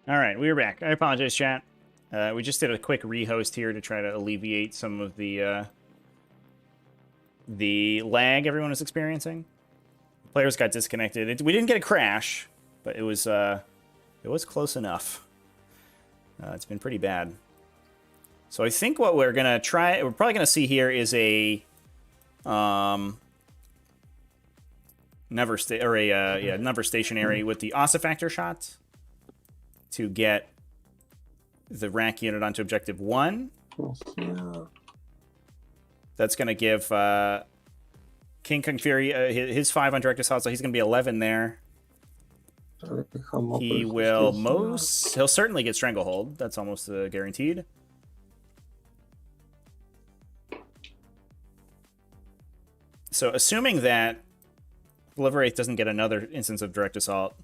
[SPEAKER 1] All right, we are back. I apologize, chat. We just did a quick rehost here to try to alleviate some of the lag everyone was experiencing. Players got disconnected. We didn't get a crash, but it was close enough. It's been pretty bad. So I think what we're probably gonna see here is a never stationary with the ossifactor shot to get the rack unit onto objective 1.
[SPEAKER 2] Yeah.
[SPEAKER 1] That's gonna give KingKungFury his 5 on direct assault, so he's gonna be 11 there. He will he'll certainly get Stranglehold. That's almost guaranteed. So assuming that Haliveraith doesn't get another instance of direct assault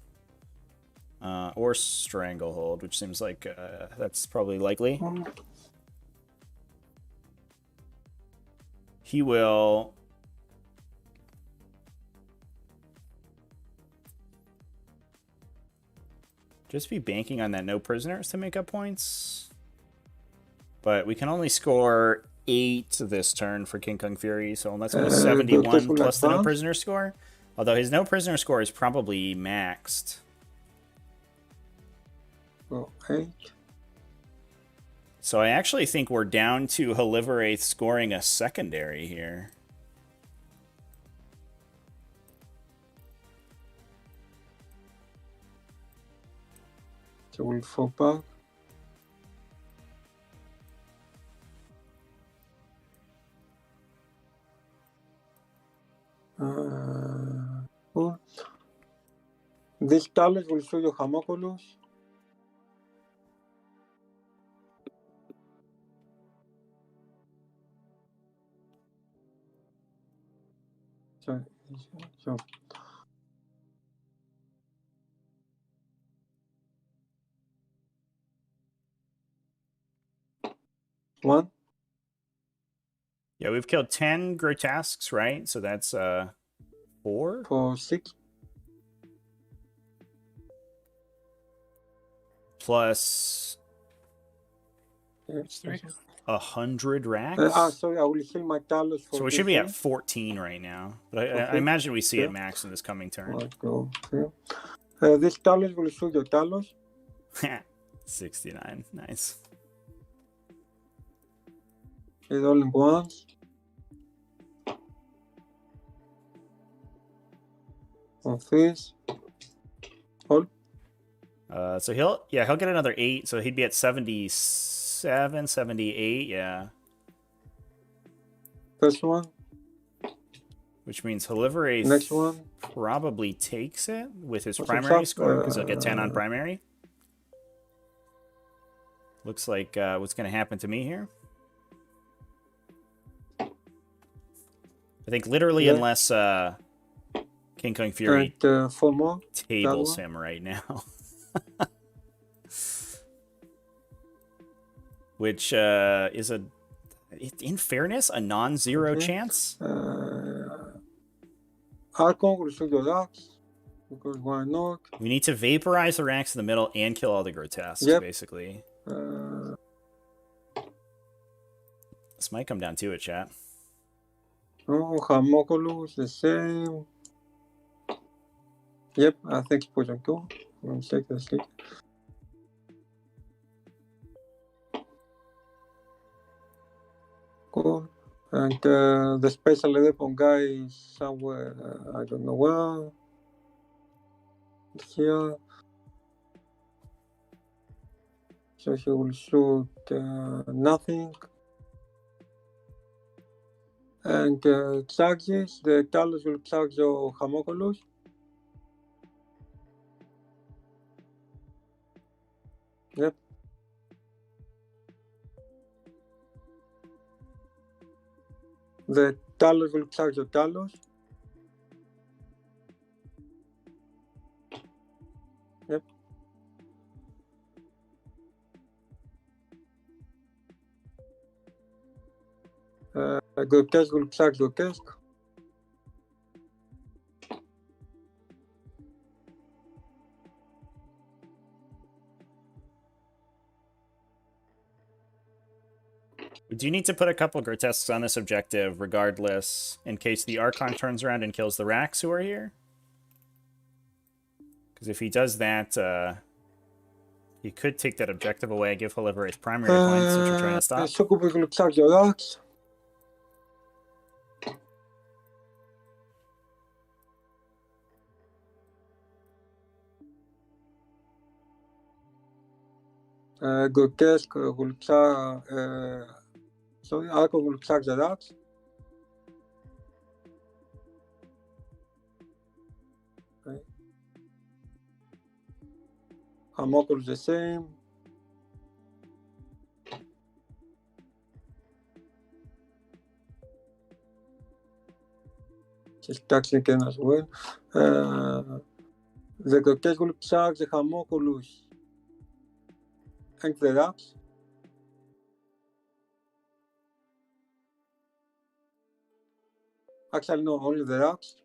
[SPEAKER 1] or Stranglehold, which seems like that's probably likely, he will just be banking on that no prisoners to make up points. But we can only score 8 this turn for KingKungFury, so let's go 71 plus the no prisoner score. Although his no prisoner score is probably maxed.
[SPEAKER 2] Okay.
[SPEAKER 1] So I actually think we're down to Haliveraith scoring a secondary here.
[SPEAKER 2] So we'll fall back. Cool. These colors will show you homunculus. So one.
[SPEAKER 1] Yeah, we've killed 10 grotesques, right? So that's 4
[SPEAKER 2] for 6
[SPEAKER 1] plus
[SPEAKER 3] It's 3.
[SPEAKER 1] 100 racks.
[SPEAKER 2] Sorry, I will heal my talus for
[SPEAKER 1] So we should be at 14 right now. But I imagine we see it max in this coming turn.
[SPEAKER 2] Let's go. Okay. This talus will show your talus.
[SPEAKER 1] 69. Nice.
[SPEAKER 2] It's all in once. Of this. All.
[SPEAKER 1] So he'll get another 8, so he'd be at 77, 78, yeah.
[SPEAKER 2] First one.
[SPEAKER 1] Which means Haliveraith
[SPEAKER 2] Next one.
[SPEAKER 1] probably takes it with his primary score, because he'll get 10 on primary. Looks like what's going to happen to me here. I think literally unless KingKungFury
[SPEAKER 2] and 4 more.
[SPEAKER 1] tables him right now. Which is in fairness, a non-zero chance.
[SPEAKER 2] Archon will show your rocks. Because why not?
[SPEAKER 1] We need to vaporize the racks in the middle and kill all the grotesques, basically. This might come down to it, chat.
[SPEAKER 2] Oh, homunculus, the same. Yep, I think it's poison 2. Let's take this. Cool. And the special weapon guy is somewhere, I don't know where. Here. So he will shoot nothing. And charges, the colors will charge your homunculus. Yep. The colors will charge your colors. Yep. Grotesque will charge grotesque.
[SPEAKER 1] We do need to put a couple grotesques on this objective, regardless, in case the Archon turns around and kills the Rax who are here. Because if he does that, he could take that objective away, give Haliveraith primary points, which we're trying to stop.
[SPEAKER 2] Succubus looks like the rocks. Grotesque looks like, sorry, Archon looks like the rocks. Okay. Homunculus the same. Just taxing can as well. The grotesque looks like the homunculus and the rocks. Actually, no, only the rocks.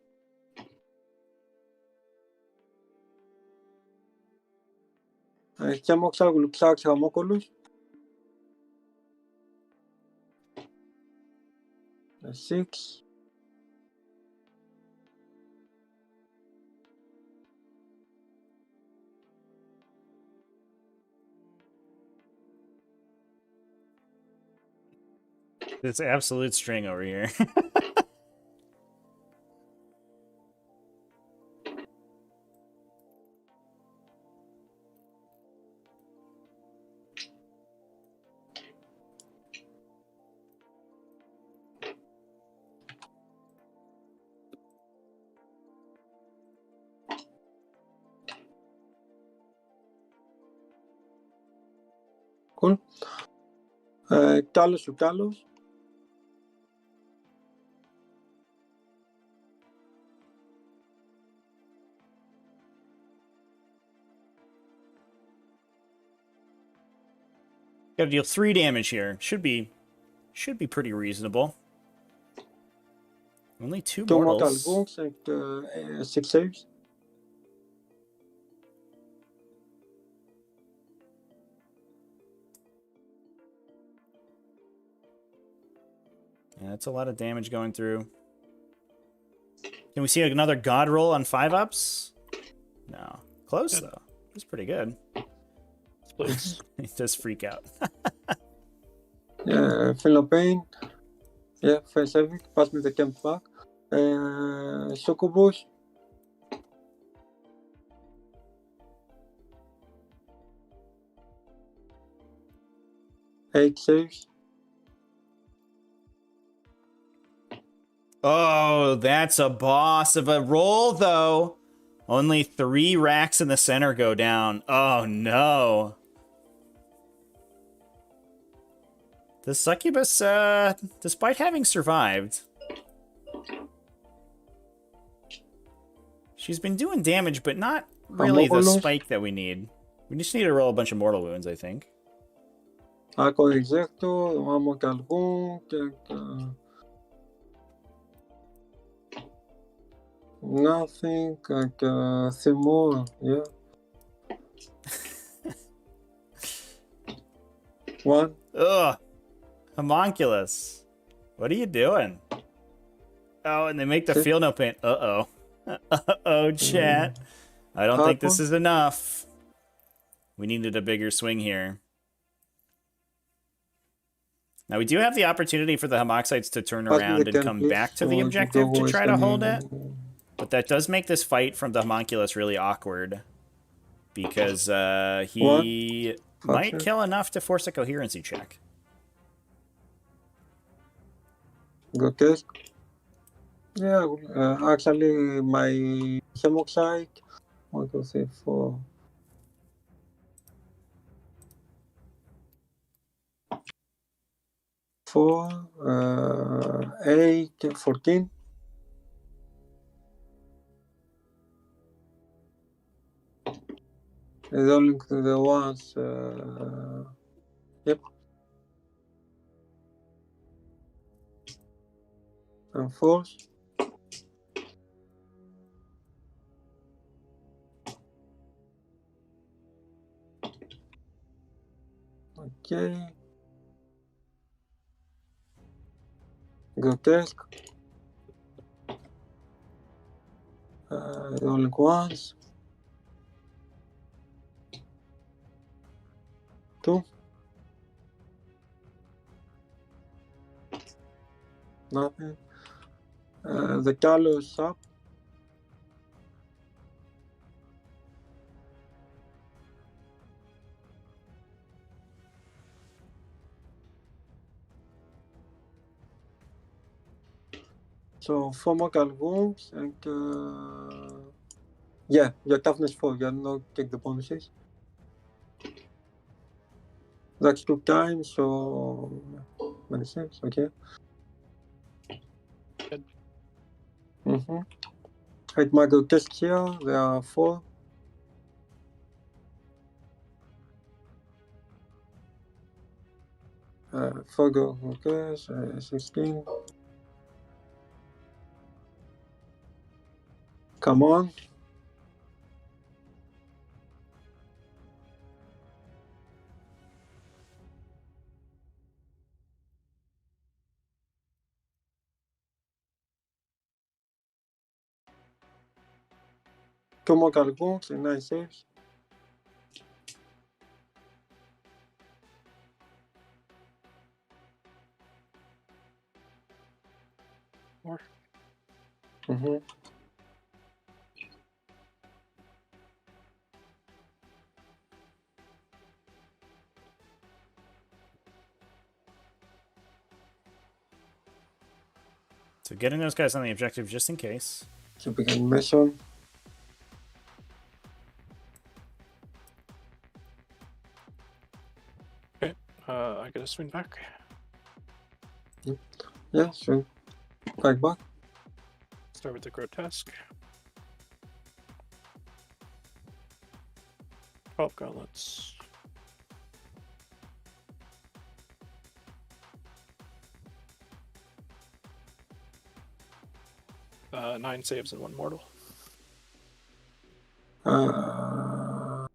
[SPEAKER 2] Hemlockshire looks like the homunculus. 6.
[SPEAKER 1] It's absolute string over here.
[SPEAKER 2] Cool. Talos to Talos.
[SPEAKER 1] Gotta deal 3 damage here. Should be pretty reasonable. Only 2
[SPEAKER 2] 2 mortal
[SPEAKER 1] mortals.
[SPEAKER 2] wounds and 6 saves.
[SPEAKER 1] Yeah, that's a lot of damage going through. Can we see another god roll on 5-ups? No. Close, though. That's pretty good.
[SPEAKER 3] Splits.
[SPEAKER 1] He does freak out.
[SPEAKER 2] Yeah, feel no pain. Yeah, fair saving. Pass me the camp back. Succubus. Eight saves.
[SPEAKER 1] Oh, that's a boss of a roll, though. Only 3 racks in the center go down. Oh, no. The succubus, despite having survived, she's been doing damage, but not really the spike that we need. We just need to roll a bunch of mortal wounds, I think.
[SPEAKER 2] Arco Exector, one mortal wound. Nothing, and 3 more, yeah. 1.
[SPEAKER 1] Ugh. Homunculus. What are you doing? Oh, and they make the feel no pain. Uh-oh. Uh-oh, chat. I don't think this is enough. We needed a bigger swing here. Now, we do have the opportunity for the Homoxites to turn around and come back to the objective to try to hold it. But that does make this fight from the Homunculus really awkward. Because he might kill enough to force a coherency check.
[SPEAKER 2] Grotesque. Yeah, actually, my Hemoxite. 1, 2, 3, 4. 4, 8, 14. And only the ones. Yep. And 4. Okay. grotesque. Rolling once. 2. Nothing. The color is up. So 4 more color wounds and yeah, your toughness 4. You're not take the bonuses. That's 2 times, so many saves, okay.
[SPEAKER 3] Good.
[SPEAKER 2] Hit my grotesque here, there are 4. For grotesque, 16. Come on. Two more color wounds and 9 saves.
[SPEAKER 3] More.
[SPEAKER 1] So getting those guys on the objective just in case.
[SPEAKER 2] To begin mission.
[SPEAKER 3] Okay, I get a swing back.
[SPEAKER 2] Yeah, swing back.
[SPEAKER 3] Start with the grotesque. 12 gauntlets. Nine saves and 1 mortal.
[SPEAKER 2] 9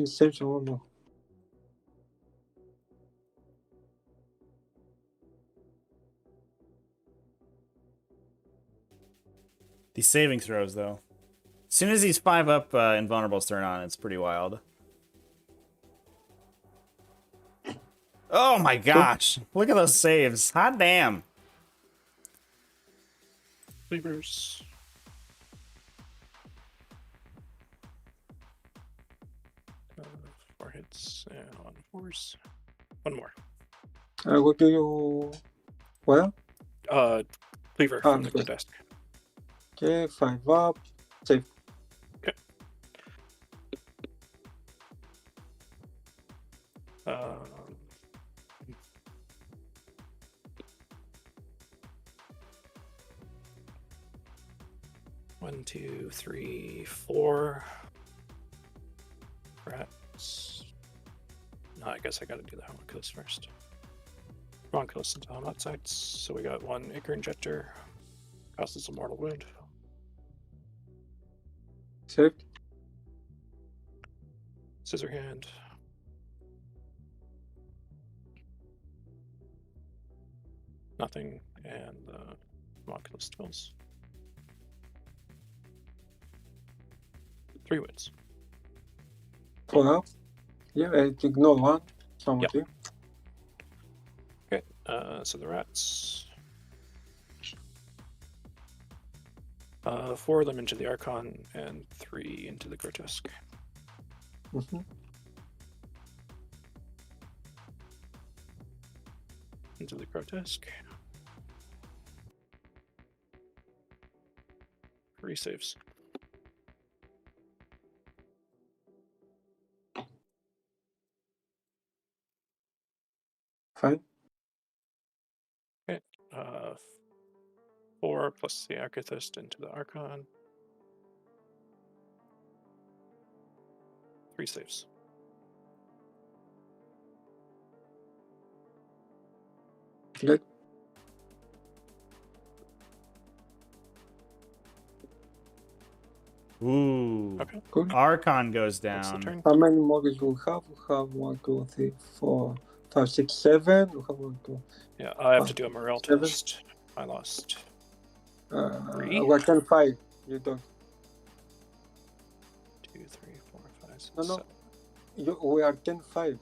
[SPEAKER 2] saves and 1 more.
[SPEAKER 1] These saving throws, though. As soon as these 5 up invulnerables turn on, it's pretty wild. Oh my gosh! Look at those saves. Hot damn!
[SPEAKER 3] Levers. Four hits and on 4s. 1 more.
[SPEAKER 2] What do you... Well?
[SPEAKER 3] Cleaver from the
[SPEAKER 2] okay.
[SPEAKER 3] grotesque.
[SPEAKER 2] Okay, 5 up. Save.
[SPEAKER 3] Okay. 1, 2, 3, 4. Rats. No, I guess I gotta do the homunculus first. Homunculus into helmet sights. So we got 1 Ichor Injector. Causes a mortal wound.
[SPEAKER 2] Saved.
[SPEAKER 3] Scissor hand. Nothing. And homunculus spells. 3 wins.
[SPEAKER 2] 4 up. Yeah, ignore 1. Someone
[SPEAKER 3] Yep.
[SPEAKER 2] here.
[SPEAKER 3] Okay, so the rats. 4 of them into the Archon and 3 into the grotesque. Into the grotesque. 3 saves.
[SPEAKER 2] Fine.
[SPEAKER 3] Okay. 4 plus the Acathist into the Archon. 3 saves.
[SPEAKER 2] Good.
[SPEAKER 1] Ooh.
[SPEAKER 3] Okay.
[SPEAKER 2] Good.
[SPEAKER 1] Archon goes
[SPEAKER 3] That's the
[SPEAKER 1] down.
[SPEAKER 3] turn.
[SPEAKER 2] How many mortgages do we have? We have 1, 2, 3, 4, 5, 6, 7. We have 1, 2.
[SPEAKER 3] Yeah, I have to do a morale
[SPEAKER 2] 7.
[SPEAKER 3] test. I lost.
[SPEAKER 2] I got 10-5. You don't.
[SPEAKER 3] 2, 3, 4, 5, 6,
[SPEAKER 2] No, no.
[SPEAKER 3] 7.
[SPEAKER 2] We are 10-5.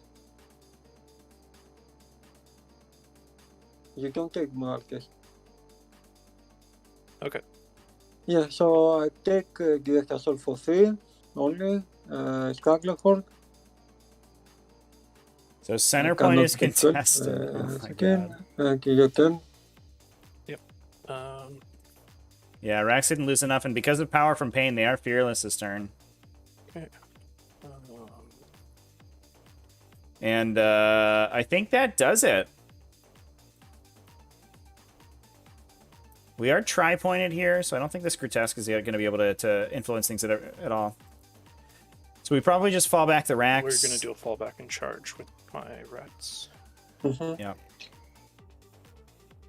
[SPEAKER 2] You can take Marcus.
[SPEAKER 3] Okay.
[SPEAKER 2] Yeah, so I take Direct Assault for 3 only. Scarlet
[SPEAKER 1] So center point is contested. Oh my
[SPEAKER 2] again.
[SPEAKER 1] God.
[SPEAKER 2] Okay, your turn.
[SPEAKER 3] Yep.
[SPEAKER 1] Yeah, Rax didn't lose enough, and because of power from pain, they are fearless this turn.
[SPEAKER 3] Okay.
[SPEAKER 1] And I think that does it. We are tri-pointed here, so I don't think this Grotesque is going to be able to influence things at all. So we probably just fall back the Rax.
[SPEAKER 3] We're going to do a fallback and charge with my rats.
[SPEAKER 1] Yeah.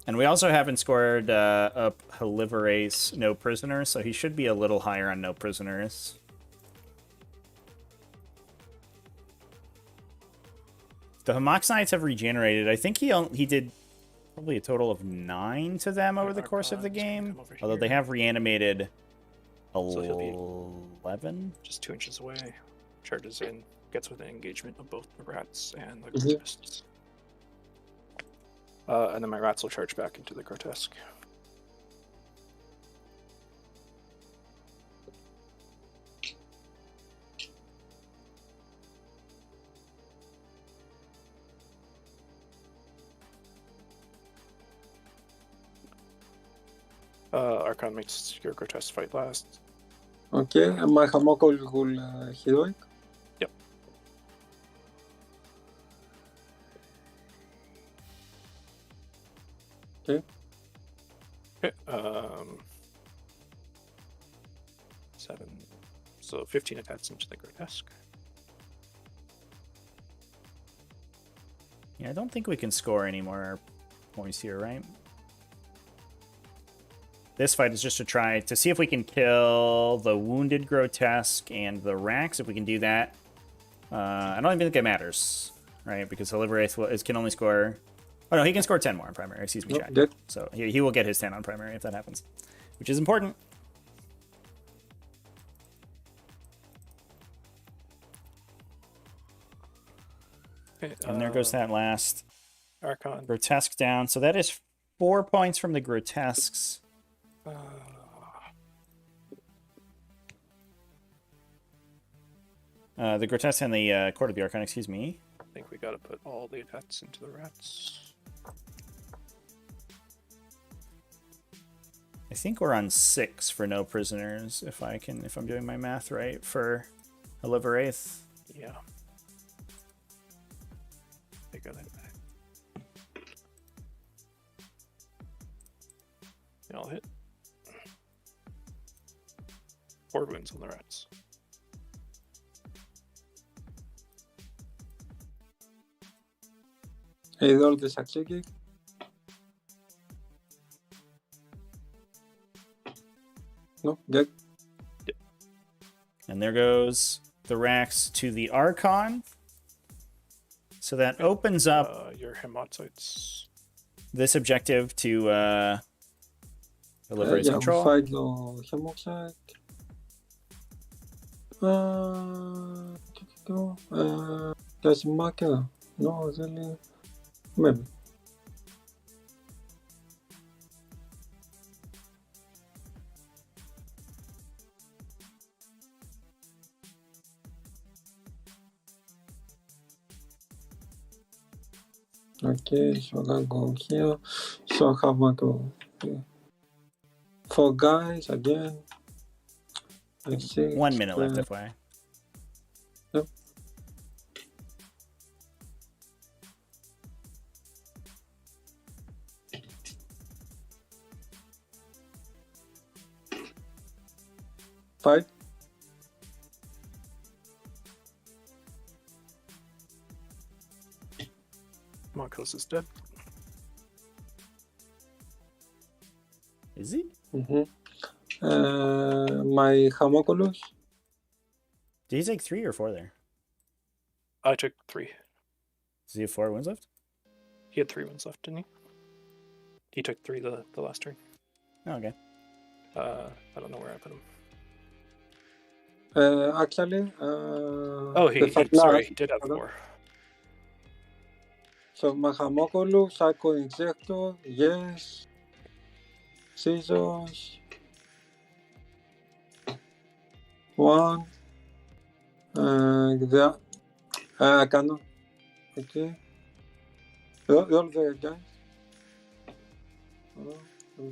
[SPEAKER 1] And we also haven't scored up Haliveraith no prisoners, so he should be a little higher on no prisoners. The Hamox Knights have regenerated. I think he did probably a total of 9 to them over the course of the game. Although they have reanimated 11.
[SPEAKER 3] Just 2 inches away. Charges in. Gets within engagement of both the rats and the grotesques. And then my rats will charge back into the grotesque. Archon makes your grotesque fight last.
[SPEAKER 2] Okay, and my Hamokol will heroic.
[SPEAKER 3] Yep.
[SPEAKER 2] Okay.
[SPEAKER 3] Okay. 7. So 15 attacks into the grotesque.
[SPEAKER 1] Yeah, I don't think we can score any more points here, right? This fight is just to try to see if we can kill the wounded grotesque and the Rax. If we can do that, I don't even think it matters, right? Because Haliveraith can only score. Oh no, he can score 10 more on primary. Excuse me, chat. So he will get his 10 on primary if that happens, which is important.
[SPEAKER 3] Okay,
[SPEAKER 1] and there goes that last
[SPEAKER 3] Archon.
[SPEAKER 1] grotesque down. So that is 4 points from the grotesques. The grotesque and the court of the Archon, excuse me.
[SPEAKER 3] I think we gotta put all the attacks into the rats.
[SPEAKER 1] I think we're on 6 for no prisoners, if I'm doing my math right, for Haliveraith.
[SPEAKER 3] Yeah. I got it back. They all hit. 4 wounds on the rats.
[SPEAKER 2] Hey, roll the succeed. No, good.
[SPEAKER 3] Yep.
[SPEAKER 1] And there goes the Rax to the Archon. So that opens up
[SPEAKER 3] your Hemotsites.
[SPEAKER 1] This objective to Haliveraith's control.
[SPEAKER 2] Fight no Hemoxite. There's marker. No, really. Maybe. Okay, so I'm gonna go here. So I have one go. Okay. 4 guys again. Let's see.
[SPEAKER 1] 1 minute left, FYI.
[SPEAKER 2] Yep. Fight.
[SPEAKER 3] Marcos is dead.
[SPEAKER 1] Is he?
[SPEAKER 2] My Homunculus.
[SPEAKER 1] Did he take 3 or 4 there?
[SPEAKER 3] I took 3.
[SPEAKER 1] Does he have 4 wounds left?
[SPEAKER 3] He had 3 wounds left, didn't he? He took 3 the last turn.
[SPEAKER 1] Okay.
[SPEAKER 3] I don't know where I put him.
[SPEAKER 2] Actually,
[SPEAKER 3] Oh, he
[SPEAKER 2] the
[SPEAKER 3] sorry, he did have 4.
[SPEAKER 2] So Mahamokolu, Psycho Injector, yes. Scissors. 1. The I cannot. Okay. Roll the guys.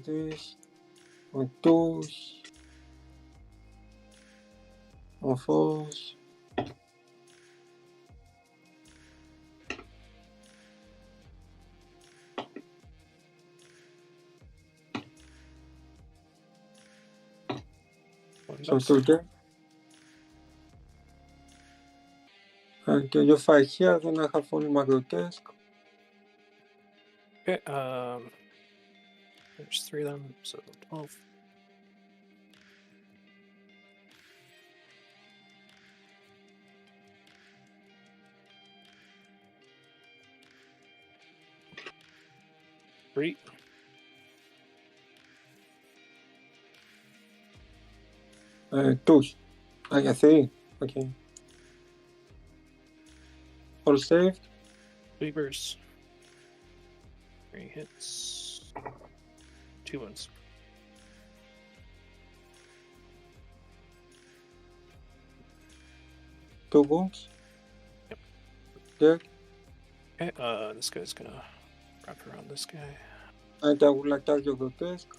[SPEAKER 2] This. On 2s. On 4s. So today. And you fight here, then I have only my grotesque.
[SPEAKER 3] Okay, there's 3 of them, so 12. Three.
[SPEAKER 2] Twos. I 3. Okay. All saved.
[SPEAKER 3] Beavers. 3 hits. 2 wounds.
[SPEAKER 2] Two wounds.
[SPEAKER 3] Yep.
[SPEAKER 2] Good.
[SPEAKER 3] Okay, this guy's gonna wrap around this guy.
[SPEAKER 2] And I will attack your grotesque.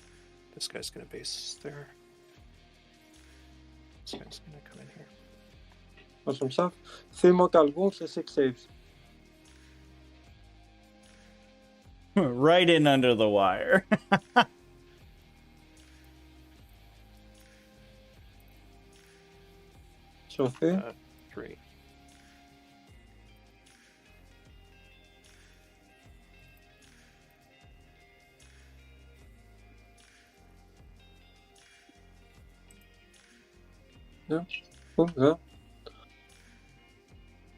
[SPEAKER 3] This guy's gonna base there. This guy's gonna come in here.
[SPEAKER 2] Awesome stuff. 3 mortal wounds and 6 saves.
[SPEAKER 1] Right in under the wire.
[SPEAKER 2] So 3.
[SPEAKER 3] 3.
[SPEAKER 2] Yeah. Cool. Yeah.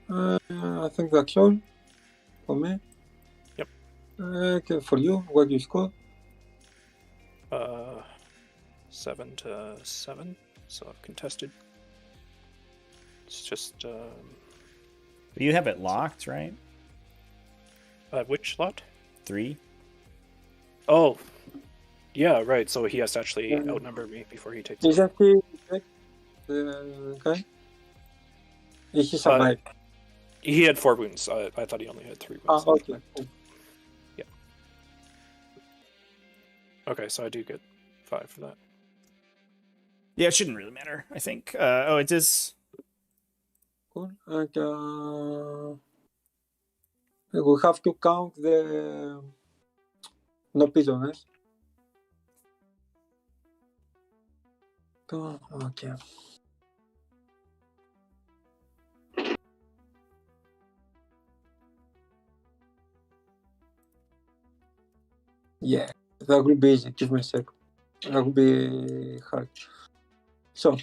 [SPEAKER 2] I think that's all for me.
[SPEAKER 3] Yep.
[SPEAKER 2] Okay, for you, what do you score?
[SPEAKER 3] 7 to 7. So I've contested. It's just
[SPEAKER 1] You have it locked, right?
[SPEAKER 3] which lot?
[SPEAKER 1] 3.
[SPEAKER 3] Oh, yeah, right. So he has to actually outnumber me before he takes.
[SPEAKER 2] Isn't he the guy? Is he survived?
[SPEAKER 3] He had 4 wounds. I thought he only had 3 wounds.
[SPEAKER 2] Okay. Cool.
[SPEAKER 3] Yeah. Okay, so I do get 5 for that.
[SPEAKER 1] Yeah, it shouldn't really matter, I think. Oh, it is.
[SPEAKER 2] Cool. And we have to count the no prisoners. Okay. Yeah, that will be easy. Give me a sec. That will be hard. So.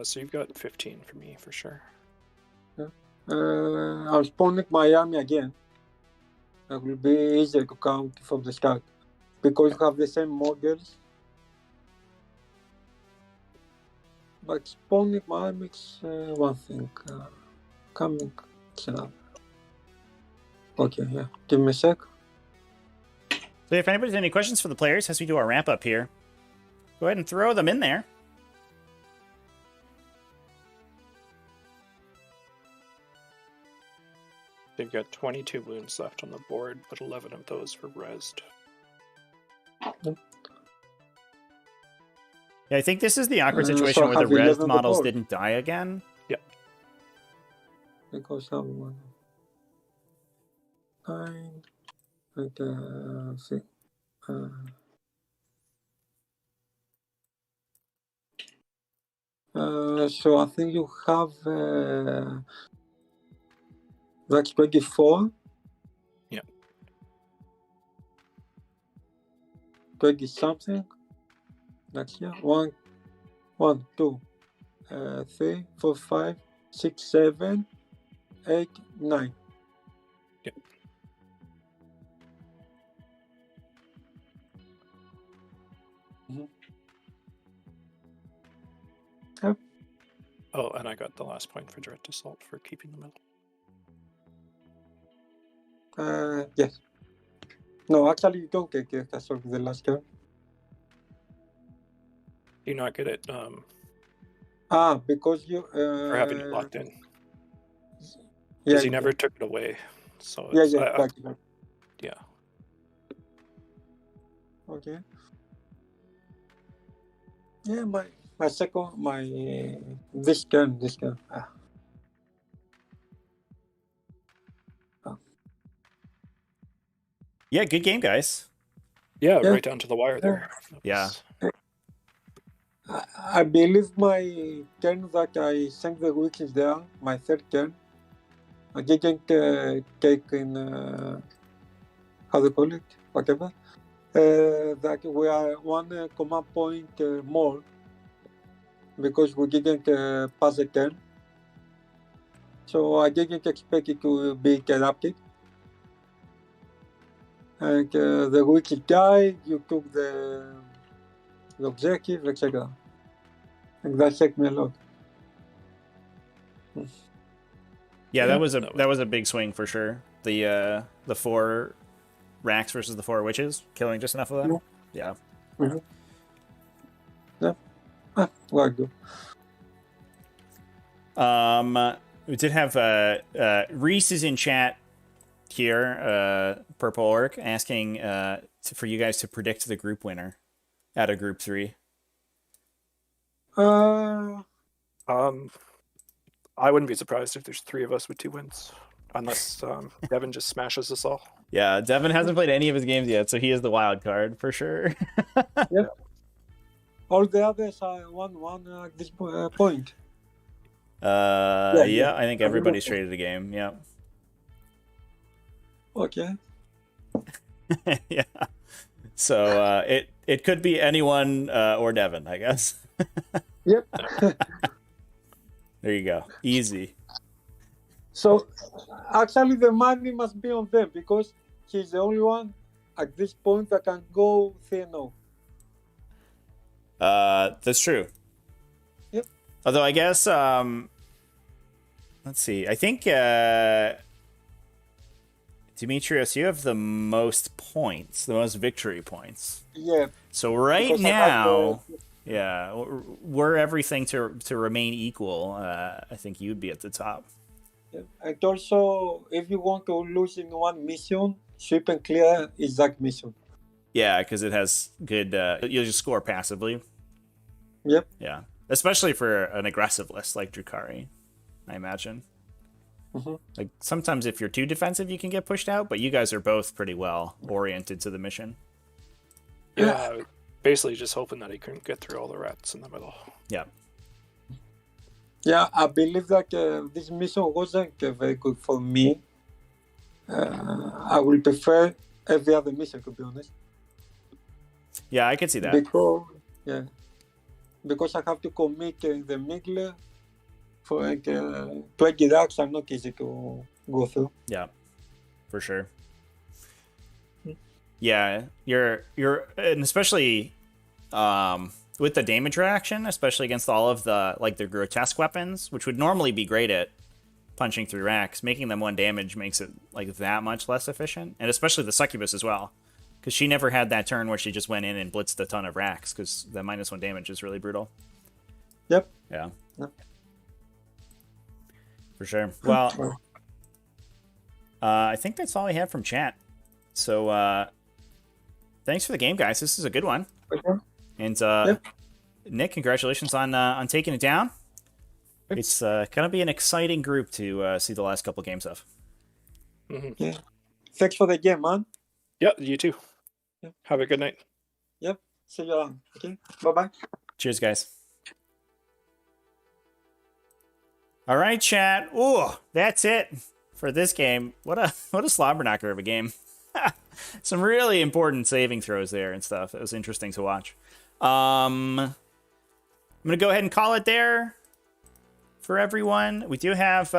[SPEAKER 3] So you've got 15 for me for sure.
[SPEAKER 2] Yeah. I'll spawn my army again. That will be easier to count from the start because you have the same models. But spawning my army is one thing. Coming is another. Okay, yeah. Give me a sec.
[SPEAKER 1] So if anybody has any questions for the players as we do our wrap up here, go ahead and throw them in there.
[SPEAKER 3] They've got 22 wounds left on the board, but 11 of those were rezzed.
[SPEAKER 1] Yeah, I think this is the awkward
[SPEAKER 2] So
[SPEAKER 1] situation where the
[SPEAKER 2] have 11
[SPEAKER 1] res
[SPEAKER 2] on the
[SPEAKER 1] models
[SPEAKER 2] board.
[SPEAKER 1] didn't die again.
[SPEAKER 3] Yeah.
[SPEAKER 2] Because someone 9 and 6. So I think you have that's 24.
[SPEAKER 3] Yeah.
[SPEAKER 2] 20 something. That's here. 1, 2, 3, 4, 5, 6, 7, 8, 9.
[SPEAKER 3] Yep.
[SPEAKER 2] Yep.
[SPEAKER 3] Oh, and I got the last point for direct assault for keeping the middle.
[SPEAKER 2] Yes. No, actually, you don't get direct assault with the last turn.
[SPEAKER 3] Do you not get it
[SPEAKER 2] Because you...
[SPEAKER 3] for having it locked in?
[SPEAKER 2] Yeah,
[SPEAKER 3] Because he never took it away. So
[SPEAKER 2] Yeah,
[SPEAKER 3] it's,
[SPEAKER 2] yeah, exactly.
[SPEAKER 3] yeah.
[SPEAKER 2] Okay. Yeah, my second, this turn.
[SPEAKER 1] Yeah, good game, guys.
[SPEAKER 3] Yeah,
[SPEAKER 2] Yeah.
[SPEAKER 3] right down to the wire there.
[SPEAKER 1] Yeah.
[SPEAKER 2] I believe my turn that I sent the witches there, my third turn, I didn't take in, how do you call it, whatever, that we are one command point more because we didn't pass the turn. So I didn't expect it to be interrupted. And the witches died, you took the objective, etc. And that helped me a lot.
[SPEAKER 1] Yeah,
[SPEAKER 2] Yeah.
[SPEAKER 1] that was a big swing for sure. The 4 racks versus the 4 witches, killing just enough of them. Yeah.
[SPEAKER 2] Mm-hmm. Yeah. Well, good.
[SPEAKER 1] We did have Reese is in chat here, Purple Orc, asking for you guys to predict the group winner out of Group 3.
[SPEAKER 3] I wouldn't be surprised if there's 3 of us with 2 wins, unless Devin just smashes us all.
[SPEAKER 1] Yeah, Devin hasn't played any of his games yet, so he is the wild card for sure.
[SPEAKER 2] Yep. All the others are 1-1 at this point.
[SPEAKER 1] Yeah, I think everybody's traded a game. Yeah.
[SPEAKER 2] Okay.
[SPEAKER 1] Yeah. So it could be anyone or Devin, I guess.
[SPEAKER 2] Yep.
[SPEAKER 1] There you go. Easy.
[SPEAKER 2] So actually the money must be on them because he's the only one at this point that can go 3-0.
[SPEAKER 1] That's true.
[SPEAKER 2] Yep.
[SPEAKER 1] Although I guess let's see. I think Demetrius, you have the most points, the most victory points.
[SPEAKER 2] Yeah.
[SPEAKER 1] So right
[SPEAKER 2] Because
[SPEAKER 1] now, yeah, were everything to remain equal, I think you'd be at the top.
[SPEAKER 2] And also, if you want to lose in one mission, sweep and clear is that mission.
[SPEAKER 1] Yeah, because it has good. You'll just score passively.
[SPEAKER 2] Yep.
[SPEAKER 1] Yeah, especially for an aggressive list like Drukhari, I imagine.
[SPEAKER 2] Mm-hmm.
[SPEAKER 1] Like sometimes if you're too defensive, you can get pushed out, but you guys are both pretty well oriented to the mission.
[SPEAKER 3] Yeah, basically just hoping that he couldn't get through all the rats in the middle.
[SPEAKER 1] Yeah.
[SPEAKER 2] Yeah, I believe that this mission wasn't very good for me. I will prefer every other mission, to be honest.
[SPEAKER 1] Yeah, I could see that.
[SPEAKER 2] Because I have to commit in the middle for like 20 racks are not easy to go through.
[SPEAKER 1] Yeah, for sure. Yeah, you're and especially with the damage reaction, especially against all of the the grotesque weapons, which would normally be great at punching through racks, making them 1 damage makes it that much less efficient, and especially the succubus as well, because she never had that turn where she just went in and blitzed a ton of racks, because the -1 damage is really brutal.
[SPEAKER 2] Yep.
[SPEAKER 1] Yeah.
[SPEAKER 2] Yep.
[SPEAKER 1] For sure. Well, I think that's all I have from chat. So thanks for the game, guys. This is a good one.
[SPEAKER 2] Okay.
[SPEAKER 1] And
[SPEAKER 2] Yep.
[SPEAKER 1] Nick, congratulations on taking it down.
[SPEAKER 3] Thanks.
[SPEAKER 1] It's gonna be an exciting group to see the last couple games of.
[SPEAKER 3] Mm-hmm.
[SPEAKER 2] Yeah. Thanks for the game, man.
[SPEAKER 3] Yeah, you too.
[SPEAKER 2] Yep.
[SPEAKER 3] Have a good night.
[SPEAKER 2] Yep. See you around. Okay. Bye-bye.
[SPEAKER 1] Cheers, guys. All right, chat. Ooh, that's it for this game. What a slobberknocker of a game. Some really important saving throws there and stuff. It was interesting to watch. I'm gonna go ahead and call it there for everyone. We do have,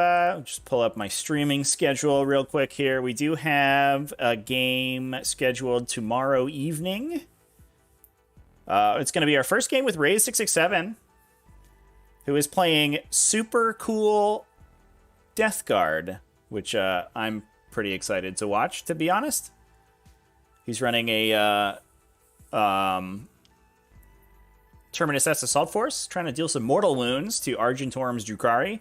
[SPEAKER 1] just pull up my streaming schedule real quick here. We do have a game scheduled tomorrow evening. It's going to be our first game with Raze667, who is playing Super Cool Death Guard, which I'm pretty excited to watch, to be honest. He's running a Terminus S Assault Force, trying to deal some mortal wounds to Argentorum's Drukhari.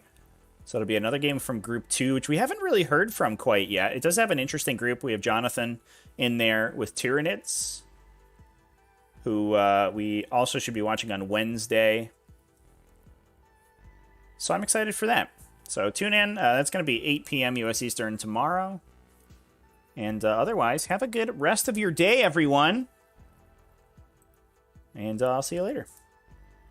[SPEAKER 1] So it'll be another game from Group 2, which we haven't really heard from quite yet. It does have an interesting group. We have Jonathan in there with Tyranids, who we also should be watching on Wednesday. So I'm excited for that. So tune in. That's going to be 8 p.m. U.S. Eastern tomorrow. And otherwise, have a good rest of your day, everyone. And I'll see you later.